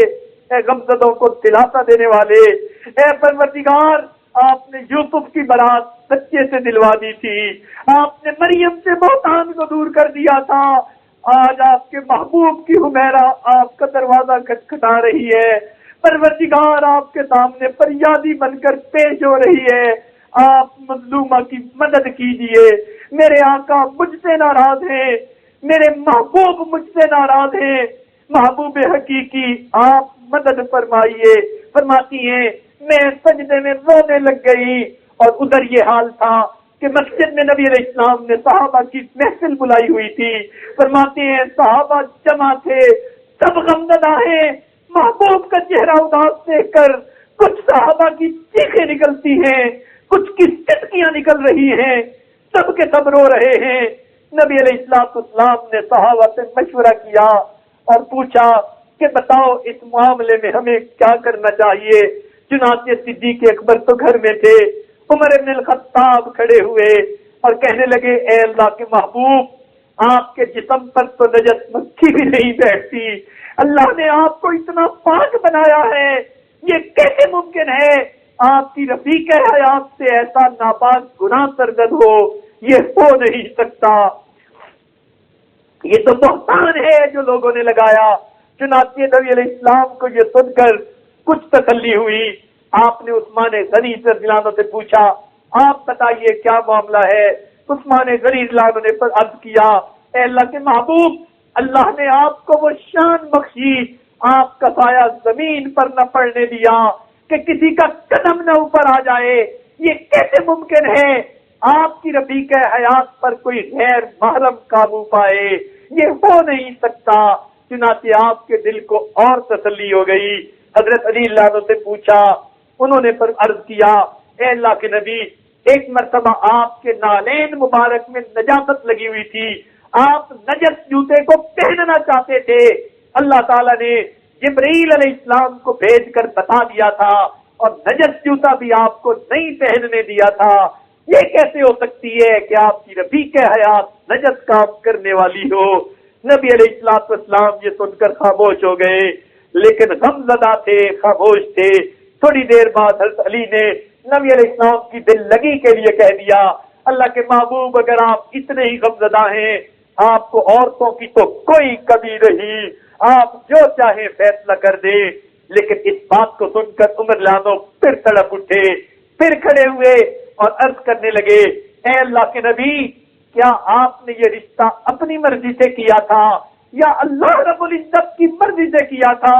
اے غمزدوں کو دلاسا دینے والے، اے پروردگار آپ نے یوسف کی برات سچے سے دلوا دی تھی، آپ نے مریم سے بہتان کو دور کر دیا تھا، آج آپ کے محبوب کی حمیرہ آپ کا دروازہ کھٹکھٹا رہی ہے، پروردگار آپ کے سامنے فریادی بن کر پیش ہو رہی ہے، آپ مظلومہ کی مدد کیجئے، میرے آقا مجھ سے ناراض ہیں، میرے محبوب مجھ سے ناراض ہیں، محبوب حقیقی آپ مدد فرمائیے۔ فرماتی ہیں میں سجدے میں رونے لگ گئی اور ادھر یہ حال تھا کہ مسجد میں نبی علیہ السلام نے صحابہ کی محفل بلائی ہوئی تھی، فرماتے ہیں صحابہ جمع تھے، سب غمزدہ ہیں، محبوب کا چہرہ اداس دیکھ کر کچھ صحابہ کی چیخیں نکلتی ہیں، کچھ کی چٹکیاں نکل رہی ہیں، سب کے سب رو رہے ہیں۔ نبی علیہ السلام نے صحابہ سے مشورہ کیا اور پوچھا کہ بتاؤ اس معاملے میں ہمیں کیا کرنا چاہیے۔ چنانچہ صدیق اکبر تو گھر میں تھے، عمر بن الخطاب کھڑے ہوئے اور کہنے لگے اے اللہ کے محبوب، آپ کے جسم پر تو نجس مکھی بھی نہیں بیٹھتی، اللہ نے آپ کو اتنا پاک بنایا ہے، یہ کیسے ممکن ہے آپ کی رفیق حیات سے ایسا ناپاک گناہ سرزد ہو؟ یہ ہو نہیں سکتا، یہ تو بہتان ہے جو لوگوں نے لگایا۔ چنانچہ نبی علیہ السلام کو یہ سن کر کچھ تسلی ہوئی، آپ نے عثمان غنی رضی اللہ عنہ سے پوچھا آپ بتائیے کیا معاملہ ہے؟ عثمان غنی رضی اللہ عنہ نے پر عرض کیا اے اللہ کے محبوب، اللہ نے آپ کو وہ شان بخشی، آپ کا سایہ زمین پر نہ پڑنے دیا کہ کسی کا قدم نہ اوپر آ جائے، یہ کیسے ممکن ہے آپ کی رفیق حیات پر کوئی غیر محرم قابو پائے؟ یہ ہو نہیں سکتا۔ چنانچہ آپ کے دل کو اور تسلی ہو گئی۔ حضرت علی اللہ عنہ سے پوچھا، انہوں نے پر عرض کیا اے اللہ کے نبی، ایک مرتبہ آپ کے نالین مبارک میں نجاست لگی ہوئی تھی، آپ نجس جوتے کو پہننا چاہتے تھے، اللہ تعالیٰ نے جبرائیل علیہ السلام کو بھیج کر بتا دیا تھا اور نجس جوتا بھی آپ کو نہیں پہننے دیا تھا، یہ کیسے ہو سکتی ہے کہ آپ کی رفیق حیات نجس کام کرنے والی ہو؟ نبی علیہ السلام یہ سن کر خاموش ہو گئے، لیکن غمزدہ تھے، خاموش تھے۔ تھوڑی دیر بعد حضرت علی نے نبی علیہ السلام کی دل لگی کے لیے کہہ دیا اللہ کے محبوب اگر آپ اتنے ہی غمزدہ ہیں، آپ کو عورتوں کی تو کوئی کمی نہیں، آپ جو چاہیں فیصلہ کر دیں۔ لیکن اس بات کو سن کر عمر لانو پھر تڑپ اٹھے، پھر کھڑے ہوئے اور عرض کرنے لگے اے اللہ کے نبی، کیا آپ نے یہ رشتہ اپنی مرضی سے کیا تھا یا اللہ رب العزت کی مرضی سے کیا تھا؟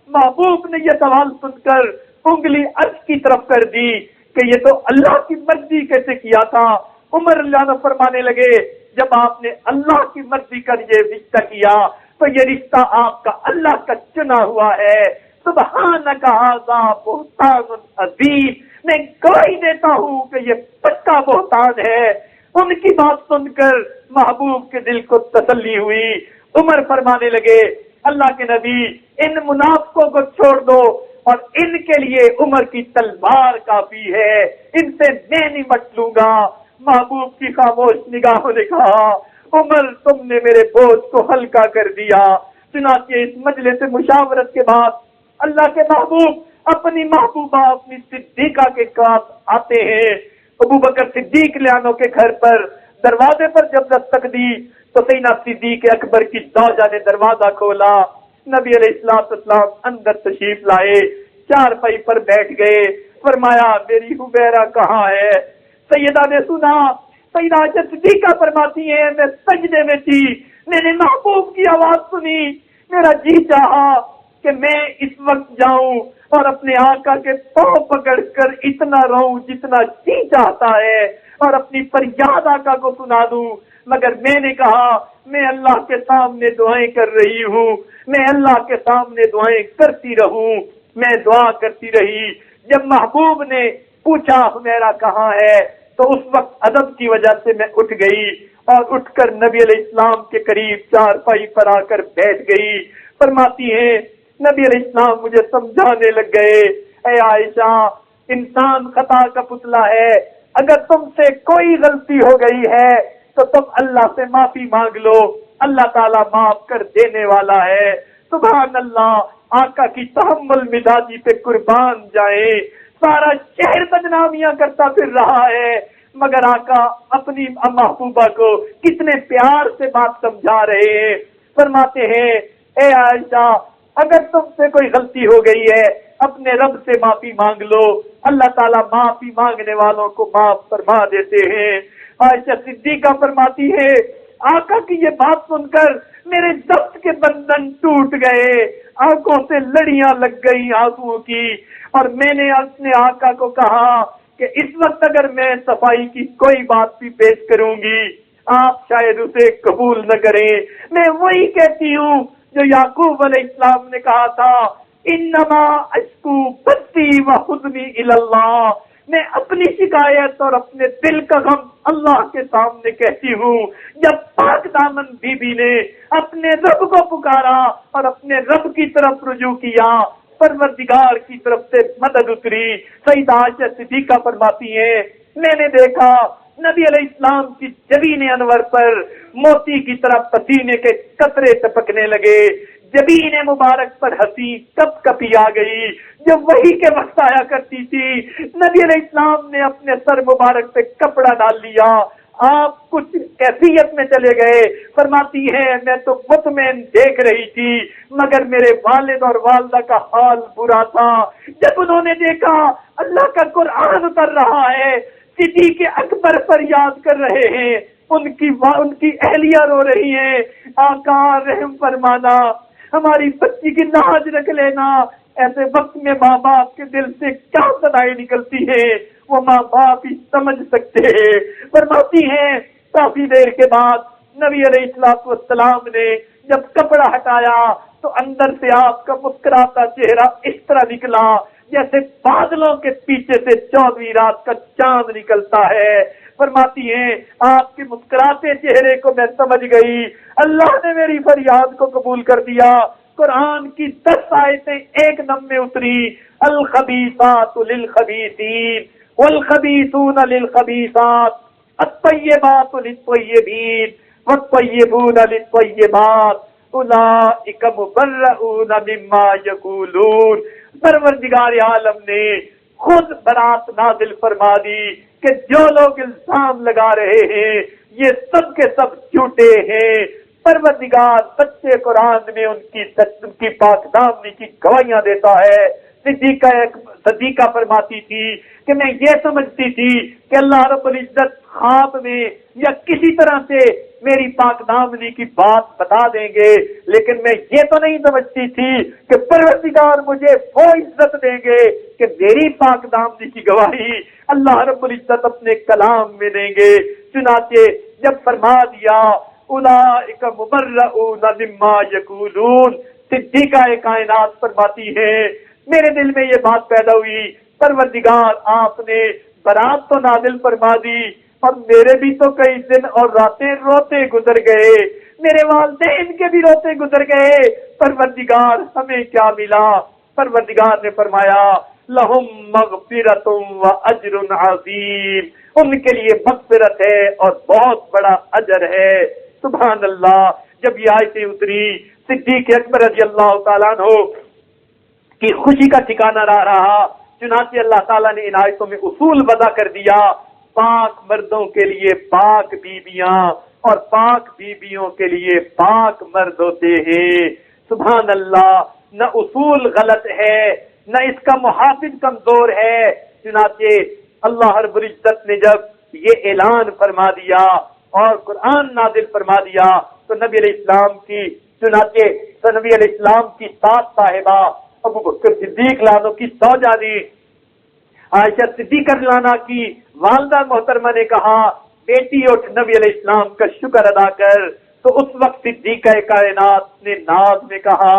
محبوب نے یہ سوال سن کر انگلی عرش کی طرف کر دی کہ یہ تو اللہ کی مرضی کیسے کیا تھا۔ عمر اللہ فرمانے لگے جب آپ نے اللہ کی مرضی کا یہ رشتہ کیا تو یہ رشتہ آپ کا اللہ کا چنا ہوا ہے۔ سبحانک ھذا بہتان عظیم، میں گواہی دیتا ہوں کہ یہ پکا بہتان ہے۔ ان کی بات سن کر محبوب کے دل کو تسلی ہوئی۔ عمر فرمانے لگے اللہ کے نبی ان منافقوں کو چھوڑ دو اور ان کے لیے عمر کی تلوار کافی ہے، ان سے میں نمٹ لوں گا۔ محبوب کی خاموش نگاہوں نے کہا عمر تم نے میرے بوجھ کو ہلکا کر دیا۔ چنانچہ اس مجلس مشاورت کے بعد اللہ کے محبوب اپنی محبوبہ اپنی صدیقہ کے پاس آتے ہیں۔ ابو بکر صدیق لانو کے گھر پر دروازے پر جب دستک دی تو سیدنا صدیق اکبر کی زوجہ نے دروازہ کھولا، نبی علیہ السلام اندر تشریف لائے، چارپائی پر بیٹھ گئے، فرمایا میری حمیرہ کہاں ہے؟ سیدہ نے سنا، سیدہ صدیقہ فرماتی ہیں میں سجدے میں تھی، میں نے محبوب کی آواز سنی میرا جی چاہا کہ میں اس وقت جاؤں اور اپنے آقا کے پاؤں پکڑ کر اتنا روؤں جتنا جی چاہتا ہے اور اپنی فریاد آقا کو سنا دوں، مگر میں نے کہا میں اللہ کے سامنے دعائیں کر رہی ہوں، میں اللہ کے سامنے دعائیں کرتی رہوں۔ میں دعا کرتی رہی۔ جب محبوب نے پوچھا میرا کہاں ہے تو اس وقت ادب کی وجہ سے میں اٹھ گئی اور اٹھ کر نبی علیہ السلام کے قریب چارپائی پر آ کر بیٹھ گئی۔ فرماتی ہیں نبی علیہ السلام مجھے سمجھانے لگ گئے، اے عائشہ، انسان خطا کا پتلا ہے، اگر تم سے کوئی غلطی ہو گئی ہے تو تم اللہ سے معافی مانگ لو، اللہ تعالیٰ معاف کر دینے والا ہے۔ سبحان اللہ، آقا کی تحمل مزاجی پہ قربان جائیں۔ سارا شہر بدنامیاں کرتا پھر رہا ہے، مگر آقا اپنی محبوبہ کو کتنے پیار سے بات سمجھا رہے ہیں۔ فرماتے ہیں اے عائشہ، اگر تم سے کوئی غلطی ہو گئی ہے اپنے رب سے معافی مانگ لو، اللہ تعالیٰ معافی مانگنے والوں کو معاف فرما دیتے ہیں۔ عائشہ صدیقہ فرماتی ہے آقا کی یہ بات سن کر میرے ضبط کے بندھن ٹوٹ گئے، آنکھوں سے لڑیاں لگ گئی آنسوؤں کی، اور میں نے اپنے آقا کو کہا کہ اس وقت اگر میں صفائی کی کوئی بات بھی پیش کروں گی آپ شاید اسے قبول نہ کریں۔ میں وہی کہتی ہوں جو یعقوب علیہ السلام نے کہا تھا، انما اشکو بثی و حزنی الی اللہ، میں اپنی شکایت اور اپنے دل کا غم اللہ کے سامنے کہتی ہوں۔ جب پاک دامن بی بی نے اپنے رب کو پکارا اور اپنے رب کی طرف رجوع کیا، پروردگار کی طرف سے مدد اتری۔ سیدہ عائشہ صدیقہ فرماتی ہیں میں نے دیکھا نبی علیہ السلام کی جبین انور پر موتی کی طرح پسینے کے قطرے ٹپکنے لگے، جبین مبارک پر ہنسی کپ کپی آ گئی جو وہی کے وقت آیا کرتی تھی۔ نبی علیہ السلام نے اپنے سر مبارک پہ کپڑا ڈال لیا، آپ کچھ کیفیت میں چلے گئے۔ فرماتی ہے میں تو مطمئن دیکھ رہی تھی مگر میرے والد اور والدہ کا حال برا تھا۔ جب انہوں نے دیکھا اللہ کا قرآن اتر رہا ہے، صدیق اکبر فریاد کر رہے ہیں، ان کی اہلیہ رو رہی ہیں، آقا رحم فرمانا، ہماری بچی کی لاج رکھ لینا۔ ایسے وقت میں ماں باپ کے دل سے کیا صدائیں نکلتی ہیں وہ ماں باپ ہی سمجھ سکتے ہیں۔ فرماتی ہیں کافی دیر کے بعد نبی علیہ السلام نے جب کپڑا ہٹایا تو اندر سے آپ کا مسکراتا چہرہ اس طرح نکلا جیسے بادلوں کے پیچھے سے 14ویں رات کا چاند نکلتا ہے۔ فرماتی ہیں آپ کے مسکراتے چہرے کو میں سمجھ گئی، اللہ نے میری فریاد کو قبول کر دیا۔ قرآن کی 10 آیتیں ایک دم میں اتری، الخبیثات للخبیثین والخبیثون للخبیثات، الطیبات للطیبین والطیبون للطیبات، اولئک مبرؤون مما یقولون۔ پروردگار عالم نے خود برات نازل فرما دی کہ جو لوگ الزام لگا رہے ہیں یہ سب کے سب جھوٹے ہیں۔ پروردگار سچے قرآن میں ان کی پاک دامنی کی گواہیاں دیتا ہے۔ صدیقہ فرماتی تھی کہ میں یہ سمجھتی تھی کہ اللہ رب العزت خواب میں یا کسی طرح سے میری پاک دامنی کی بات بتا دیں گے، لیکن میں یہ تو نہیں سمجھتی تھی کہ پروردگار مجھے وہ عزت دیں گے کہ میری پاک دامنی کی گواہی اللہ رب العزت اپنے کلام میں دیں گے۔ چنانچہ جب فرما دیا اولئک مبرؤون مما یقولون، صدیقہ کائنات فرماتی ہے میرے دل میں یہ بات پیدا ہوئی، پروردگار آپ نے برات تو نازل فرما دی اور میرے بھی تو کئی دن اور راتیں روتے گزر گئے، میرے والدین کے بھی روتے گزر گئے، پروردگار ہمیں کیا ملا؟ پروردگار نے فرمایا لہم مغفرۃ و اجر عظیم، ان کے لیے مغفرت ہے اور بہت بڑا اجر ہے۔ سبحان اللہ۔ جب یہ آیتیں اتری صدیق اکبر رضی اللہ تعالیٰ عنہ کی خوشی کا ٹھکانہ نہ رہا، چنانچہ اللہ تعالیٰ نے ان آیتوں میں اصول وضع کر دیا، پاک مردوں کے لیے پاک بیویاں اور پاک بیویوں کے لیے پاک مرد ہوتے ہیں۔ سبحان اللہ، نہ اصول غلط ہے نہ اس کا محافظ کمزور ہے۔ چنانچہ اللہ رب العزت نے جب یہ اعلان فرما دیا اور قرآن نازل فرما دیا تو نبی علیہ السلام کی چنانچہ تو نبی علیہ السلام کی سات صاحبہ ابو بکر صدیق لانو کی زوجہ نے عائشہ صدیقہ لانا کی والدہ محترمہ نے کہا بیٹی اٹھ نبی علیہ السلام کا شکر ادا کر، تو اس وقت صدیقہ کائنات نے ناز میں کہا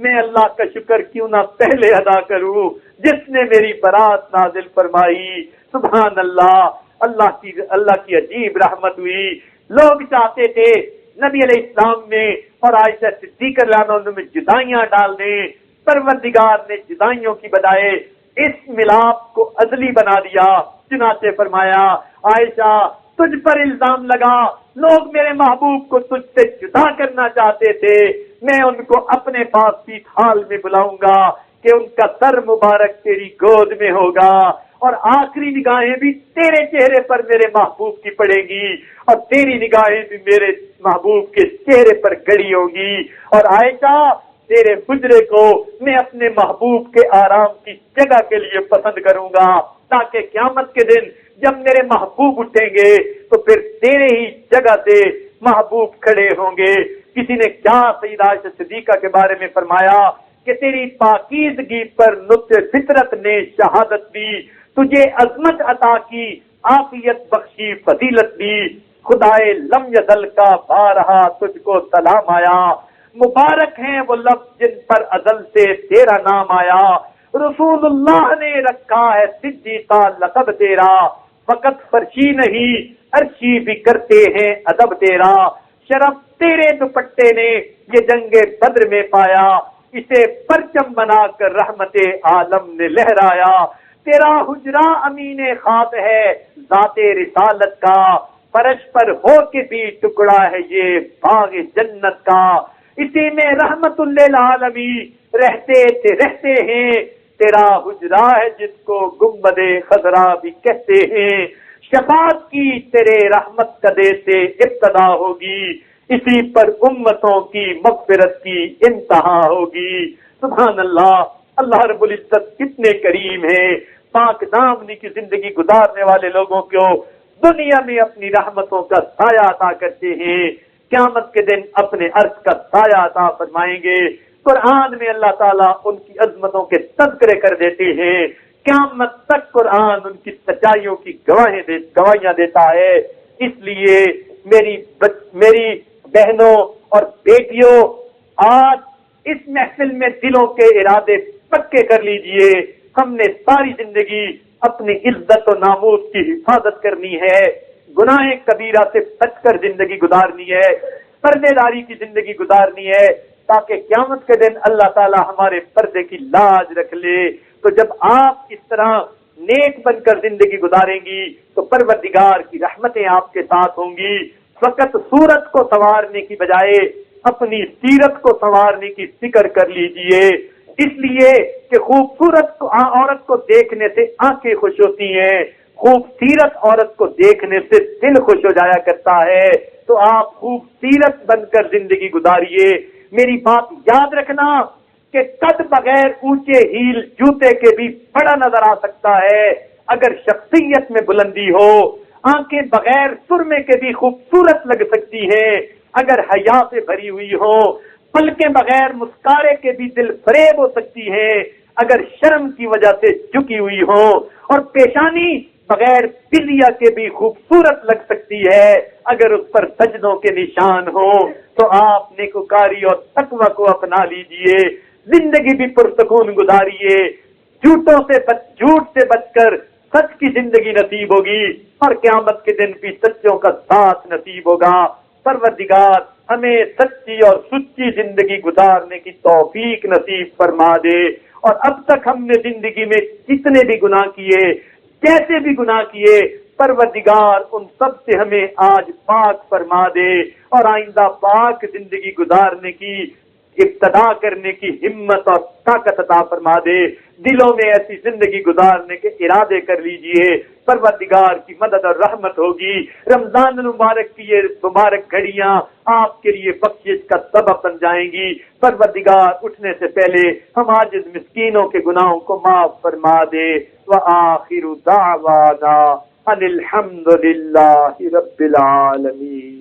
میں اللہ کا شکر کیوں نہ پہلے ادا کروں جس نے میری برات نازل فرمائی۔ سبحان اللہ، اللہ کی عجیب رحمت ہوئی۔ لوگ چاہتے تھے نبی علیہ السلام میں اور عائشہ صدیقہ رضی اللہ عنہا میں جدائیاں ڈال دیں، پروردگار نے جدائیوں کی بجائے اس ملاپ کو عدلی بنا دیا۔ چنانچہ فرمایا عائشہ تجھ پر الزام لگا لوگ میرے محبوب کو تجھ سے جدا کرنا چاہتے تھے، میں ان کو اپنے پاس پیٹ حال میں بلاؤں گا کہ ان کا سر مبارک تیری گود میں ہوگا اور آخری نگاہیں بھی تیرے چہرے پر میرے محبوب کی پڑیں گی اور تیری نگاہیں بھی میرے محبوب کے چہرے پر گڑی ہوگی، اور عائشہ تیرے حجرے کو میں اپنے محبوب کے آرام کی جگہ کے لیے پسند کروں گا تاکہ قیامت کے دن جب میرے محبوب اٹھیں گے تو پھر تیرے ہی جگہ سے محبوب کھڑے ہوں گے۔ کسی نے کیا سیدہ عائشہ صدیقہ کے بارے میں فرمایا کہ تیری پاکیزگی پر نطق فطرت نے شہادت دی، تجھے عظمت عطا کی، عافیت بخشی، فضیلت دی، خدائے لم یزل کا بارہا تجھ کو سلام آیا، مبارک ہیں وہ لفظ جن پر ازل سے تیرا نام آیا، رسول اللہ نے رکھا ہے صدیقہ لقب تیرا، فقط فرشی نہیں عرشی بھی کرتے ہیں ادب تیرا، شرف تیرے دوپٹے نے یہ جنگ بدر میں پایا، اسے پرچم بنا کر رحمت عالم نے لہرایا، تیرا حجرہ امین خاص ہے ذات رسالت کا، فرش پر ہو کے بھی ٹکڑا ہے یہ باغ جنت کا، اسی میں رحمت للعالمین رہتے ہیں، تیرا حجرہ ہے جس کو گنبد خضرا بھی کہتے ہیں، شفاعت کی تیرے رحمت قدے سے ابتدا ہوگی، اسی پر امتوں کی مغفرت کی انتہا ہوگی۔ سبحان اللہ، اللہ رب العزت کتنے کریم ہیں، پاک دامنی کی زندگی گزارنے والے لوگوں کو دنیا میں اپنی رحمتوں کا سایہ عطا کرتے ہیں، قیامت کے دن اپنے عرش کا سایہ عطا فرمائیں گے۔ قرآن میں اللہ تعالیٰ ان کی عظمتوں کے تذکرے کر دیتے ہیں، قیامت تک قرآن ان کی سچائیوں کی گواہیاں دیتا ہے۔ اس لیے میری بہنوں اور بیٹیوں، آج اس محفل میں دلوں کے ارادے پکے کر لیجئے، ہم نے ساری زندگی اپنی عزت و ناموس کی حفاظت کرنی ہے، گناہ کبیرہ سے بچ کر زندگی گزارنی ہے، پردے داری کی زندگی گزارنی ہے، تاکہ قیامت کے دن اللہ تعالی ہمارے پردے کی لاج رکھ لے۔ تو جب آپ اس طرح نیک بن کر زندگی گزاریں گی تو پروردگار کی رحمتیں آپ کے ساتھ ہوں گی۔ فقط صورت کو سنوارنے کی بجائے اپنی سیرت کو سنوارنے کی فکر کر لیجئے، اس لیے کہ خوبصورت عورت کو دیکھنے سے آنکھیں خوش ہوتی ہیں، خوبصورت عورت کو دیکھنے سے دل خوش ہو جایا کرتا ہے۔ تو آپ خوبصورت بن کر زندگی گزاریے۔ میری بات یاد رکھنا کہ قد بغیر اونچے ہیل جوتے کے بھی بڑا نظر آ سکتا ہے اگر شخصیت میں بلندی ہو، آنکھیں بغیر سرمے کے بھی خوبصورت لگ سکتی ہیں اگر حیا سے بھری ہوئی ہو، پلکیں بغیر مسکارے کے بھی دل فریب ہو سکتی ہیں اگر شرم کی وجہ سے جھکی ہوئی ہو، اور پیشانی بغیر بلیا کے بھی خوبصورت لگ سکتی ہے اگر اس پر سجدوں کے نشان ہو۔ تو آپ نیکوکاری اور تقوی کو اپنا لیجئے، زندگی بھی پرسکون گزاریے، جھوٹ سے بچ کر سچ کی زندگی نصیب ہوگی اور قیامت کے دن بھی سچوں کا ساتھ نصیب ہوگا۔ پروردگار ہمیں سچی اور سچی زندگی گزارنے کی توفیق نصیب فرما دے، اور اب تک ہم نے زندگی میں جتنے بھی گناہ کیے، جیسے بھی گناہ کیے، پروردگار ان سب سے ہمیں آج پاک فرما دے اور آئندہ پاک زندگی گزارنے کی ابتدا کرنے کی ہمت اور طاقت عطا فرما دے۔ دلوں میں ایسی زندگی گزارنے کے ارادے کر لیجئے، پروردگار کی مدد اور رحمت ہوگی۔ رمضان المبارک کی یہ مبارک گھڑیاں آپ کے لیے بخشش کا سبب بن جائیں گی۔ پروردگار اٹھنے سے پہلے ہم عاجز مسکینوں کے گناہوں کو معاف فرما دے۔ وآخر دعوانا ان الحمد للہ رب العالمین۔